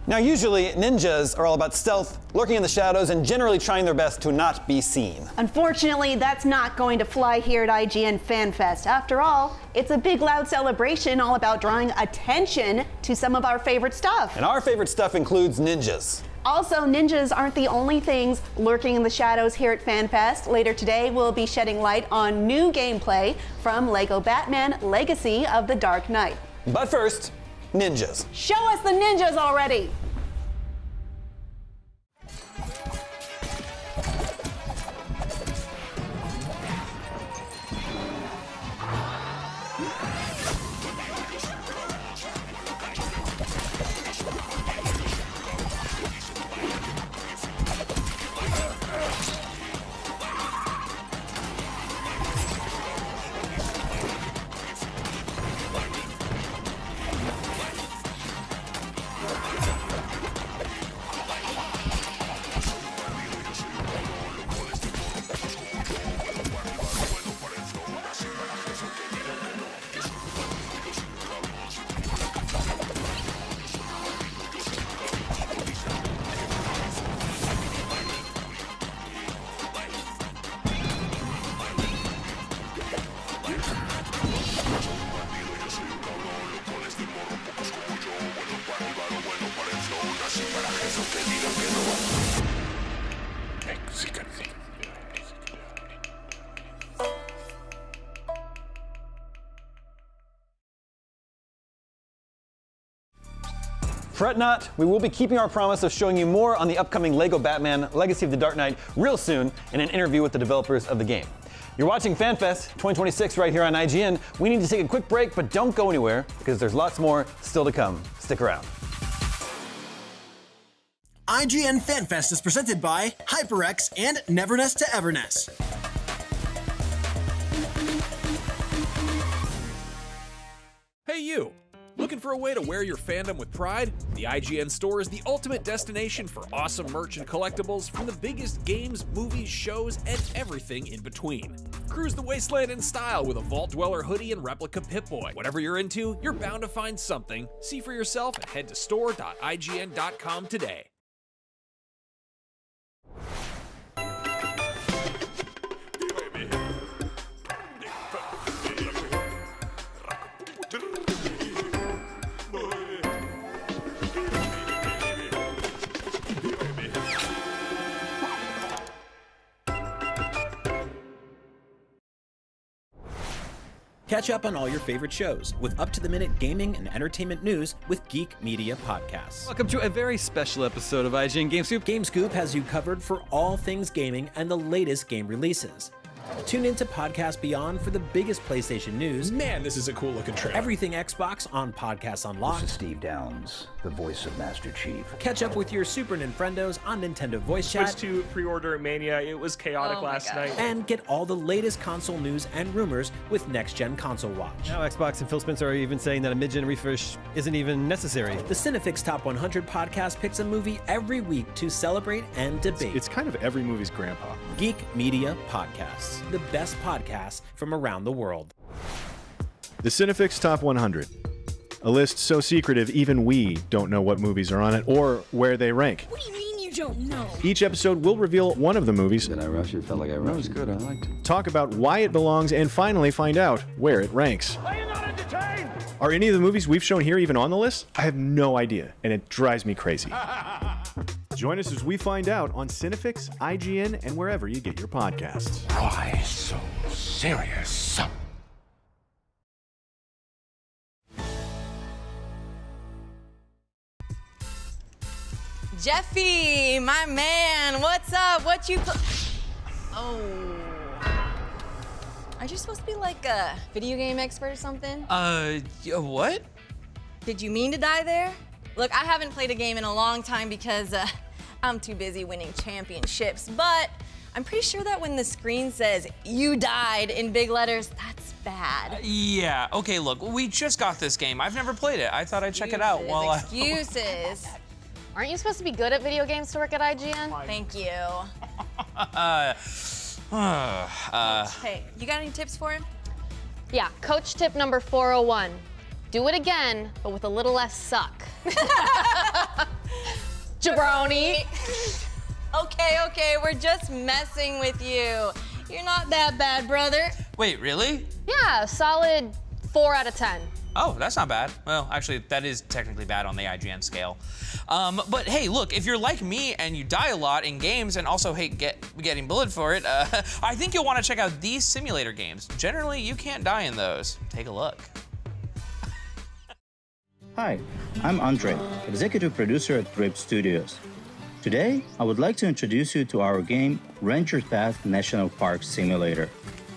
Now, usually, ninjas are all about stealth, lurking in the shadows, and generally trying their best to not be seen.
Unfortunately, that's not going to fly here at IGN Fan Fest. After all, it's a big, loud celebration all about drawing attention to some of our favorite stuff.
And our favorite stuff includes ninjas.
Also, ninjas aren't the only things lurking in the shadows here at Fan Fest. Later today, we'll be shedding light on new gameplay from LEGO Batman Legacy of the Dark Knight.
But first, ninjas.
Show us the ninjas already!
Fret not, we will be keeping our promise of showing you more on the upcoming LEGO Batman Legacy of the Dark Knight real soon in an interview with the developers of the game. You're watching FanFest 2026 right here on IGN. We need to take a quick break, but don't go anywhere because there's lots more still to come. Stick around.
IGN Fan Fest is presented by HyperX and Neverness to Everness.
Hey you! Looking for a way to wear your fandom with pride? The IGN store is the ultimate destination for awesome merch and collectibles from the biggest games, movies, shows, and everything in between. Cruise the wasteland in style with a Vault Dweller hoodie and replica Pip-Boy. Whatever you're into, you're bound to find something. See for yourself and head to store.ign.com today.
Catch up on all your favorite shows with up-to-the-minute gaming and entertainment news with Geek Media Podcasts.
Welcome to a very special episode of IGN Game Scoop.
Game Scoop has you covered for all things gaming and the latest game releases. Tune into Podcast Beyond for the biggest PlayStation news.
Man, this is a cool looking trailer.
Everything Xbox on Podcasts Unlocked.
This is Steve Downes, the voice of Master Chief.
Catch up with your Super Nintendos on Nintendo Voice Chat.
Switch to pre-order mania. It was chaotic last night.
And get all the latest console news and rumors with next-gen console watch.
Now Xbox and Phil Spencer are even saying that a mid-gen refresh isn't even necessary.
The Cinefix Top 100 podcast picks a movie every week to celebrate and debate.
It's kind of every movie's grandpa.
Geek Media Podcasts, the best podcasts from around the world.
The Cinefix Top 100. A list so secretive even we don't know what movies are on it or where they rank.
What do you mean you don't know?
Each episode will reveal one of the movies.
Did I rush it? Felt like I rushed. That was good. I liked it.
Talk about why it belongs and finally find out where it ranks.
Are you not entertained?
Are any of the movies we've shown here even on the list? I have no idea, and it drives me crazy. Join us as we find out on Cinefix, IGN, and wherever you get your podcasts.
Why so serious?
Jeffy, my man, what's up? What you Oh. Are you supposed to be like a video game expert or something?
What?
Did you mean to die there? Look, I haven't played a game in a long time because I'm too busy winning championships, but I'm pretty sure that when the screen says you died in big letters, that's bad.
Yeah, okay, look, we just got this game. I've never played it. I thought I'd check it out while
Excuses.
Aren't you supposed to be good at video games to work at IGN?
Thank you. Hey, you got any tips for him?
Yeah, coach tip number 401. Do it again, but with a little less suck. Jabroni.
Okay, we're just messing with you. You're not that bad, brother.
Wait, really?
Yeah, solid 4 out of 10.
Oh, that's not bad. Well, actually, that is technically bad on the IGN scale. But hey, look, if you're like me and you die a lot in games and also hate getting bullied for it, I think you'll want to check out these simulator games. Generally, you can't die in those. Take a look.
Hi, I'm Andre, executive producer at Grip Studios. Today, I would like to introduce you to our game, Ranger's Path National Park Simulator.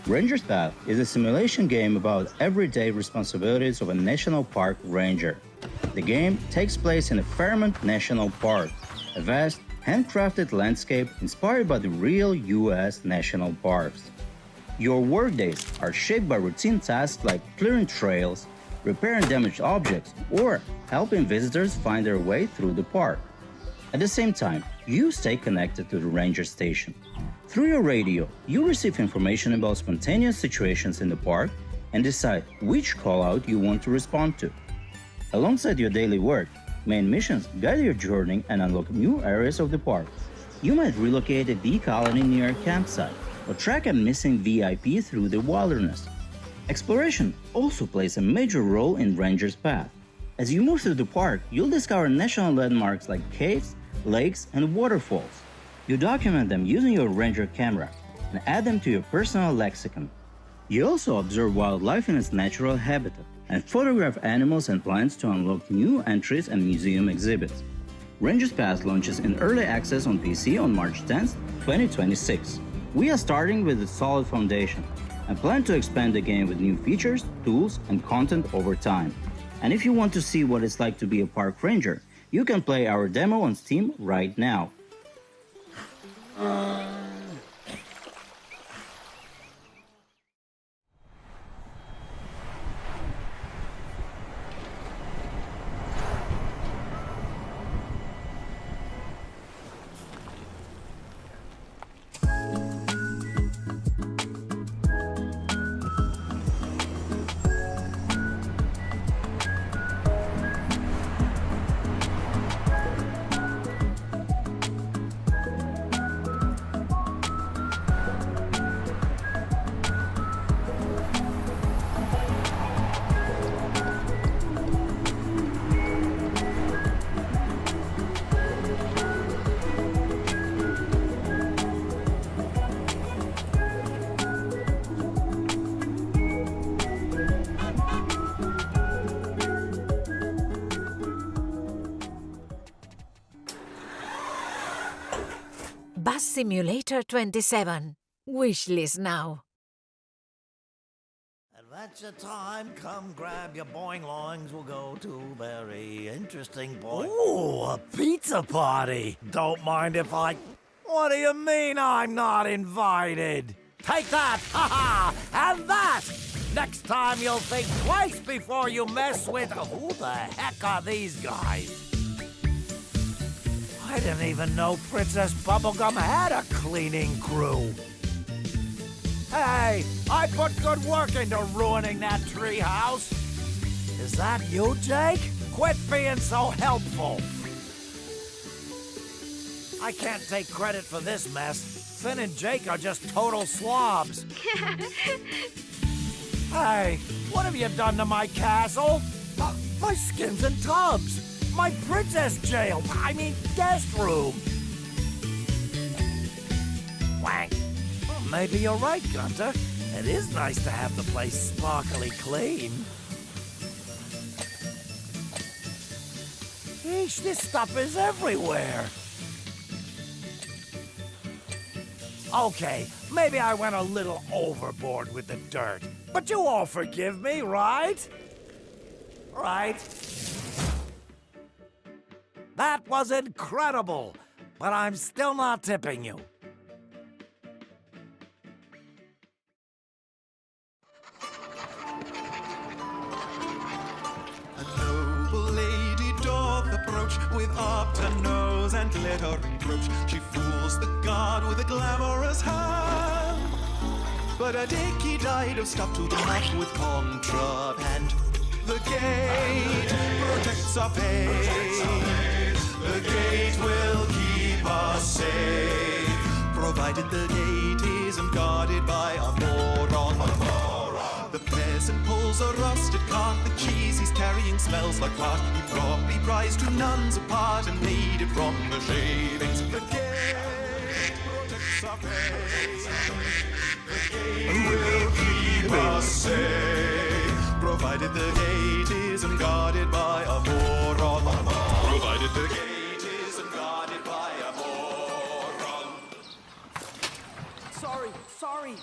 Ranger's Path is a simulation game about everyday responsibilities of a national park ranger. The game takes place in a Fairmont National Park, a vast, handcrafted landscape inspired by the real U.S. national parks. Your workdays are shaped by routine tasks like clearing trails, repairing damaged objects, or helping visitors find their way through the park. At the same time, you stay connected to the ranger station. Through your radio, you receive information about spontaneous situations in the park and decide which call-out you want to respond to. Alongside your daily work, main missions guide your journey and unlock new areas of the park. You might relocate a bee colony near a campsite or track a missing VIP through the wilderness. Exploration also plays a major role in Ranger's Path. As you move through the park, you'll discover national landmarks like caves, lakes, and waterfalls. You document them using your Ranger camera and add them to your personal lexicon. You also observe wildlife in its natural habitat and photograph animals and plants to unlock new entries and museum exhibits. Ranger's Path launches in early access on PC on March 10, 2026. We are starting with a solid foundation and plan to expand the game with new features, tools, and content over time. And if you want to see what it's like to be a park ranger, you can play our demo on Steam right now.
Bus Simulator 27.
wish list now.
Adventure time, come grab your boing loings. We'll go to very interesting point.
Ooh, a pizza party.
Don't mind if I... What do you mean I'm not invited? Take that, haha, and that! Next time you'll think twice before you mess with... Who the heck are these guys? I didn't even know Princess Bubblegum had a cleaning crew. Hey, I put good work into ruining that treehouse. Is that you, Jake? Quit being so helpful. I can't take credit for this mess. Finn and Jake are just total slobs. Hey, what have you done to my castle? My skins and tubs. My princess jail. I mean, guest room. Wank. Well, maybe you're right, Gunter. It is nice to have the place sparkly clean. Yeesh, this stuff is everywhere. Okay, maybe I went a little overboard with the dirt. But you all forgive me, right? Right? That was incredible, but I'm still not tipping you.
A noble lady doth approach with upturned nose and glittering brooch. She fools the guard with a glamorous hand, but a dicky died of stuff to the mouth with contraband. The gate protects our faith. The gate will keep us safe, provided the gate isn't guarded by a moron. The peasant pulls a rusted cart. The cheese he's carrying smells like fart. He probably prized two nuns apart and made it from the shavings. The gate protects our faith. The gate will keep us safe, provided the gate isn't guarded by a moron. Provided the gate isn't guarded by a moron.
Sorry.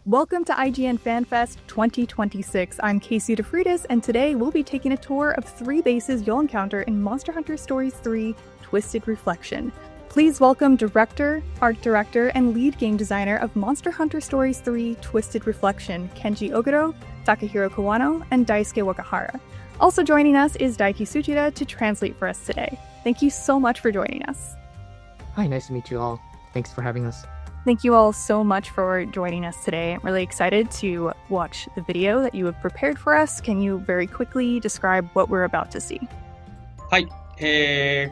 Welcome to IGN Fan Fest 2026. I'm Casey DeFreitas, and today we'll be taking a tour of 3 bases you'll encounter in Monster Hunter Stories 3 Twisted Reflection. Please welcome director, art director, and lead game designer of Monster Hunter Stories 3 Twisted Reflection, Kenji Oguro, Takahiro Kawano, and Daisuke Wakahara. Also joining us is Daiki Tsuchida to translate for us today. Thank you so much for joining us.
Hi, nice to meet you all. Thanks for having us.
Thank you all so much for joining us today. I'm really excited to watch the video that you have prepared for us. Can you very quickly describe what we're about to see?
はい。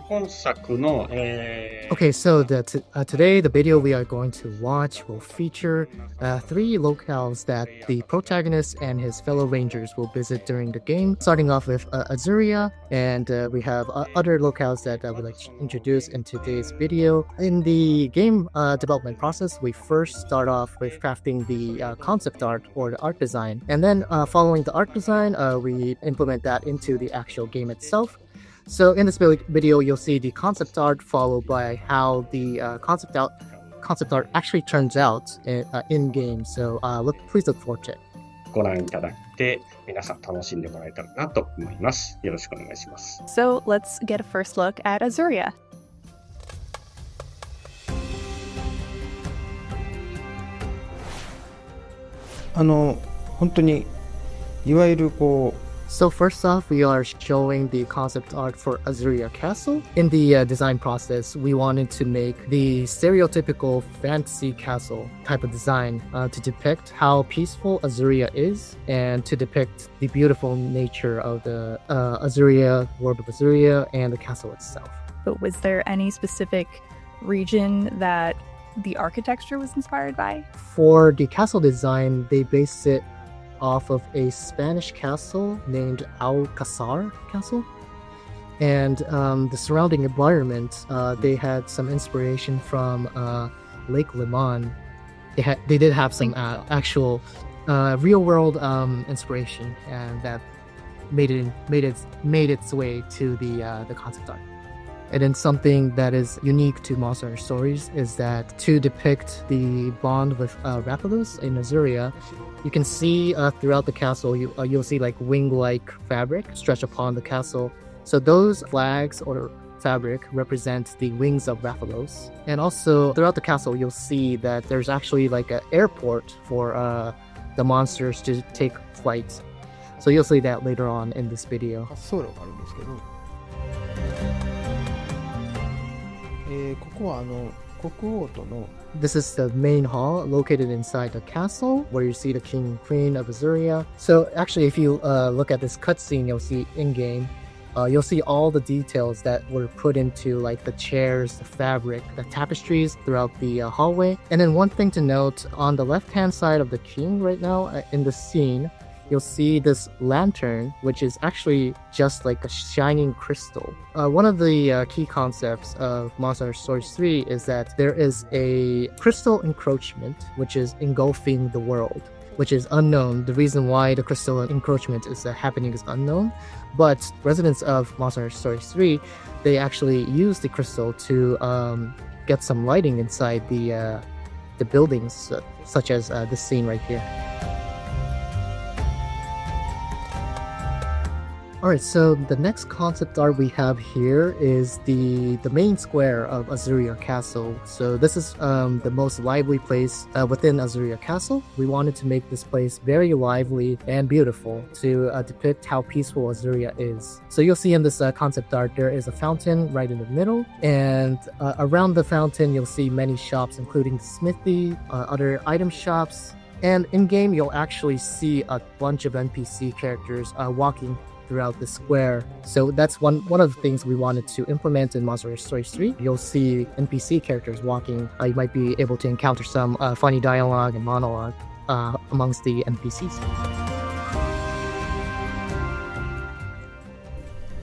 本作の、
Okay, so today the video we are going to watch will feature 3 locales that the protagonist and his fellow rangers will visit during the game. Starting off with Azuria, and we have other locales that I would like to introduce in today's video. In the game development process, we first start off with crafting the concept art or the art design, and then following the art design, we implement that into the actual game itself. So in this video, you'll see the concept art followed by how the concept art actually turns out in game. So please look forward to it.
ご覧いただいて皆さん楽しんでもらえたらなと思います。よろしくお願いします。
So let's get a first look at Azuria.
本当にいわゆるこう
So first off, we are showing the concept art for Azuria Castle. In the design process, we wanted to make the stereotypical fantasy castle type of design to depict how peaceful Azuria is and to depict the beautiful nature of the Azuria, world of Azuria, and the castle itself.
But was there any specific region that the architecture was inspired by?
For the castle design, they based it off of a Spanish castle named Alcazar Castle, and the surrounding environment, they had some inspiration from Lake Leman. They did have some actual real world inspiration, and that made its way to the concept art. And then something that is unique to Monster Hunter Stories is that to depict the bond with Rathalos in Azuria, you can see throughout the castle, you'll see like wing-like fabric stretched upon the castle. So those flags or fabric represent the wings of Rathalos. And also throughout the castle, you'll see that there's actually like an airport for the monsters to take flight. So you'll see that later on in this video.
ここは国王との
This is the main hall located inside the castle where you see the king and queen of Azuria. So actually, if you look at this cutscene, you'll see in-game, you'll see all the details that were put into like the chairs, the fabric, the tapestries throughout the hallway. And then one thing to note, on the left-hand side of the king right now in the scene, you'll see this lantern, which is actually just like a shining crystal. One of the key concepts of Monster Hunter Stories 3 is that there is a crystal encroachment, which is engulfing the world, which is unknown. The reason why the crystal encroachment is happening is unknown, but residents of Monster Hunter Stories 3, they actually use the crystal to get some lighting inside the buildings, such as this scene right here. Alright, so the next concept art we have here is the main square of Azuria Castle. So this is the most lively place within Azuria Castle. We wanted to make this place very lively and beautiful to depict how peaceful Azuria is. So you'll see in this concept art, there is a fountain right in the middle, and around the fountain you'll see many shops, including the smithy, other item shops, and in-game you'll actually see a bunch of NPC characters walking throughout the square. So that's one of the things we wanted to implement in Monster Hunter Stories 3. You'll see NPC characters walking. You might be able to encounter some funny dialogue and monologue amongst the NPCs.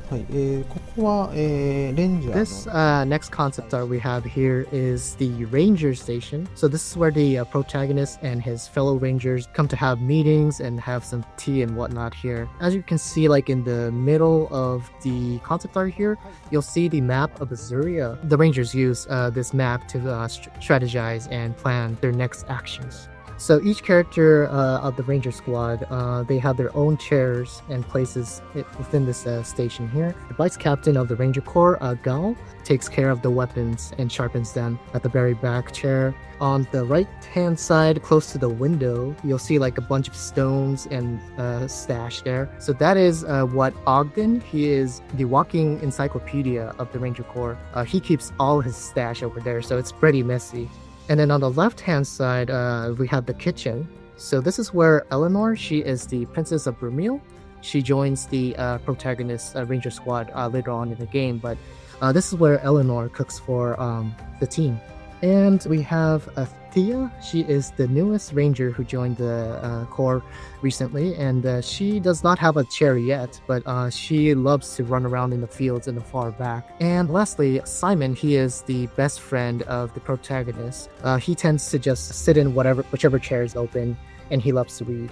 はい、ここは、レンジャーの
This next concept art we have here is the Ranger Station. So this is where the protagonist and his fellow Rangers come to have meetings and have some tea and whatnot here. As you can see, like in the middle of the concept art here, you'll see the map of Azuria. The Rangers use this map to strategize and plan their next actions. So each character of the Ranger Squad, they have their own chairs and places within this station here. The Vice Captain of the Ranger Corps, Gal, takes care of the weapons and sharpens them at the very back chair. On the right-hand side, close to the window, you'll see like a bunch of stones and stash there. So that is what Ogden, he is the walking encyclopedia of the Ranger Corps. He keeps all his stash over there, so it's pretty messy. And then on the left-hand side, we have the kitchen. So this is where Eleanor, she is the Princess of Brumil. She joins the protagonist Ranger Squad later on in the game, but this is where Eleanor cooks for the team. And we have Thea. She is the newest ranger who joined the Corps recently, and she does not have a chair yet, but she loves to run around in the fields in the far back. And lastly, Simon, he is the best friend of the protagonist. He tends to just sit in whichever chair is open, and he loves to read.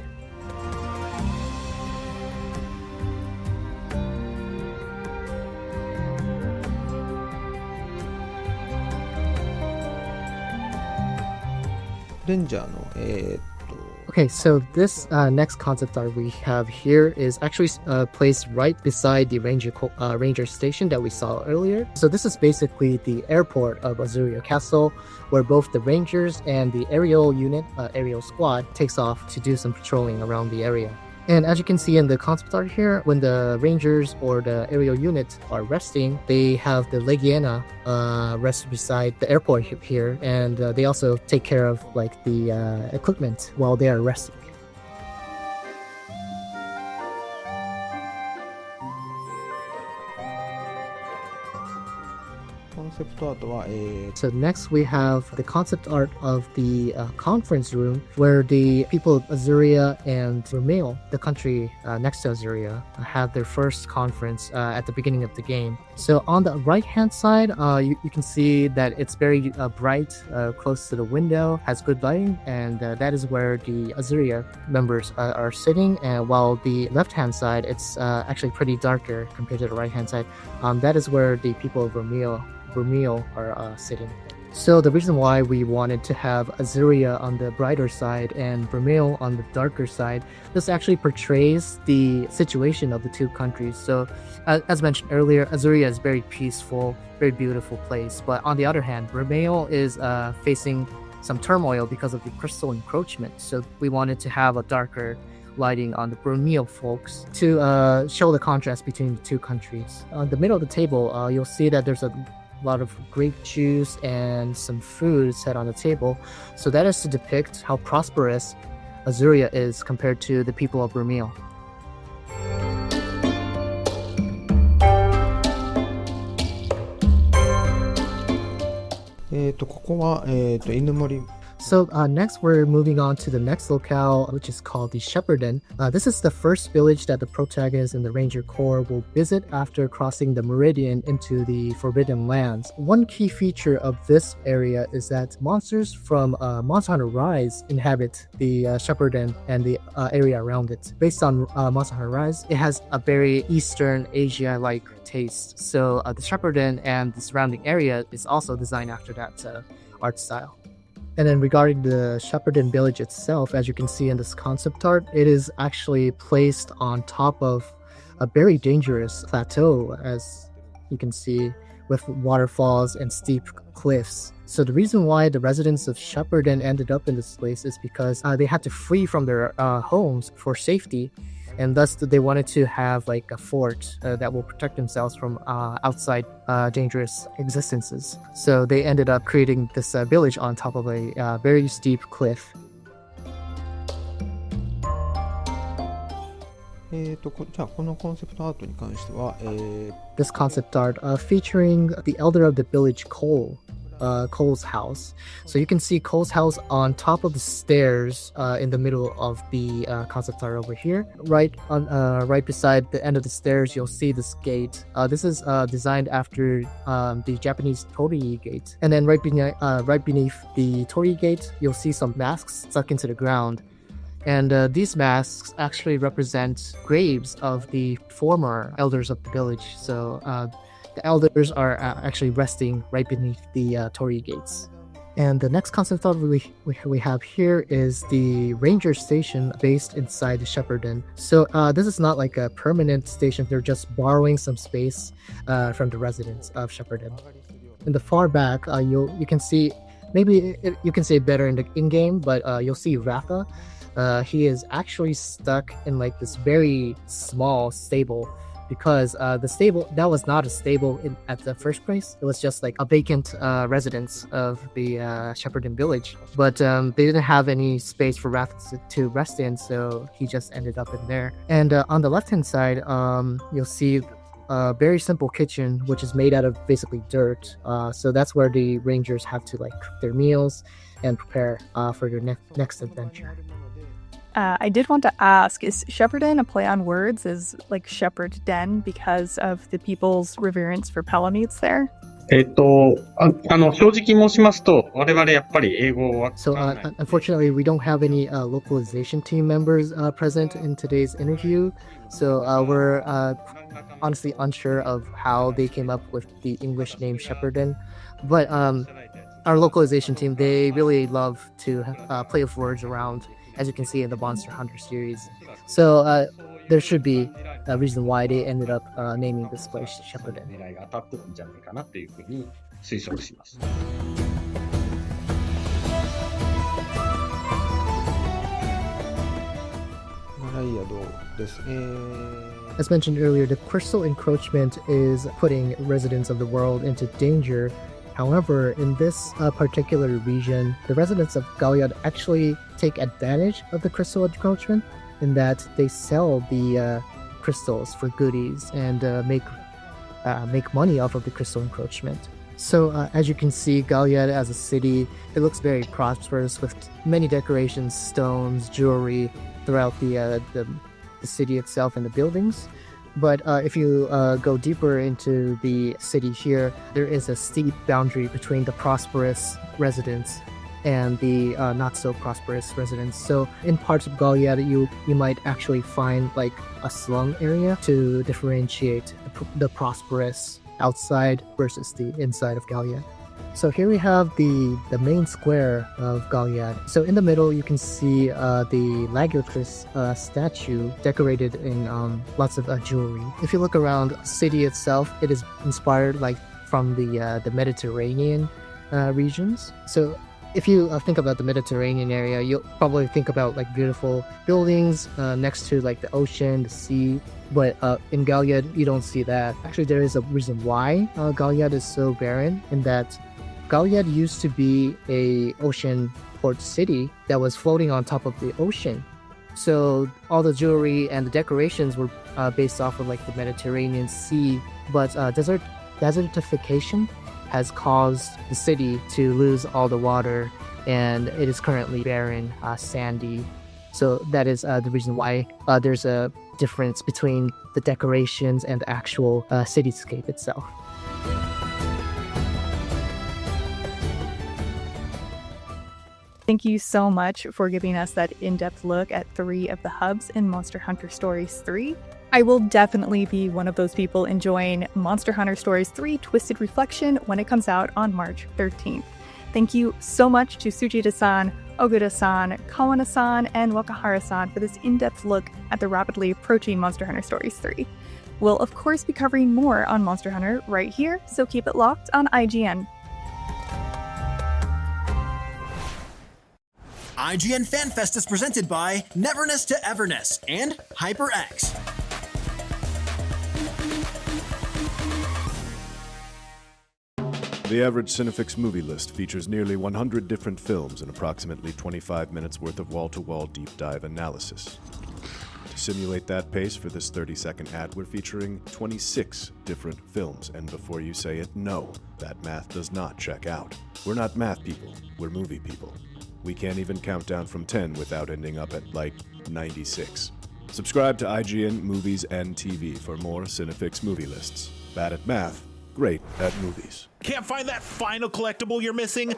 Okay, so this next concept art we have here is actually placed right beside the Ranger Station that we saw earlier. So this is basically the airport of Azuria Castle, where both the Rangers and the aerial unit, aerial squad, takes off to do some patrolling around the area. And as you can see in the concept art here, when the Rangers or the aerial unit are resting, they have the Legiana rest beside the airport here, and they also take care of like the equipment while they are resting. So next we have the concept art of the conference room where the people of Azuria and Vermeil, the country next to Azuria, have their first conference at the beginning of the game. So on the right hand side, you can see that it's very bright, close to the window, has good lighting, and that is where the Azuria members are sitting. And while the left hand side, it's actually pretty darker compared to the right hand side. That is where the people of Vermeil are sitting. So the reason why we wanted to have Azuria on the brighter side and Vermeil on the darker side, this actually portrays the situation of the two countries. So as mentioned earlier, Azuria is very peaceful, very beautiful place. But on the other hand, Vermeil is facing some turmoil because of the crystal encroachment. So we wanted to have a darker lighting on the Vermeil folks to show the contrast between the two countries. On the middle of the table, you'll see that there's a lot of grape juice and some food set on the table. So that is to depict how prosperous Azuria is compared to the people of Vermeil. So next we're moving on to the next locale, which is called the Shepperton. This is the first village that the protagonist and the Ranger Corps will visit after crossing the Meridian into the Forbidden Lands. One key feature of this area is that monsters from Monster Hunter Rise inhabit the Shepperton and the area around it. Based on Monster Hunter Rise, it has a very Eastern Asia-like taste. So the Shepperton and the surrounding area is also designed after that art style. And then regarding the Shepperton village itself, as you can see in this concept art, it is actually placed on top of a very dangerous plateau, as you can see, with waterfalls and steep cliffs. So the reason why the residents of Shepperton ended up in this place is because they had to flee from their homes for safety, and thus they wanted to have like a fort that will protect themselves from outside dangerous existences. So they ended up creating this village on top of a very steep cliff. This concept art featuring the elder of the village, Cole's house. So you can see Cole's house on top of the stairs in the middle of the concept art over here. Right beside the end of the stairs, you'll see this gate. This is designed after the Japanese torii gate. And then right beneath the torii gate, you'll see some masks stuck into the ground. And these masks actually represent graves of the former elders of the village. So the elders are actually resting right beneath the torii gates. And the next concept art we have here is the ranger station based inside the Shepperton. So this is not like a permanent station. They're just borrowing some space from the residents of Shepperton. In the far back, you can see, maybe you can say better in game, but you'll see Ratha. He is actually stuck in like this very small stable, because the stable, that was not a stable at the first place. It was just like a vacant residence of the Shepperton village. But they didn't have any space for Wrath to rest in, so he just ended up in there. And on the left-hand side, you'll see a very simple kitchen, which is made out of basically dirt. So that's where the rangers have to like cook their meals and prepare for their next adventure.
I did want to ask, is Shepperton a play on words? Is like Shepherd Den because of the people's reverence for Palamutes there?
正直申しますと、我々やっぱり英語は。
So unfortunately, we don't have any localization team members present in today's interview. So we're honestly unsure of how they came up with the English name Shepperton. But our localization team, they really love to play with words around, as you can see in the Monster Hunter series. So there should be a reason why they ended up naming this place Shepperton. As mentioned earlier, the crystal encroachment is putting residents of the world into danger. However, in this particular region, the residents of Galliard actually take advantage of the crystal encroachment in that they sell the crystals for goodies and make money off of the crystal encroachment. So as you can see, Galliad as a city, it looks very prosperous with many decorations, stones, jewelry throughout the city itself and the buildings. But if you go deeper into the city here, there is a steep boundary between the prosperous residents and the not so prosperous residents. So in parts of Galliad, you might actually find like a slum area to differentiate the prosperous outside versus the inside of Galliad. So here we have the main square of Galliad. So in the middle, you can see the Lagercrus statue decorated in lots of jewelry. If you look around the city itself, it is inspired like from the Mediterranean regions. So if you think about the Mediterranean area, you'll probably think about like beautiful buildings next to like the ocean, the sea. But in Galliad, you don't see that. Actually, there is a reason why Galliad is so barren, in that Galliad used to be a ocean port city that was floating on top of the ocean. So all the jewelry and the decorations were based off of like the Mediterranean Sea. But desertification has caused the city to lose all the water, and it is currently barren, sandy. So that is the reason why there's a difference between the decorations and the actual cityscape itself.
Thank you so much for giving us that in-depth look at 3 of the hubs in Monster Hunter Stories 3. I will definitely be one of those people enjoying Monster Hunter Stories 3 Twisted Reflection when it comes out on March 13th. Thank you so much to Sujita-san, Ogura-san, Kawana-san, and Wakahara-san for this in-depth look at the rapidly approaching Monster Hunter Stories 3. We'll of course be covering more on Monster Hunter right here, so keep it locked on IGN.
IGN Fan Fest is presented by Neverness to Everness and HyperX.
The average Cinefix movie list features nearly 100 different films and approximately 25 minutes worth of wall-to-wall deep dive analysis. To simulate that pace for this 30-second ad, we're featuring 26 different films, and before you say it, no, that math does not check out. We're not math people, we're movie people. We can't even count down from 10 without ending up at, like, 96. Subscribe to IGN Movies and TV for more Cinefix movie lists. Bad at math, great at movies.
Can't find that final collectible you're missing?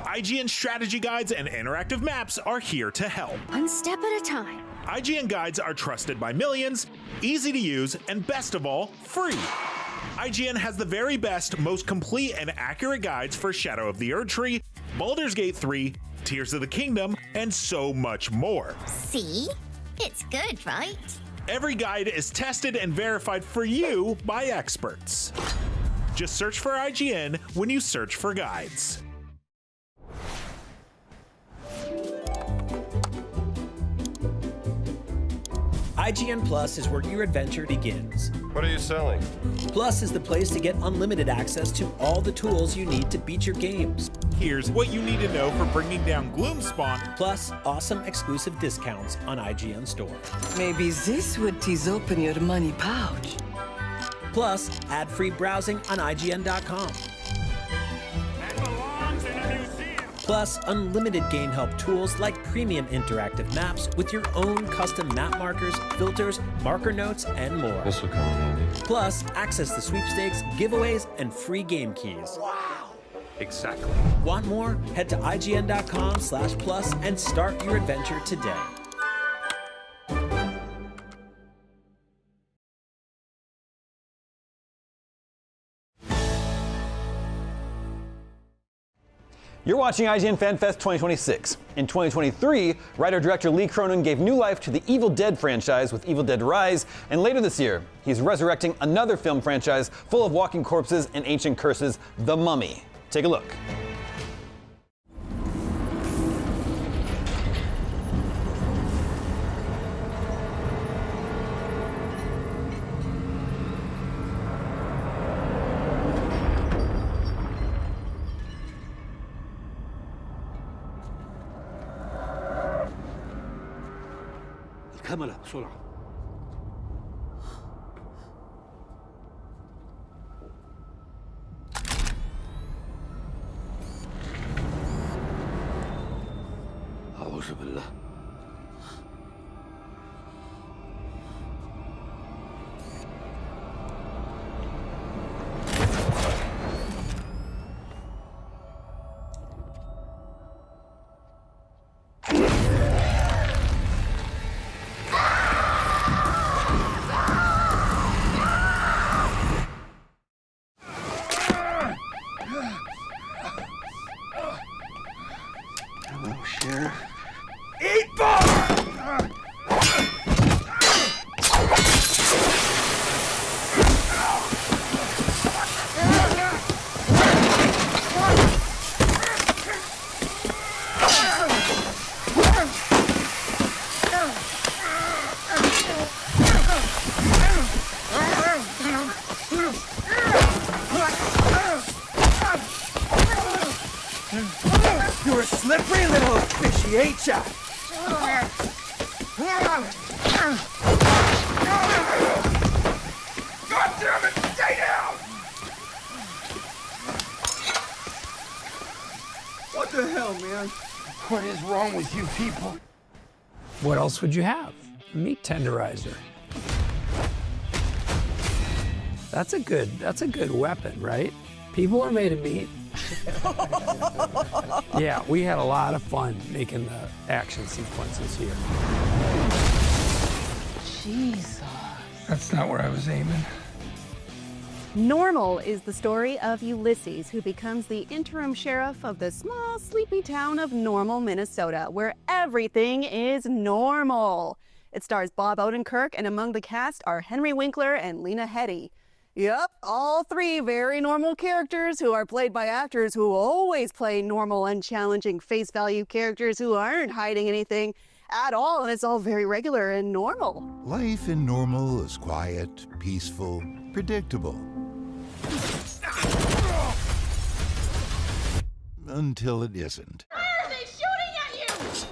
IGN strategy guides and interactive maps are here to help.
One step at a time.
IGN guides are trusted by millions, easy to use, and best of all, free. IGN has the very best, most complete and accurate guides for Shadow of the Erdtree, Baldur's Gate 3, Tears of the Kingdom, and so much more.
See? It's good, right?
Every guide is tested and verified for you by experts. Just search for IGN when you search for guides.
IGN Plus is where your adventure begins.
What are you selling?
Plus is the place to get unlimited access to all the tools you need to beat your games.
Here's what you need to know for bringing down Gloomspawn.
Plus awesome exclusive discounts on IGN Store.
Maybe this would tease open your money pouch.
Plus ad-free browsing on IGN.com. Plus, unlimited game help tools like premium interactive maps with your own custom map markers, filters, marker notes, and more.
This will come in handy.
Plus, access to sweepstakes, giveaways, and free game keys.
Wow! Exactly.
Want more? Head to IGN.com/plus and start your adventure today.
You're watching IGN Fan Fest 2026. In 2023, writer-director Lee Cronin gave new life to the Evil Dead franchise with Evil Dead Rise, and later this year, he's resurrecting another film franchise full of walking corpses and ancient curses, The Mummy. Take a look.
الكاميرا بسرعة. أعوذ بالله.
You're a slippery little fishy, ain't ya? God damn it! Stay down!
What the hell, man? What is wrong with you people?
What else would you have? Meat tenderizer. That's a good weapon, right? People are made of meat. Yeah, we had a lot of fun making the action sequences here.
Jesus.
That's not where I was aiming.
Normal is the story of Ulysses, who becomes the interim sheriff of the small, sleepy town of Normal, Minnesota, where everything is normal. It stars Bob Odenkirk, and among the cast are Henry Winkler and Lena Headey. Yep, all three very normal characters who are played by actors who always play normal, unchallenging, face value characters who aren't hiding anything at all, and it's all very regular and normal.
Life in Normal is quiet, peaceful, predictable. Until it isn't.
Why are they shooting at you?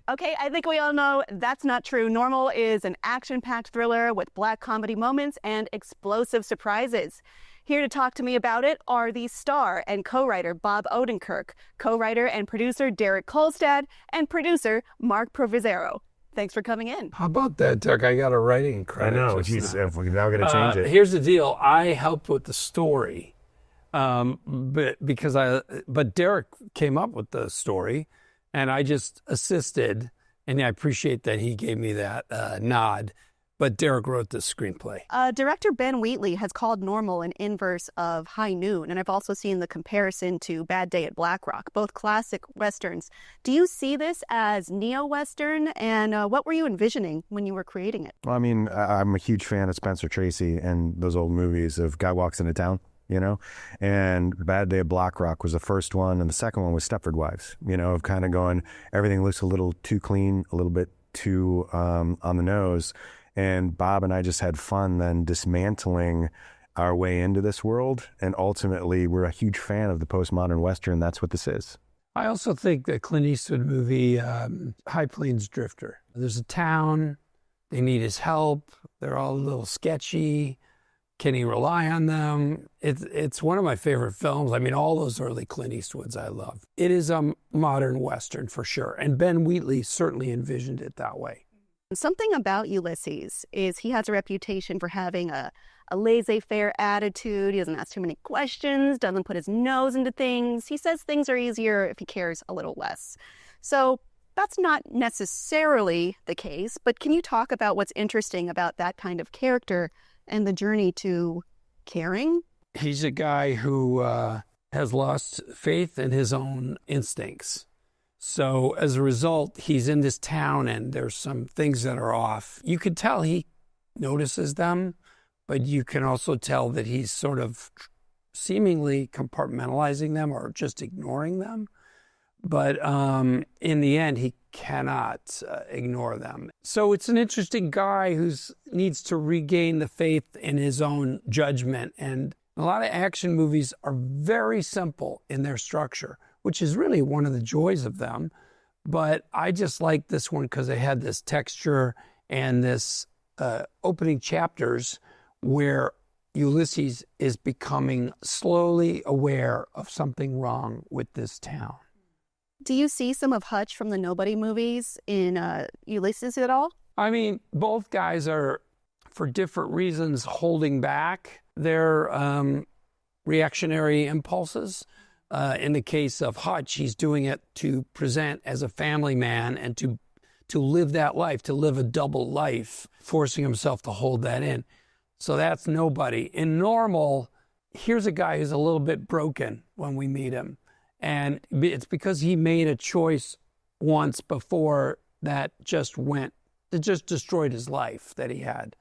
Okay, I think we all know that's not true. Normal is an action-packed thriller with black comedy moments and explosive surprises. Here to talk to me about it are the star and co-writer Bob Odenkirk, co-writer and producer Derek Kolstad, and producer Mark Provenzero. Thanks for coming in.
How about that, Derek? I got a writing credit.
I know. Geez, if we're now going to change it.
Here's the deal. I helped with the story, but Derek came up with the story, and I just assisted, and I appreciate that he gave me that nod. But Derek wrote the screenplay.
Director Ben Wheatley has called Normal an inverse of High Noon, and I've also seen the comparison to Bad Day at Black Rock, both classic westerns. Do you see this as neo-western, and what were you envisioning when you were creating it?
Well, I mean, I'm a huge fan of Spencer Tracy and those old movies of Guy Walks Into Town, you know, and Bad Day at Black Rock was the first one, and the second one was Stepford Wives, you know, of kind of going, everything looks a little too clean, a little bit too on the nose. And Bob and I just had fun then dismantling our way into this world. And ultimately, we're a huge fan of the postmodern Western. That's what this is.
I also think the Clint Eastwood movie, High Plains Drifter. There's a town. They need his help. They're all a little sketchy. Can he rely on them? It's one of my favorite films. I mean, all those early Clint Eastwoods I love. It is a modern Western for sure. And Ben Wheatley certainly envisioned it that way.
Something about Ulysses is he has a reputation for having a laissez-faire attitude. He doesn't ask too many questions, doesn't put his nose into things. He says things are easier if he cares a little less. So that's not necessarily the case, but can you talk about what's interesting about that kind of character and the journey to caring?
He's a guy who has lost faith in his own instincts. So as a result, he's in this town and there's some things that are off. You could tell he notices them, but you can also tell that he's sort of seemingly compartmentalizing them or just ignoring them. But in the end, he cannot ignore them. So it's an interesting guy who needs to regain the faith in his own judgment. And a lot of action movies are very simple in their structure, which is really one of the joys of them. But I just like this one because it had this texture and this opening chapters where Ulysses is becoming slowly aware of something wrong with this town.
Do you see some of Hutch from the Nobody movies in Ulysses at all?
I mean, both guys are, for different reasons, holding back their reactionary impulses. In the case of Hutch, he's doing it to present as a family man and to live that life, to live a double life, forcing himself to hold that in. So that's Nobody. In Normal, here's a guy who's a little bit broken when we meet him. And it's because he made a choice once before that just destroyed his life that he had,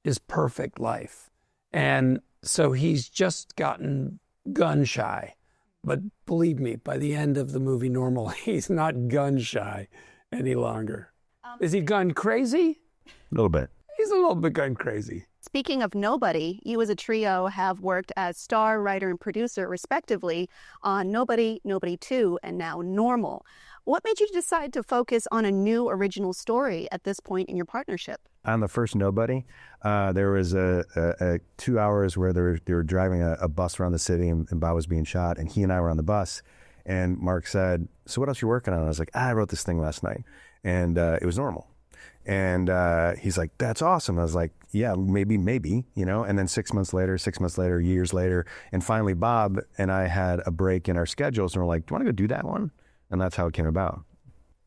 his perfect life. And so he's just gotten gun shy. But believe me, by the end of the movie Normal, he's not gun shy any longer. Is he gun crazy?
A little bit.
He's a little bit gun crazy.
Speaking of Nobody, you as a trio have worked as star, writer, and producer, respectively, on Nobody, Nobody 2, and now Normal. What made you decide to focus on a new original story at this point in your partnership?
On the first Nobody, there was a 2 hours where they were driving a bus around the city and Bob was being shot, and he and I were on the bus. And Mark said, "So what else are you working on?" I was like, "I wrote this thing last night." And it was Normal. And he's like, "That's awesome." I was like, "Yeah, maybe, you know." And then 6 months later, years later, and finally Bob and I had a break in our schedules and we're like, "Do you want to go do that one?" And that's how it came about.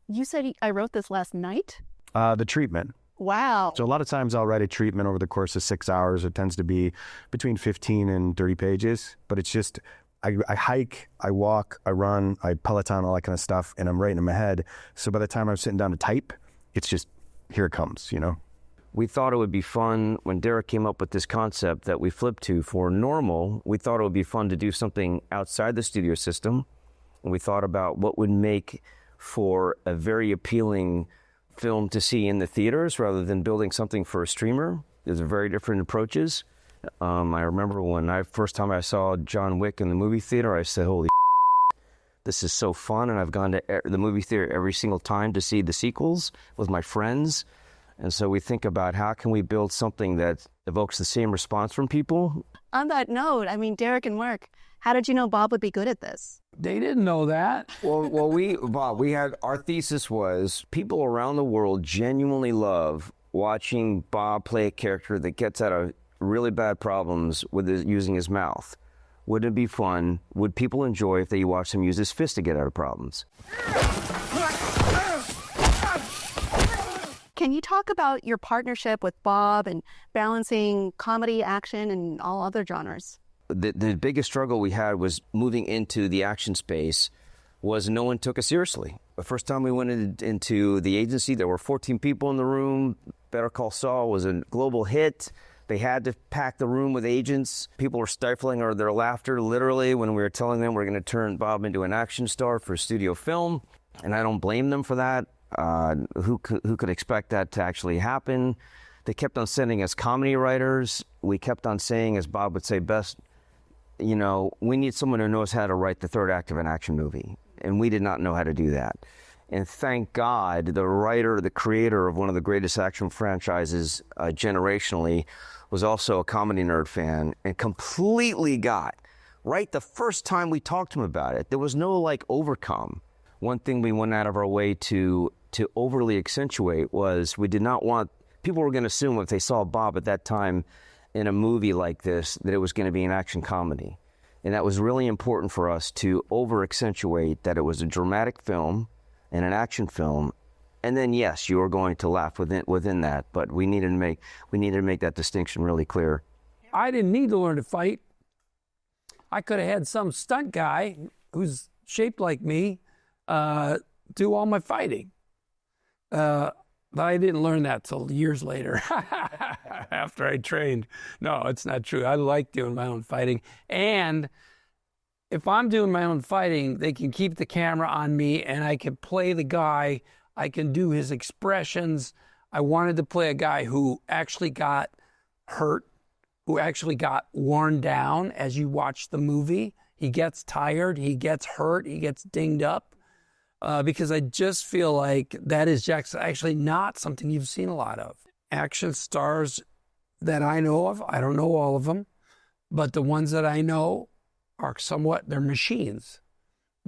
You said I wrote this last night?
The treatment.
Wow.
So a lot of times I'll write a treatment over the course of 6 hours. It tends to be between 15 and 30 pages, but it's just, I hike, I walk, I run, I Peloton, all that kind of stuff, and I'm writing in my head. So by the time I'm sitting down to type, it's just, here it comes, you know?
We thought it would be fun when Derek came up with this concept that we flipped to for Normal. We thought it would be fun to do something outside the studio system. And we thought about what would make for a very appealing film to see in the theaters rather than building something for a streamer. There's very different approaches. I remember when first time I saw John Wick in the movie theater, I said, "Holy this is so fun." And I've gone to the movie theater every single time to see the sequels with my friends. And so we think about how can we build something that evokes the same response from people.
On that note, I mean, Derek and Mark, how did you know Bob would be good at this?
They didn't know that.
Well, we had, our thesis was people around the world genuinely love watching Bob play a character that gets out of really bad problems with using his mouth. Wouldn't it be fun? Would people enjoy if they watched him use his fist to get out of problems?
Can you talk about your partnership with Bob and balancing comedy, action, and all other genres?
The biggest struggle we had was moving into the action space was no one took us seriously. The first time we went into the agency, there were 14 people in the room. Better Call Saul was a global hit. They had to pack the room with agents. People were stifling their laughter, literally, when we were telling them we're going to turn Bob into an action star for studio film. And I don't blame them for that. Who could expect that to actually happen? They kept on sending us comedy writers. We kept on saying, as Bob would say best, you know, we need someone who knows how to write the third act of an action movie. And we did not know how to do that. And thank God, the writer, the creator of one of the greatest action franchises generationally was also a comedy nerd fan and completely got, right the first time we talked to him about it, there was no overcome. One thing we went out of our way to overly accentuate was we did not want, people were going to assume if they saw Bob at that time in a movie like this, that it was going to be an action comedy. And that was really important for us to over-accentuate that it was a dramatic film and an action film. And then, yes, you were going to laugh within that, but we needed to make that distinction really clear.
I didn't need to learn to fight. I could have had some stunt guy who's shaped like me do all my fighting. But I didn't learn that till years later after I trained. No, it's not true. I like doing my own fighting. And if I'm doing my own fighting, they can keep the camera on me and I can play the guy. I can do his expressions. I wanted to play a guy who actually got hurt, who actually got worn down as you watch the movie. He gets tired, he gets hurt, he gets dinged up. Because I just feel like that is actually not something you've seen a lot of. Action stars that I know of, I don't know all of them, but the ones that I know are they're machines.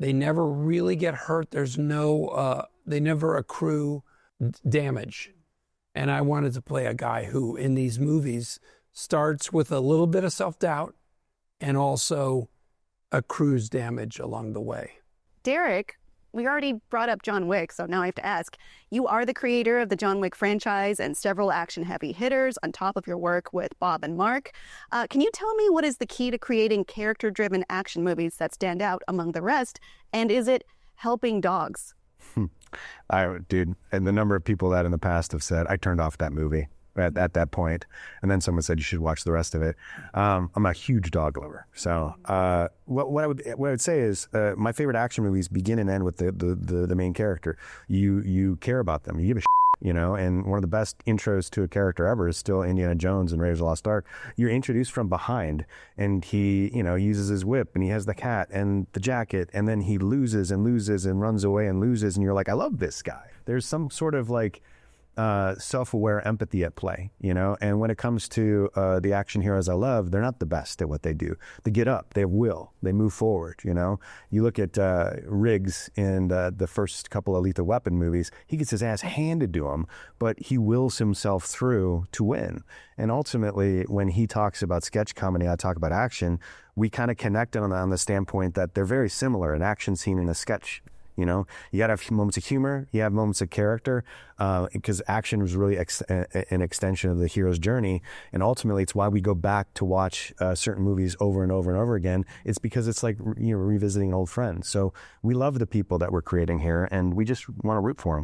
They never really get hurt. There's no, they never accrue damage. And I wanted to play a guy who, in these movies, starts with a little bit of self-doubt and also accrues damage along the way.
Derek, we already brought up John Wick, so now I have to ask. You are the creator of the John Wick franchise and several action-heavy hitters on top of your work with Bob and Mark. Can you tell me what is the key to creating character-driven action movies that stand out among the rest? And is it helping dogs?
Dude, and the number of people that in the past have said, I turned off that movie at that point, and then someone said you should watch the rest of it. I'm a huge dog lover, so what I would say is my favorite action movies begin and end with the main character. You care about them, you give a shit, you know. And one of the best intros to a character ever is still Indiana Jones and Raiders of the Lost Ark. You're introduced from behind, and he, you know, uses his whip, and he has the cat and the jacket, and then he loses and runs away and loses, and you're like, I love this guy. There's some sort of like self-aware empathy at play, you know. And when it comes to the action heroes I love, they're not the best at what they do. They get up, they have will, they move forward, you know. You look at Riggs in the first couple of Lethal Weapon movies, he gets his ass handed to him, but he wills himself through to win. And ultimately, when he talks about sketch comedy, I talk about action, we kind of connect on the standpoint that they're very similar, an action scene and a sketch. You know, you got to have moments of humor, you have moments of character, because action was really an extension of the hero's journey. And ultimately, it's why we go back to watch certain movies over and over and over again. It's because it's like, you know, revisiting old friends. So we love the people that we're creating here, and we just want to root for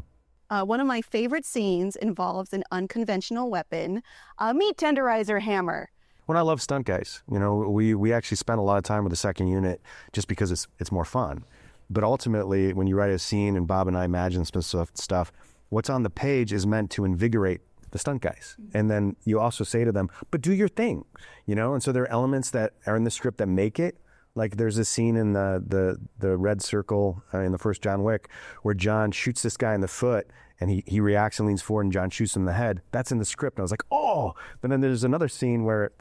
them.
One of my favorite scenes involves an unconventional weapon, a meat tenderizer hammer.
When I love stunt guys, you know, we actually spend a lot of time with the second unit just because it's more fun. But ultimately, when you write a scene and Bob and I imagine some stuff, what's on the page is meant to invigorate the stunt guys. And then you also say to them, but do your thing, you know? And so there are elements that are in the script that make it. Like there's a scene in the red circle in the first John Wick where John shoots this guy in the foot and he reacts and leans forward and John shoots him in the head. That's in the script. And I was like, oh! But then there's another scene where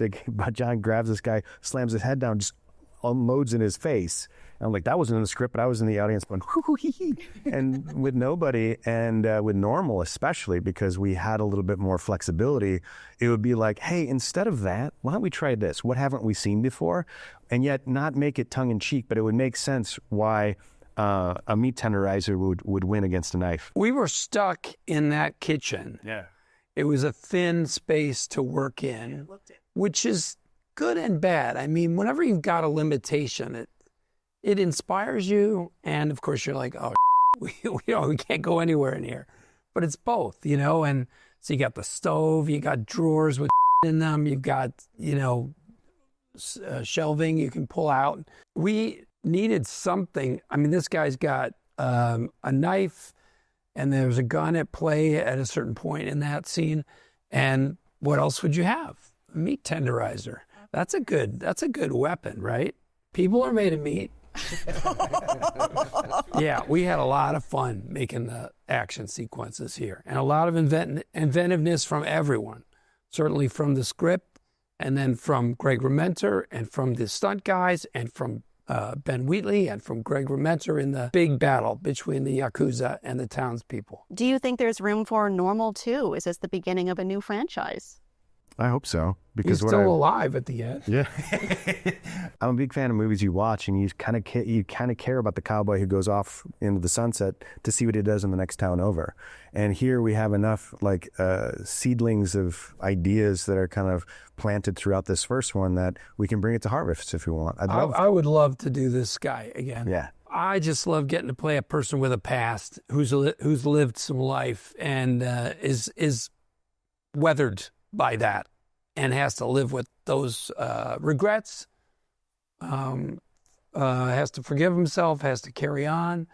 John grabs this guy, slams his head down, just unloads in his face. I'm like, that wasn't in the script, but I was in the audience going, hoo-hoo-hee-hee. And with Nobody and with Normal especially, because we had a little bit more flexibility, it would be like, hey, instead of that, why don't we try this? What haven't we seen before? And yet not make it tongue-in-cheek, but it would make sense why a meat tenderizer would win against a knife.
We were stuck in that kitchen.
Yeah.
It was a thin space to work in, which is good and bad. I mean, whenever you've got a limitation, it inspires you, and of course you're like, oh, we can't go anywhere in here. But it's both, you know. And so you got the stove, you got drawers with in them, you've got, you know, shelving you can pull out. We needed something. I mean, this guy's got a knife, and there's a gun at play at a certain point in that scene. And what else would you have? A meat tenderizer. That's a good weapon, right? People are made of meat. Yeah, we had a lot of fun making the action sequences here, and a lot of inventiveness from everyone, certainly from the script, and then from Greg Rementer, and from the stunt guys, and from Ben Wheatley, and from Greg Rementer in the big battle between the Yakuza and the townspeople.
Do you think there's room for Normal too? Is this the beginning of a new franchise?
I hope so. Because
he's still alive at the end.
Yeah. I'm a big fan of movies you watch, and you kind of care about the cowboy who goes off into the sunset to see what he does in the next town over. And here we have enough like seedlings of ideas that are kind of planted throughout this first one that we can bring it to harvest if we want.
I would love to do this guy again.
Yeah.
I just love getting to play a person with a past who's lived some life and is weathered by that and has to live with those regrets, has to forgive himself, has to carry on,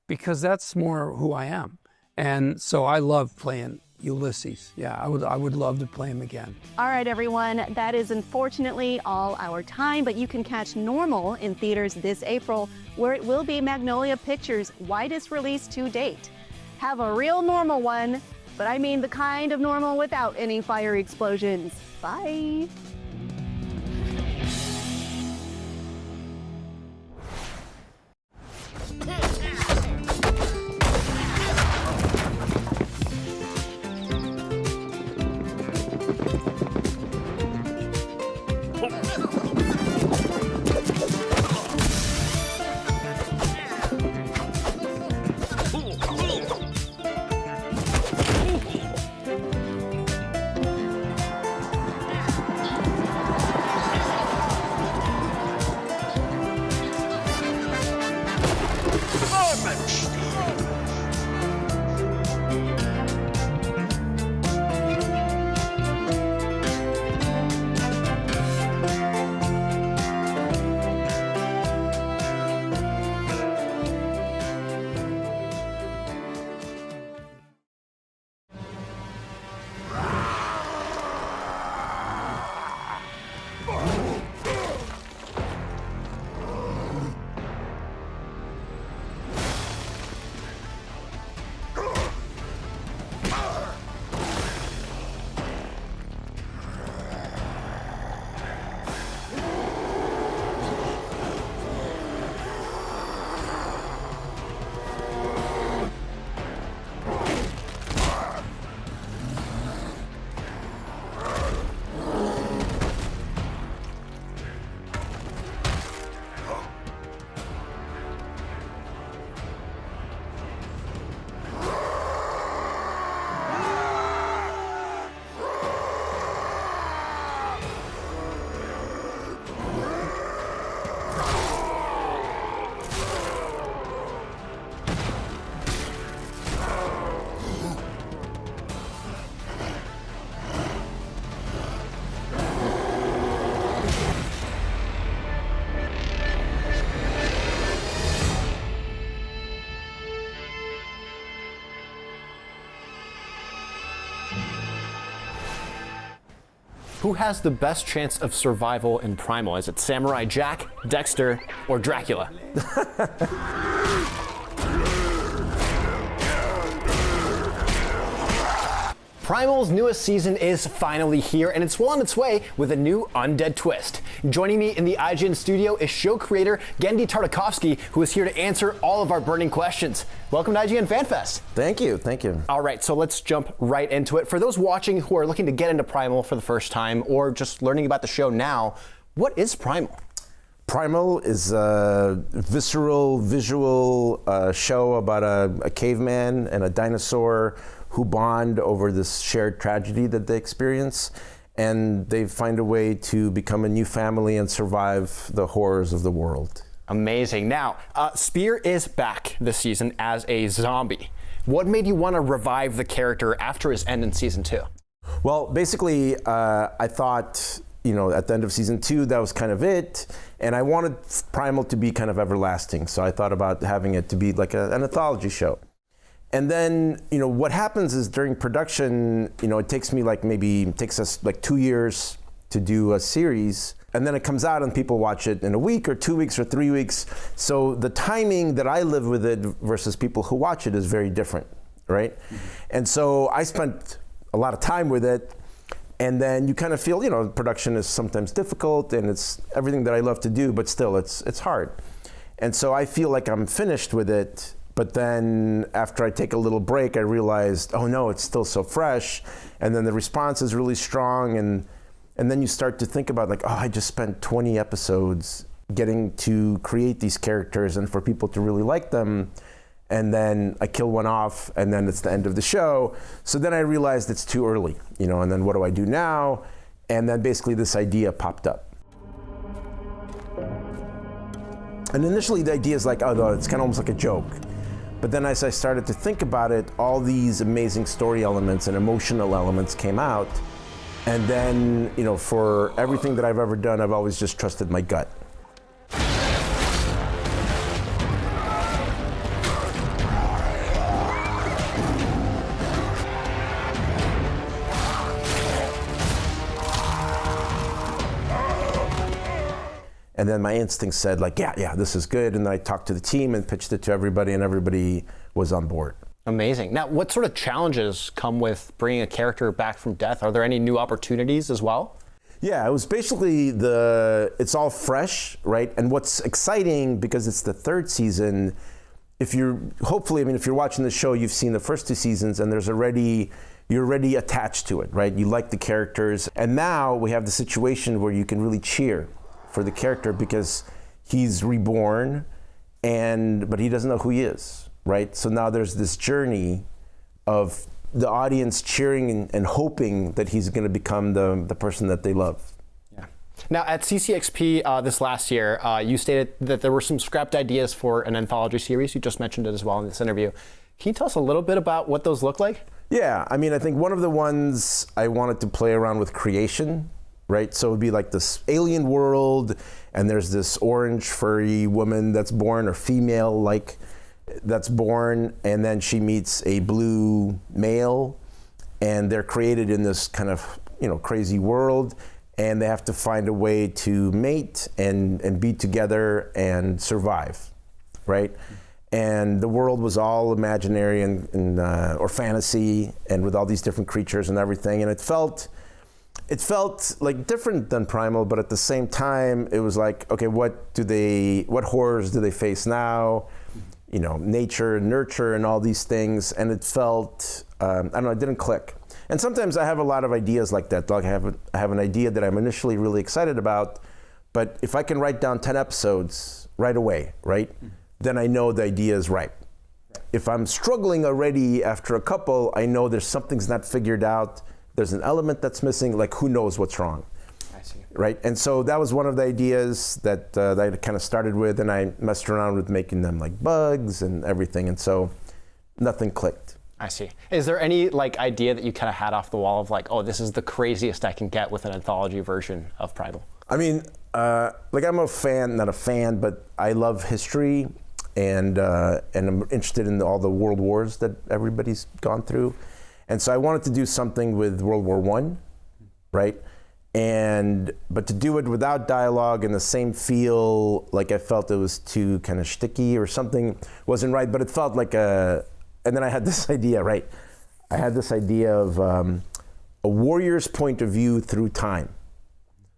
because that's more who I am. And so I love playing Ulysses. Yeah, I would love to play him again.
All right, everyone, that is unfortunately all our time, but you can catch Normal in theaters this April, where it will be Magnolia Pictures' widest release to date. Have a real normal one, but I mean the kind of normal without any fiery explosions. Bye.
who has the best chance of survival in Primal? Is it Samurai Jack, Dexter, or Dracula? Primal's newest season is finally here, and it's well on its way with a new undead twist. Joining me in the IGN studio is show creator Gendy Tartakovsky, who is here to answer all of our burning questions. Welcome to IGN Fan Fest.
Thank you, thank you.
All right, so let's jump right into it. For those watching who are looking to get into Primal for the first time, or just learning about the show now, what is Primal?
Primal is a visceral, visual show about a caveman and a dinosaur who bond over this shared tragedy that they experience, and they find a way to become a new family and survive the horrors of the world.
Amazing. Now, Spear is back this season as a zombie. What made you want to revive the character after his end in season 2?
Well, basically, I thought, at the end of season 2, that was kind of it, and I wanted Primal to be kind of everlasting, so I thought about having it to be like an anthology show. And then, what happens is during production, it takes us like 2 years to do a series, and then it comes out and people watch it in a week or 2 weeks or 3 weeks. So the timing that I live with it versus people who watch it is very different, right? Mm-hmm. And so I spent a lot of time with it, and then you kind of feel, production is sometimes difficult and it's everything that I love to do, but still it's hard. And so I feel like I'm finished with it. But then after I take a little break, I realized, oh no, it's still so fresh. And then the response is really strong. And then you start to think about like, oh, I just spent 20 episodes getting to create these characters and for people to really like them. And then I kill one off and then it's the end of the show. So then I realized it's too early, and then what do I do now? And then basically this idea popped up. And initially the idea is like, oh no, it's kind of almost like a joke. But then as I started to think about it, all these amazing story elements and emotional elements came out. And then, for everything that I've ever done, I've always just trusted my gut. And then my instinct said like, yeah, this is good. And then I talked to the team and pitched it to everybody and everybody was on board.
Amazing. Now, what sort of challenges come with bringing a character back from death? Are there any new opportunities as well?
Yeah, it was basically it's all fresh, right? And what's exciting, because it's the 3rd season, if you're watching the show, you've seen the first 2 seasons and you're already attached to it, right? You like the characters. And now we have the situation where you can really cheer for the character because he's reborn, but he doesn't know who he is, right? So now there's this journey of the audience cheering and hoping that he's going to become the person that they love.
Yeah. Now at CCXP this last year, you stated that there were some scrapped ideas for an anthology series. You just mentioned it as well in this interview. Can you tell us a little bit about what those look like?
Yeah, I think one of the ones I wanted to play around with creation. Right, so it would be like this alien world, and there's this orange furry woman that's born, or female that's born, and then she meets a blue male, and they're created in this kind of crazy world, and they have to find a way to mate and be together and survive, right? And the world was all imaginary or fantasy, and with all these different creatures and everything, and it felt like different than Primal, but at the same time, it was like, okay, what horrors do they face now? Nature and nurture and all these things. And it felt, it didn't click. And sometimes I have a lot of ideas like that. Like I have an idea that I'm initially really excited about, but if I can write down 10 episodes right away, right? Then I know the idea is right. If I'm struggling already after a couple, I know there's something's not figured out. There's an element that's missing, like who knows what's wrong.
I see.
Right, and so that was one of the ideas that I kind of started with, and I messed around with making them like bugs and everything, and so nothing clicked.
I see. Is there any idea that you kind of had off the wall of like, oh, this is the craziest I can get with an anthology version of Primal?
I'm a fan, not a fan, but I love history, and I'm interested in all the world wars that everybody's gone through. And so I wanted to do something with World War I, right? But to do it without dialogue and the same feel, like I felt it was too kind of shticky or something wasn't right, but it felt like and then I had this idea, right? I had this idea of a warrior's point of view through time.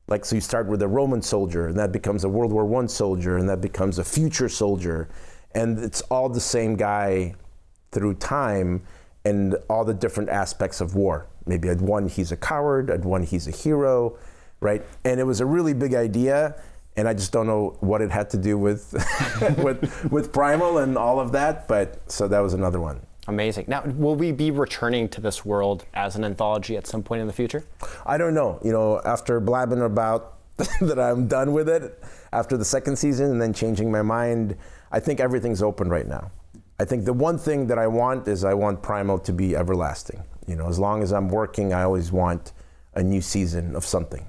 Like, so you start with a Roman soldier, and that becomes a World War I soldier, and that becomes a future soldier, and it's all the same guy through time and all the different aspects of war. Maybe at one he's a coward, at one he's a hero, right? And it was a really big idea, and I just don't know what it had to do with with Primal and all of that, but so that was another one.
Amazing. Now, will we be returning to this world as an anthology at some point in the future?
I don't know. You know, after blabbing about that I'm done with it after the second season and then changing my mind, I think everything's open right now. I think the one thing that I want is I want Primal to be everlasting. You know, as long as I'm working, I always want a new season of something.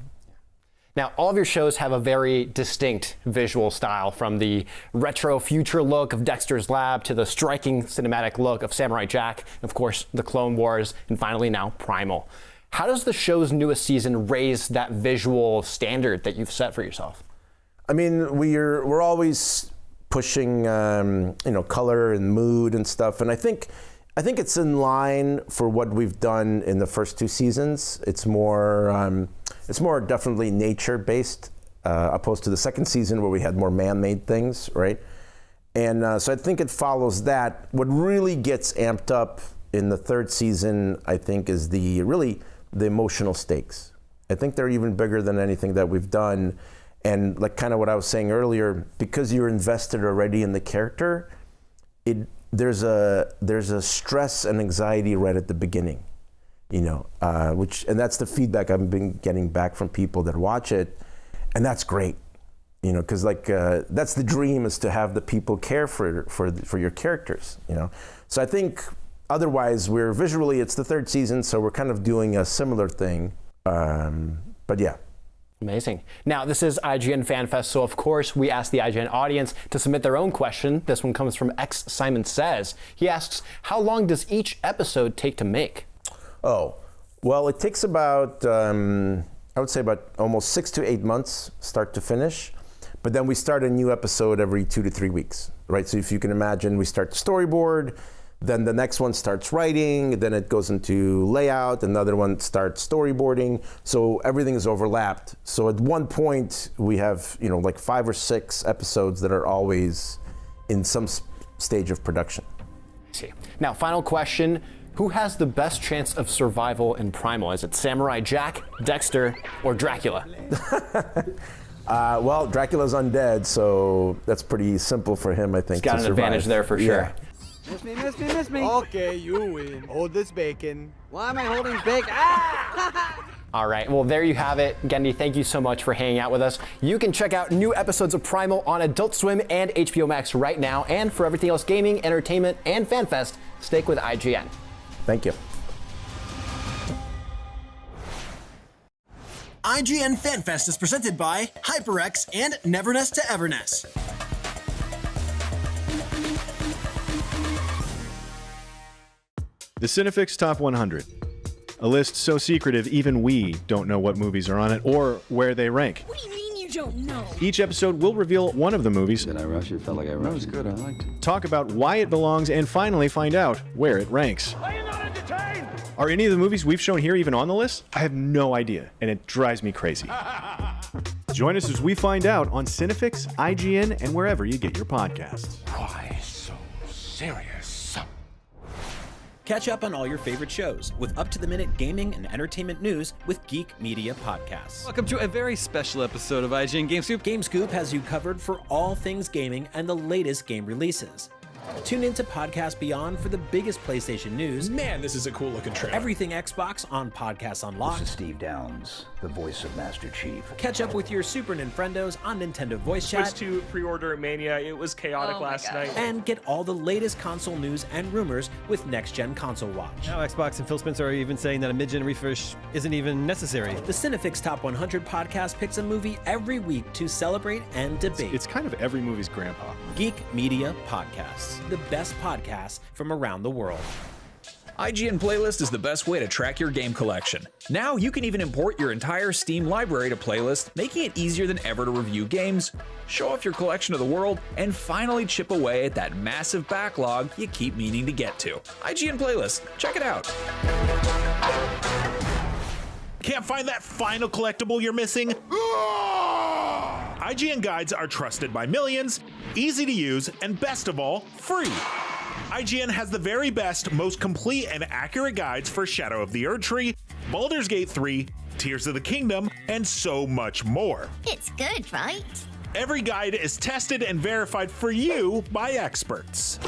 Now, all of your shows have a very distinct visual style, from the retro future look of Dexter's Lab to the striking cinematic look of Samurai Jack, of course, the Clone Wars, and finally now Primal. How does the show's newest season raise that visual standard that you've set for yourself?
I mean, we're always pushing, color and mood and stuff, and I think it's in line for what we've done in the first two seasons. It's more definitely nature-based, opposed to the second season where we had more man-made things, right? And so I think it follows that. What really gets amped up in the third season, I think, is the emotional stakes. I think they're even bigger than anything that we've done. And like kind of what I was saying earlier, because you're invested already in the character, there's a stress and anxiety right at the beginning, and that's the feedback I've been getting back from people that watch it, and that's great, because that's the dream, is to have the people care for your characters, So I think otherwise it's the third season, so we're kind of doing a similar thing, but yeah.
Amazing. Now, this is IGN Fan Fest, so of course we ask the IGN audience to submit their own question. This one comes from X Simon Says. He asks, how long does each episode take to make?
Oh, well, it takes about, I would say about almost 6 to 8 months, start to finish. But then we start a new episode every 2 to 3 weeks, right? So if you can imagine, we start the storyboard, then the next one starts writing, then it goes into layout, another one starts storyboarding. So everything is overlapped. So at one point we have, like 5 or 6 episodes that are always in some stage of production.
I see. Now, final question. Who has the best chance of survival in Primal? Is it Samurai Jack, Dexter, or Dracula?
Well, Dracula's undead, so that's pretty simple for him, I think.
He's got an advantage there for sure.
Yeah.
Miss me. Okay, you win. Hold this bacon. Why am I holding bacon? Ah!
All right, well, there you have it. Gendy, thank you so much for hanging out with us. You can check out new episodes of Primal on Adult Swim and HBO Max right now. And for everything else gaming, entertainment, and FanFest, stick with IGN.
Thank you.
IGN Fan Fest is presented by HyperX and Neverness to Everness.
The Cinefix Top 100. A list so secretive even we don't know what movies are on it or where they rank.
What do you mean you don't know?
Each episode will reveal one of the movies.
Did I rush it? Felt like I rushed it. That was good. I liked it.
Talk about why it belongs and finally find out where it ranks.
Are you not entertained?
Are any of the movies we've shown here even on the list? I have no idea, and it drives me crazy. Join us as we find out on Cinefix, IGN, and wherever you get your podcasts.
Why so serious?
Catch up on all your favorite shows with up-to-the-minute gaming and entertainment news with Geek Media Podcasts.
Welcome to a very special episode of IGN Game Scoop.
Game Scoop has you covered for all things gaming and the latest game releases. Tune into Podcast Beyond for the biggest PlayStation news.
Man, this is a cool looking trailer.
Everything Xbox on Podcasts Unlocked.
This is Steve Downs, the voice of Master Chief.
Catch up with your Super Nintendos on Nintendo Voice Chat.
Switched to pre-order Mania. It was chaotic last night.
And get all the latest console news and rumors with Next Gen Console Watch.
Now Xbox and Phil Spencer are even saying that a mid-gen refresh isn't even necessary.
The Cinefix Top 100 podcast picks a movie every week to celebrate and debate.
It's kind of every movie's grandpa.
Geek Media Podcasts, the best podcasts from around the world.
IGN Playlist is the best way to track your game collection. Now you can even import your entire Steam library to Playlist, making it easier than ever to review games, show off your collection to the world, and finally chip away at that massive backlog you keep meaning to get to. IGN Playlist, check it out.
Can't find that final collectible you're missing? IGN guides are trusted by millions, easy to use, and best of all, free. IGN has the very best, most complete and accurate guides for Shadow of the Erdtree, Baldur's Gate 3, Tears of the Kingdom, and so much more.
It's good, right?
Every guide is tested and verified for you by experts.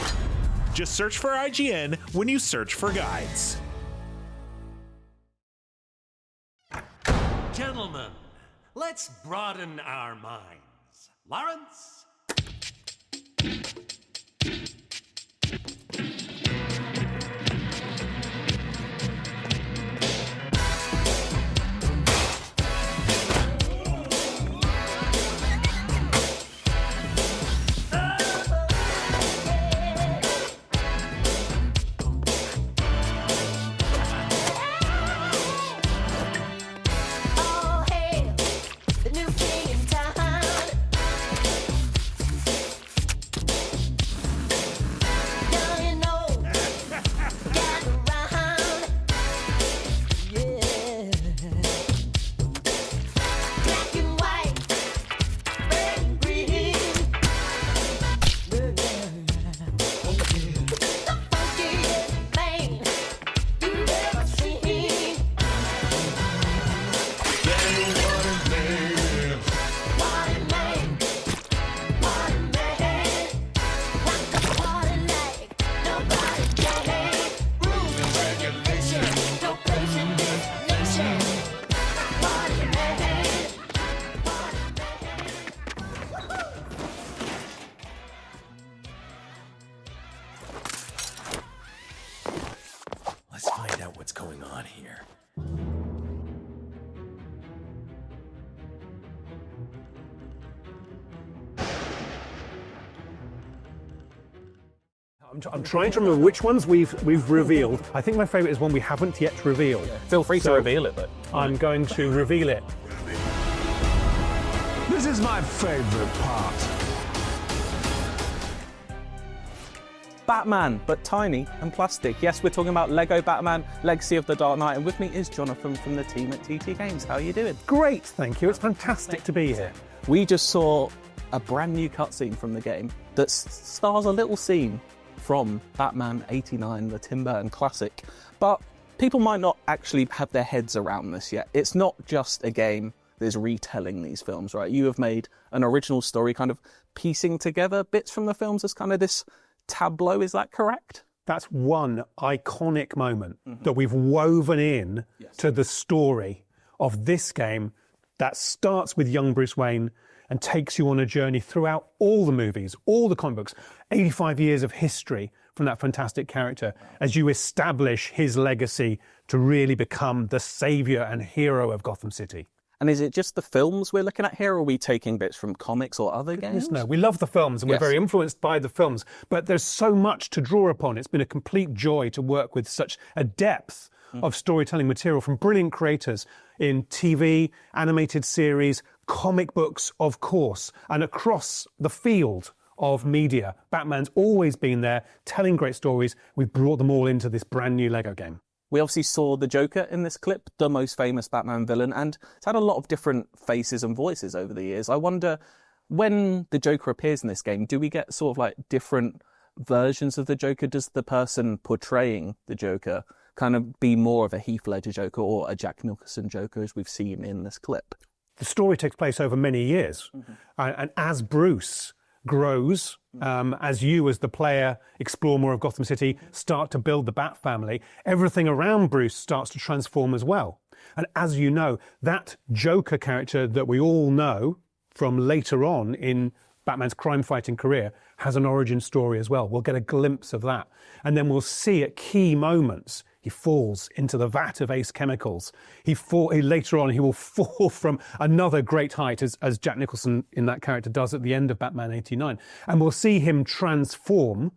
Just search for IGN when you search for guides.
Gentlemen, let's broaden our minds. Lawrence?
Let's find out what's going on here.
I'm trying to remember which ones we've revealed. I think my favourite is one we haven't yet revealed.
Feel free to reveal it, but
I'm going to reveal it.
This is my favourite part.
Batman, but tiny and plastic. Yes, we're talking about Lego Batman, Legacy of the Dark Knight, and with me is Jonathan from the team at TT Games. How are you doing?
Great, thank you. It's fantastic to be here.
We just saw a brand new cutscene from the game that stars a little scene from Batman 89, the Tim Burton classic. But people might not actually have their heads around this yet. It's not just a game that is retelling these films, right? You have made an original story, kind of piecing together bits from the films as kind of this tableau, is that correct?
That's one iconic moment that we've woven in to the story of this game that starts with young Bruce Wayne and takes you on a journey throughout all the movies, all the comic books, 85 years of history from that fantastic character as you establish his legacy to really become the savior and hero of Gotham City.
And is it just the films we're looking at here, or are we taking bits from comics or other games?
No, we love the films and we're very influenced by the films, but there's so much to draw upon. It's been a complete joy to work with such a depth of storytelling material from brilliant creators in TV, animated series, comic books, of course, and across the field of media. Batman's always been there, telling great stories. We've brought them all into this brand new Lego game.
We obviously saw the Joker in this clip, the most famous Batman villain, and it's had a lot of different faces and voices over the years. I wonder, when the Joker appears in this game, do we get sort of like different versions of the Joker? Does the person portraying the Joker kind of be more of a Heath Ledger Joker or a Jack Nicholson Joker, as we've seen in this clip?
The story takes place over many years, and as Bruce grows, as you as the player explore more of Gotham City, start to build the Bat family, everything around Bruce starts to transform as well. And as you know, that Joker character that we all know from later on in Batman's crime-fighting career has an origin story as well. We'll get a glimpse of that. And then we'll see at key moments he falls into the vat of Ace Chemicals. Later on, he will fall from another great height, as Jack Nicholson in that character does at the end of Batman 89. And we'll see him transform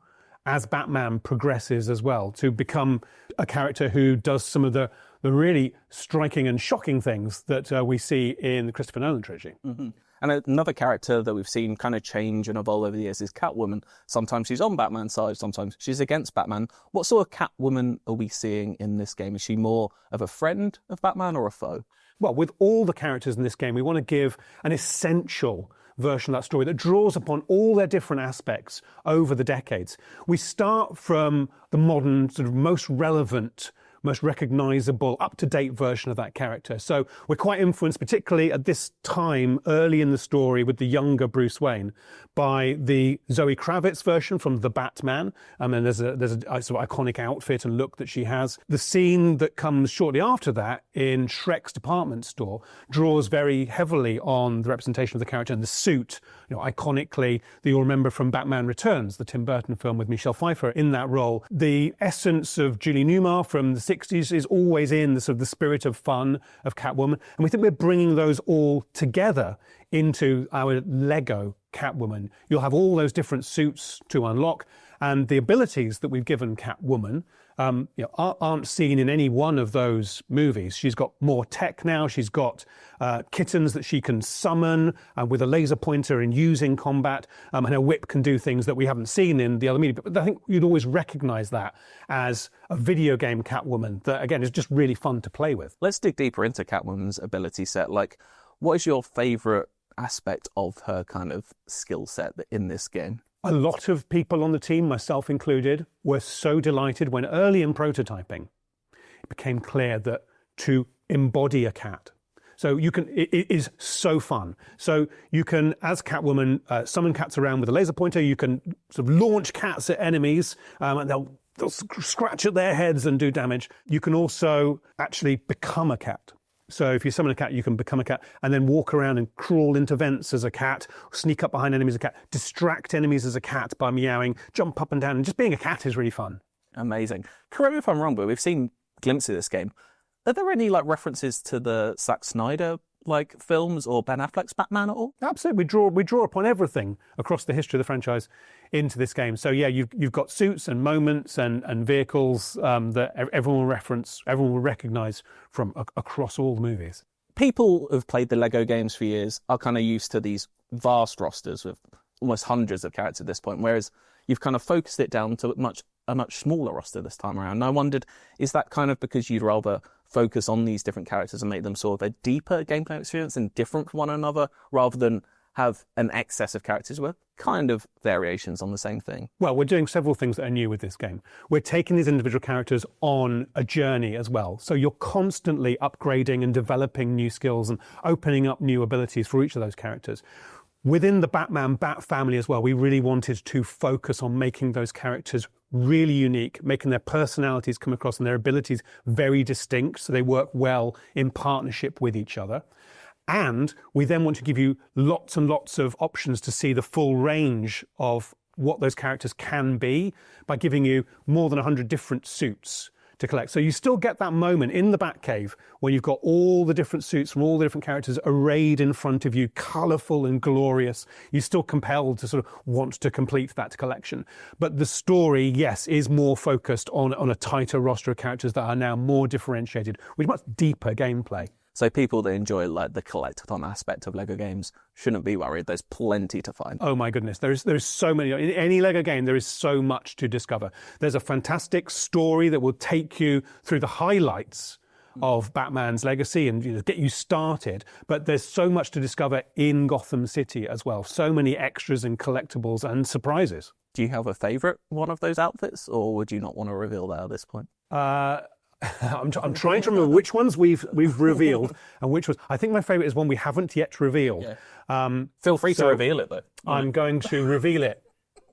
as Batman progresses as well, to become a character who does some of the really striking and shocking things that we see in the Christopher Nolan trilogy.
Mm-hmm. And another character that we've seen kind of change and evolve over the years is Catwoman. Sometimes she's on Batman's side, sometimes she's against Batman. What sort of Catwoman are we seeing in this game? Is she more of a friend of Batman or a foe?
Well, with all the characters in this game, we want to give an essential version of that story that draws upon all their different aspects over the decades. We start from the modern, sort of most relevant, most recognizable, up-to-date version of that character. So we're quite influenced, particularly at this time, early in the story with the younger Bruce Wayne, by the Zoe Kravitz version from The Batman. And then there's a sort of iconic outfit and look that she has. The scene that comes shortly after that in Shrek's department store draws very heavily on the representation of the character and the suit, iconically, that you'll remember from Batman Returns, the Tim Burton film with Michelle Pfeiffer in that role. The essence of Julie Newmar from the 60s is always in the sort of the spirit of fun of Catwoman. And we think we're bringing those all together into our Lego Catwoman. You'll have all those different suits to unlock, and the abilities that we've given Catwoman aren't seen in any one of those movies. She's got more tech now. She's got kittens that she can summon with a laser pointer and use in combat, and her whip can do things that we haven't seen in the other media. But I think you'd always recognize that as a video game Catwoman that, again, is just really fun to play with.
Let's dig deeper into Catwoman's ability set. Like, what is your favorite aspect of her kind of skill set in this game?
A lot of people on the team, myself included, were so delighted when early in prototyping, it became clear that to embody a cat. So it is so fun. So you can, as Catwoman, summon cats around with a laser pointer. You can sort of launch cats at enemies, and they'll scratch at their heads and do damage. You can also actually become a cat. So if you summon a cat, you can become a cat and then walk around and crawl into vents as a cat, sneak up behind enemies as a cat, distract enemies as a cat by meowing, jump up and down. And just being a cat is really fun.
Amazing. Correct me if I'm wrong, but we've seen glimpses of this game. Are there any references to the Zack Snyder films or Ben Affleck's Batman at all?
Absolutely. We draw upon everything across the history of the franchise into this game. So yeah, you've got suits and moments and vehicles that everyone will reference, everyone will recognize from across all the movies.
People who've played the Lego games for years are kind of used to these vast rosters with almost hundreds of characters at this point, whereas you've kind of focused it down to a much smaller roster this time around. And I wondered, is that kind of because you'd rather focus on these different characters and make them sort of a deeper gameplay experience and different from one another, rather than have an excess of characters with kind of variations on the same thing?
Well, we're doing several things that are new with this game. We're taking these individual characters on a journey as well. So you're constantly upgrading and developing new skills and opening up new abilities for each of those characters. Within the Batman Bat family as well, we really wanted to focus on making those characters really unique, making their personalities come across and their abilities very distinct, so they work well in partnership with each other. And we then want to give you lots and lots of options to see the full range of what those characters can be by giving you more than 100 different suits to collect. So you still get that moment in the Batcave when you've got all the different suits from all the different characters arrayed in front of you, colourful and glorious. You're still compelled to sort of want to complete that collection. But the story, yes, is more focused on a tighter roster of characters that are now more differentiated with much deeper gameplay.
So people that enjoy the collectathon aspect of LEGO games shouldn't be worried. There's plenty to find.
Oh my goodness, there's so many. In any LEGO game, there is so much to discover. There's a fantastic story that will take you through the highlights of Batman's legacy and get you started. But there's so much to discover in Gotham City as well. So many extras and collectibles and surprises.
Do you have a favourite one of those outfits, or would you not want to reveal that at this point?
I'm trying to remember which ones we've revealed and which ones. I think my favourite is one we haven't yet revealed.
Yeah. Feel free to reveal it, though.
I'm going to reveal it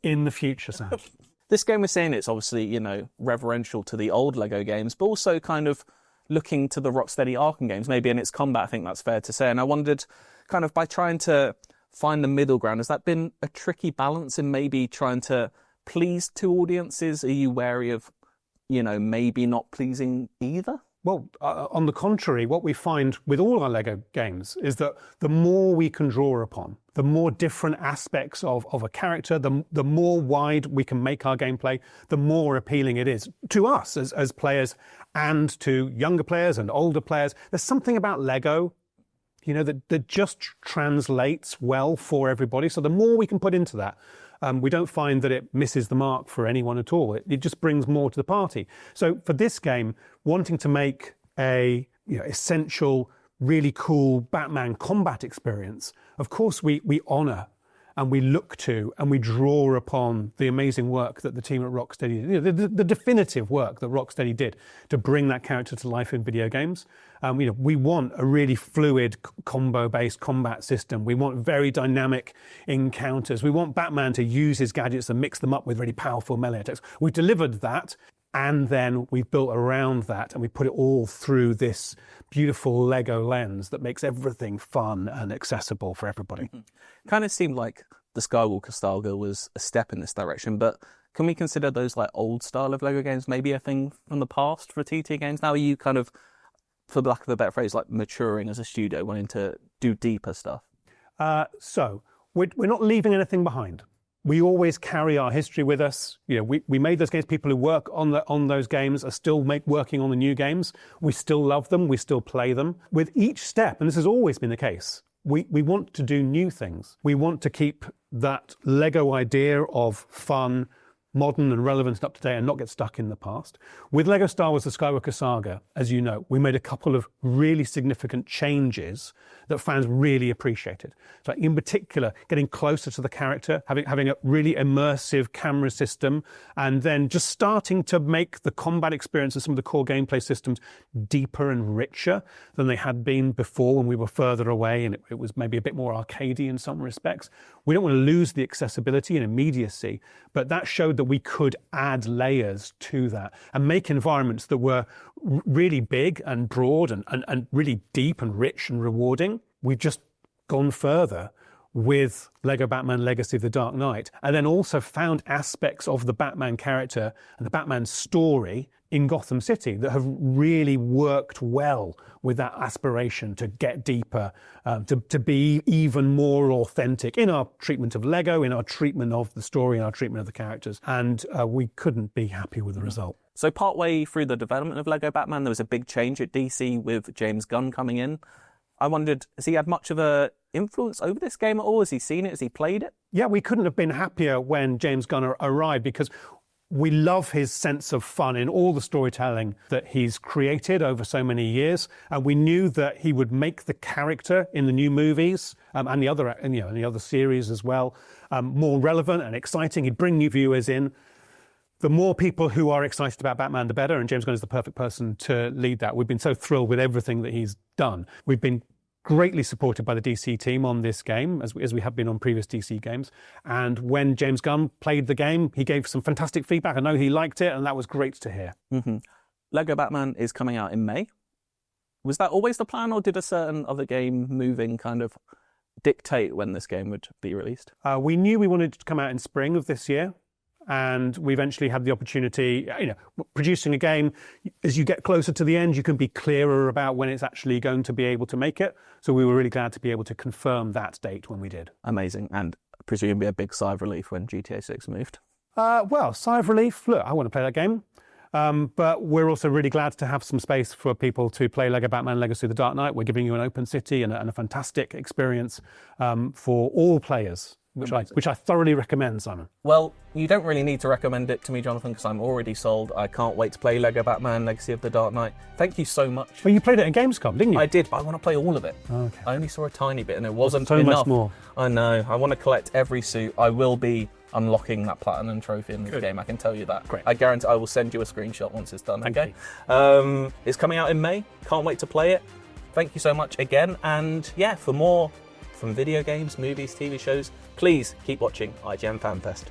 in the future, Sam.
This game we're saying it's obviously, reverential to the old LEGO games, but also kind of looking to the Rocksteady Arkham games, maybe in its combat, I think that's fair to say. And I wondered, kind of by trying to find the middle ground, has that been a tricky balance in maybe trying to please two audiences? Are you wary of maybe not pleasing either?
Well, on the contrary, what we find with all our Lego games is that the more we can draw upon, the more different aspects of a character, the more wide we can make our gameplay, the more appealing it is to us as players and to younger players and older players. There's something about Lego, you know, that just translates well for everybody. So the more we can put into that, we don't find that it misses the mark for anyone at all. It just brings more to the party. So for this game, wanting to make a essential, really cool Batman combat experience, of course we honour and we look to and we draw upon the amazing work that the team at Rocksteady did, the definitive work that Rocksteady did to bring that character to life in video games. We want a really fluid combo-based combat system. We want very dynamic encounters. We want Batman to use his gadgets and mix them up with really powerful melee attacks. We delivered that, and then we've built around that, and we put it all through this beautiful Lego lens that makes everything fun and accessible for everybody.
Kind of seemed like the Skywalker saga was a step in this direction, but can we consider those like old style of Lego games maybe a thing from the past for TT games? Now are you kind of, for lack of a better phrase, like maturing as a studio, wanting to do deeper stuff?
So we're not leaving anything behind. We always carry our history with us. We made those games. People who work on those games are still working on the new games. We still love them. We still play them. With each step, and this has always been the case, we want to do new things. We want to keep that Lego idea of fun, modern and relevant and up to date, and not get stuck in the past. With Lego Star Wars: The Skywalker Saga, as you know, we made a couple of really significant changes that fans really appreciated. So in particular, getting closer to the character, having a really immersive camera system, and then just starting to make the combat experience and some of the core gameplay systems deeper and richer than they had been before when we were further away and it was maybe a bit more arcadey in some respects. We don't want to lose the accessibility and immediacy, but that showed that we could add layers to that and make environments that were really big and broad and really deep and rich and rewarding. We've just gone further with Lego Batman Legacy of the Dark Knight, and then also found aspects of the Batman character and the Batman story in Gotham City that have really worked well with that aspiration to get deeper, to be even more authentic in our treatment of Lego, in our treatment of the story, in our treatment of the characters. And we couldn't be happy with the result.
So partway through the development of Lego Batman, there was a big change at DC with James Gunn coming in. I wondered, has he had much of an influence over this game at all? Has he seen it? Has he played it?
Yeah, we couldn't have been happier when James Gunn arrived, because we love his sense of fun in all the storytelling that he's created over so many years. And we knew that he would make the character in the new movies and the other series as well more relevant and exciting. He'd bring new viewers in. The more people who are excited about Batman, the better. And James Gunn is the perfect person to lead that. We've been so thrilled with everything that he's done. We've been greatly supported by the DC team on this game, as we have been on previous DC games. And when James Gunn played the game, he gave some fantastic feedback. I know he liked it, and that was great to hear.
Mm-hmm. Lego Batman is coming out in May. Was that always the plan, or did a certain other game moving kind of dictate when this game would be released?
We knew we wanted it to come out in spring of this year. And we eventually had the opportunity, producing a game, as you get closer to the end, you can be clearer about when it's actually going to be able to make it. So we were really glad to be able to confirm that date when we did.
Amazing. And presumably a big sigh of relief when GTA 6 moved.
Well, sigh of relief. Look, I want to play that game. But we're also really glad to have some space for people to play Lego Batman Legacy of the Dark Knight. We're giving you an open city and a fantastic experience for all players. Which I thoroughly recommend, Simon.
Well, you don't really need to recommend it to me, Jonathan, because I'm already sold. I can't wait to play Lego Batman Legacy of the Dark Knight. Thank you so much.
Well, you played it at Gamescom, didn't you?
I did, but I want to play all of it.
Okay.
I only saw a tiny bit and it wasn't
so
enough.
Much more.
I know. I want to collect every suit. I will be unlocking that platinum trophy in this game, I can tell you that.
Great.
I guarantee I will send you a screenshot once it's done,
Thank
okay?
you.
It's coming out in May. Can't wait to play it. Thank you so much again. And yeah, for more from video games, movies, TV shows, please keep watching IGN Fan Fest.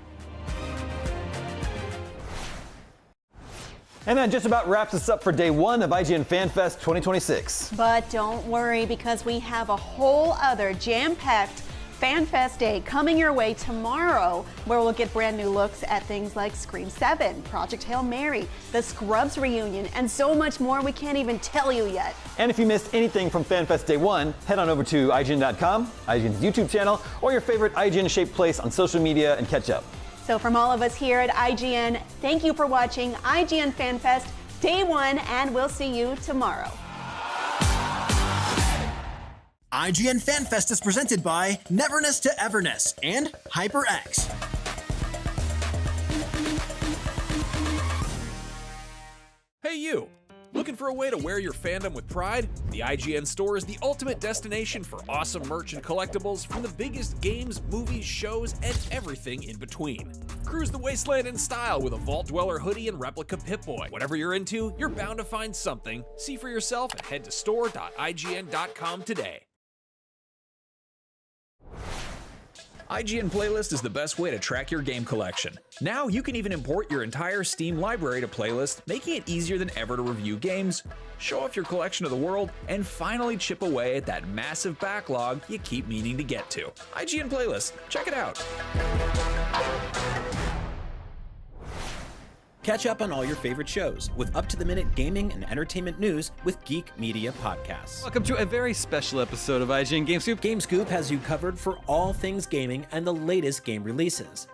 And that just about wraps us up for day one of IGN Fan Fest 2026.
But don't worry, because we have a whole other jam-packed Fan Fest Day coming your way tomorrow, where we'll get brand new looks at things like Scream 7, Project Hail Mary, the Scrubs reunion, and so much more we can't even tell you yet.
And if you missed anything from Fan Fest Day 1, head on over to IGN.com, IGN's YouTube channel, or your favorite IGN-shaped place on social media and catch up.
So from all of us here at IGN, thank you for watching IGN Fan Fest Day 1, and we'll see you tomorrow.
IGN Fan Fest is presented by Neverness to Everness and HyperX.
Hey you! Looking for a way to wear your fandom with pride? The IGN store is the ultimate destination for awesome merch and collectibles from the biggest games, movies, shows, and everything in between. Cruise the wasteland in style with a Vault Dweller hoodie and replica Pip-Boy. Whatever you're into, you're bound to find something. See for yourself and head to store.ign.com today. IGN Playlist is the best way to track your game collection. Now you can even import your entire Steam library to Playlist, making it easier than ever to review games, show off your collection of the world, and finally chip away at that massive backlog you keep meaning to get to. IGN Playlist, check it out.
Catch up on all your favorite shows with up-to-the-minute gaming and entertainment news with Geek Media Podcasts.
Welcome to a very special episode of IGN Game Scoop.
Game Scoop has you covered for all things gaming and the latest game releases.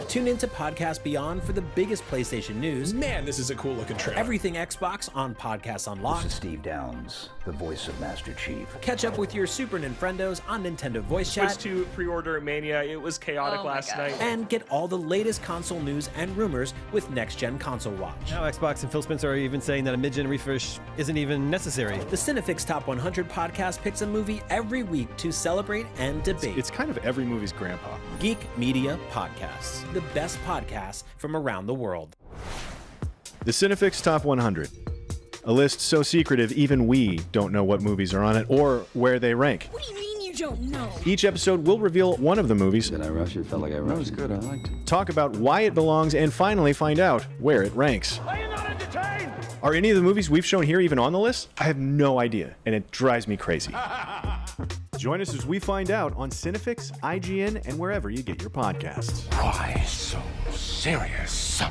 Tune in to Podcast Beyond for the biggest PlayStation news.
Man, this is a cool looking trailer.
Everything Xbox on Podcasts Unlocked.
This is Steve Downes, the voice of Master Chief.
Catch up with your Super Nintendos on Nintendo Voice Chat.
Switched to pre-order Mania. It was chaotic last night.
And get all the latest console news and rumors with Next Gen Console Watch.
Now Xbox and Phil Spencer are even saying that a mid-gen refresh isn't even necessary.
The Cinefix Top 100 podcast picks a movie every week to celebrate and debate.
It's kind of every movie's grandpa.
Geek Media Podcasts, the best podcasts from around the world.
The Cinefix Top 100. A list so secretive even we don't know what movies are on it or where they rank.
What do you mean you don't know?
Each episode will reveal one of the movies.
Did I rush it? Felt like I rushed. That was good. I liked it.
Talk about why it belongs and finally find out where it ranks.
Are you not entertained?
Are any of the movies we've shown here even on the list? I have no idea, and it drives me crazy. Join us as we find out on Cinefix, IGN, and wherever you get your podcasts.
Why so serious?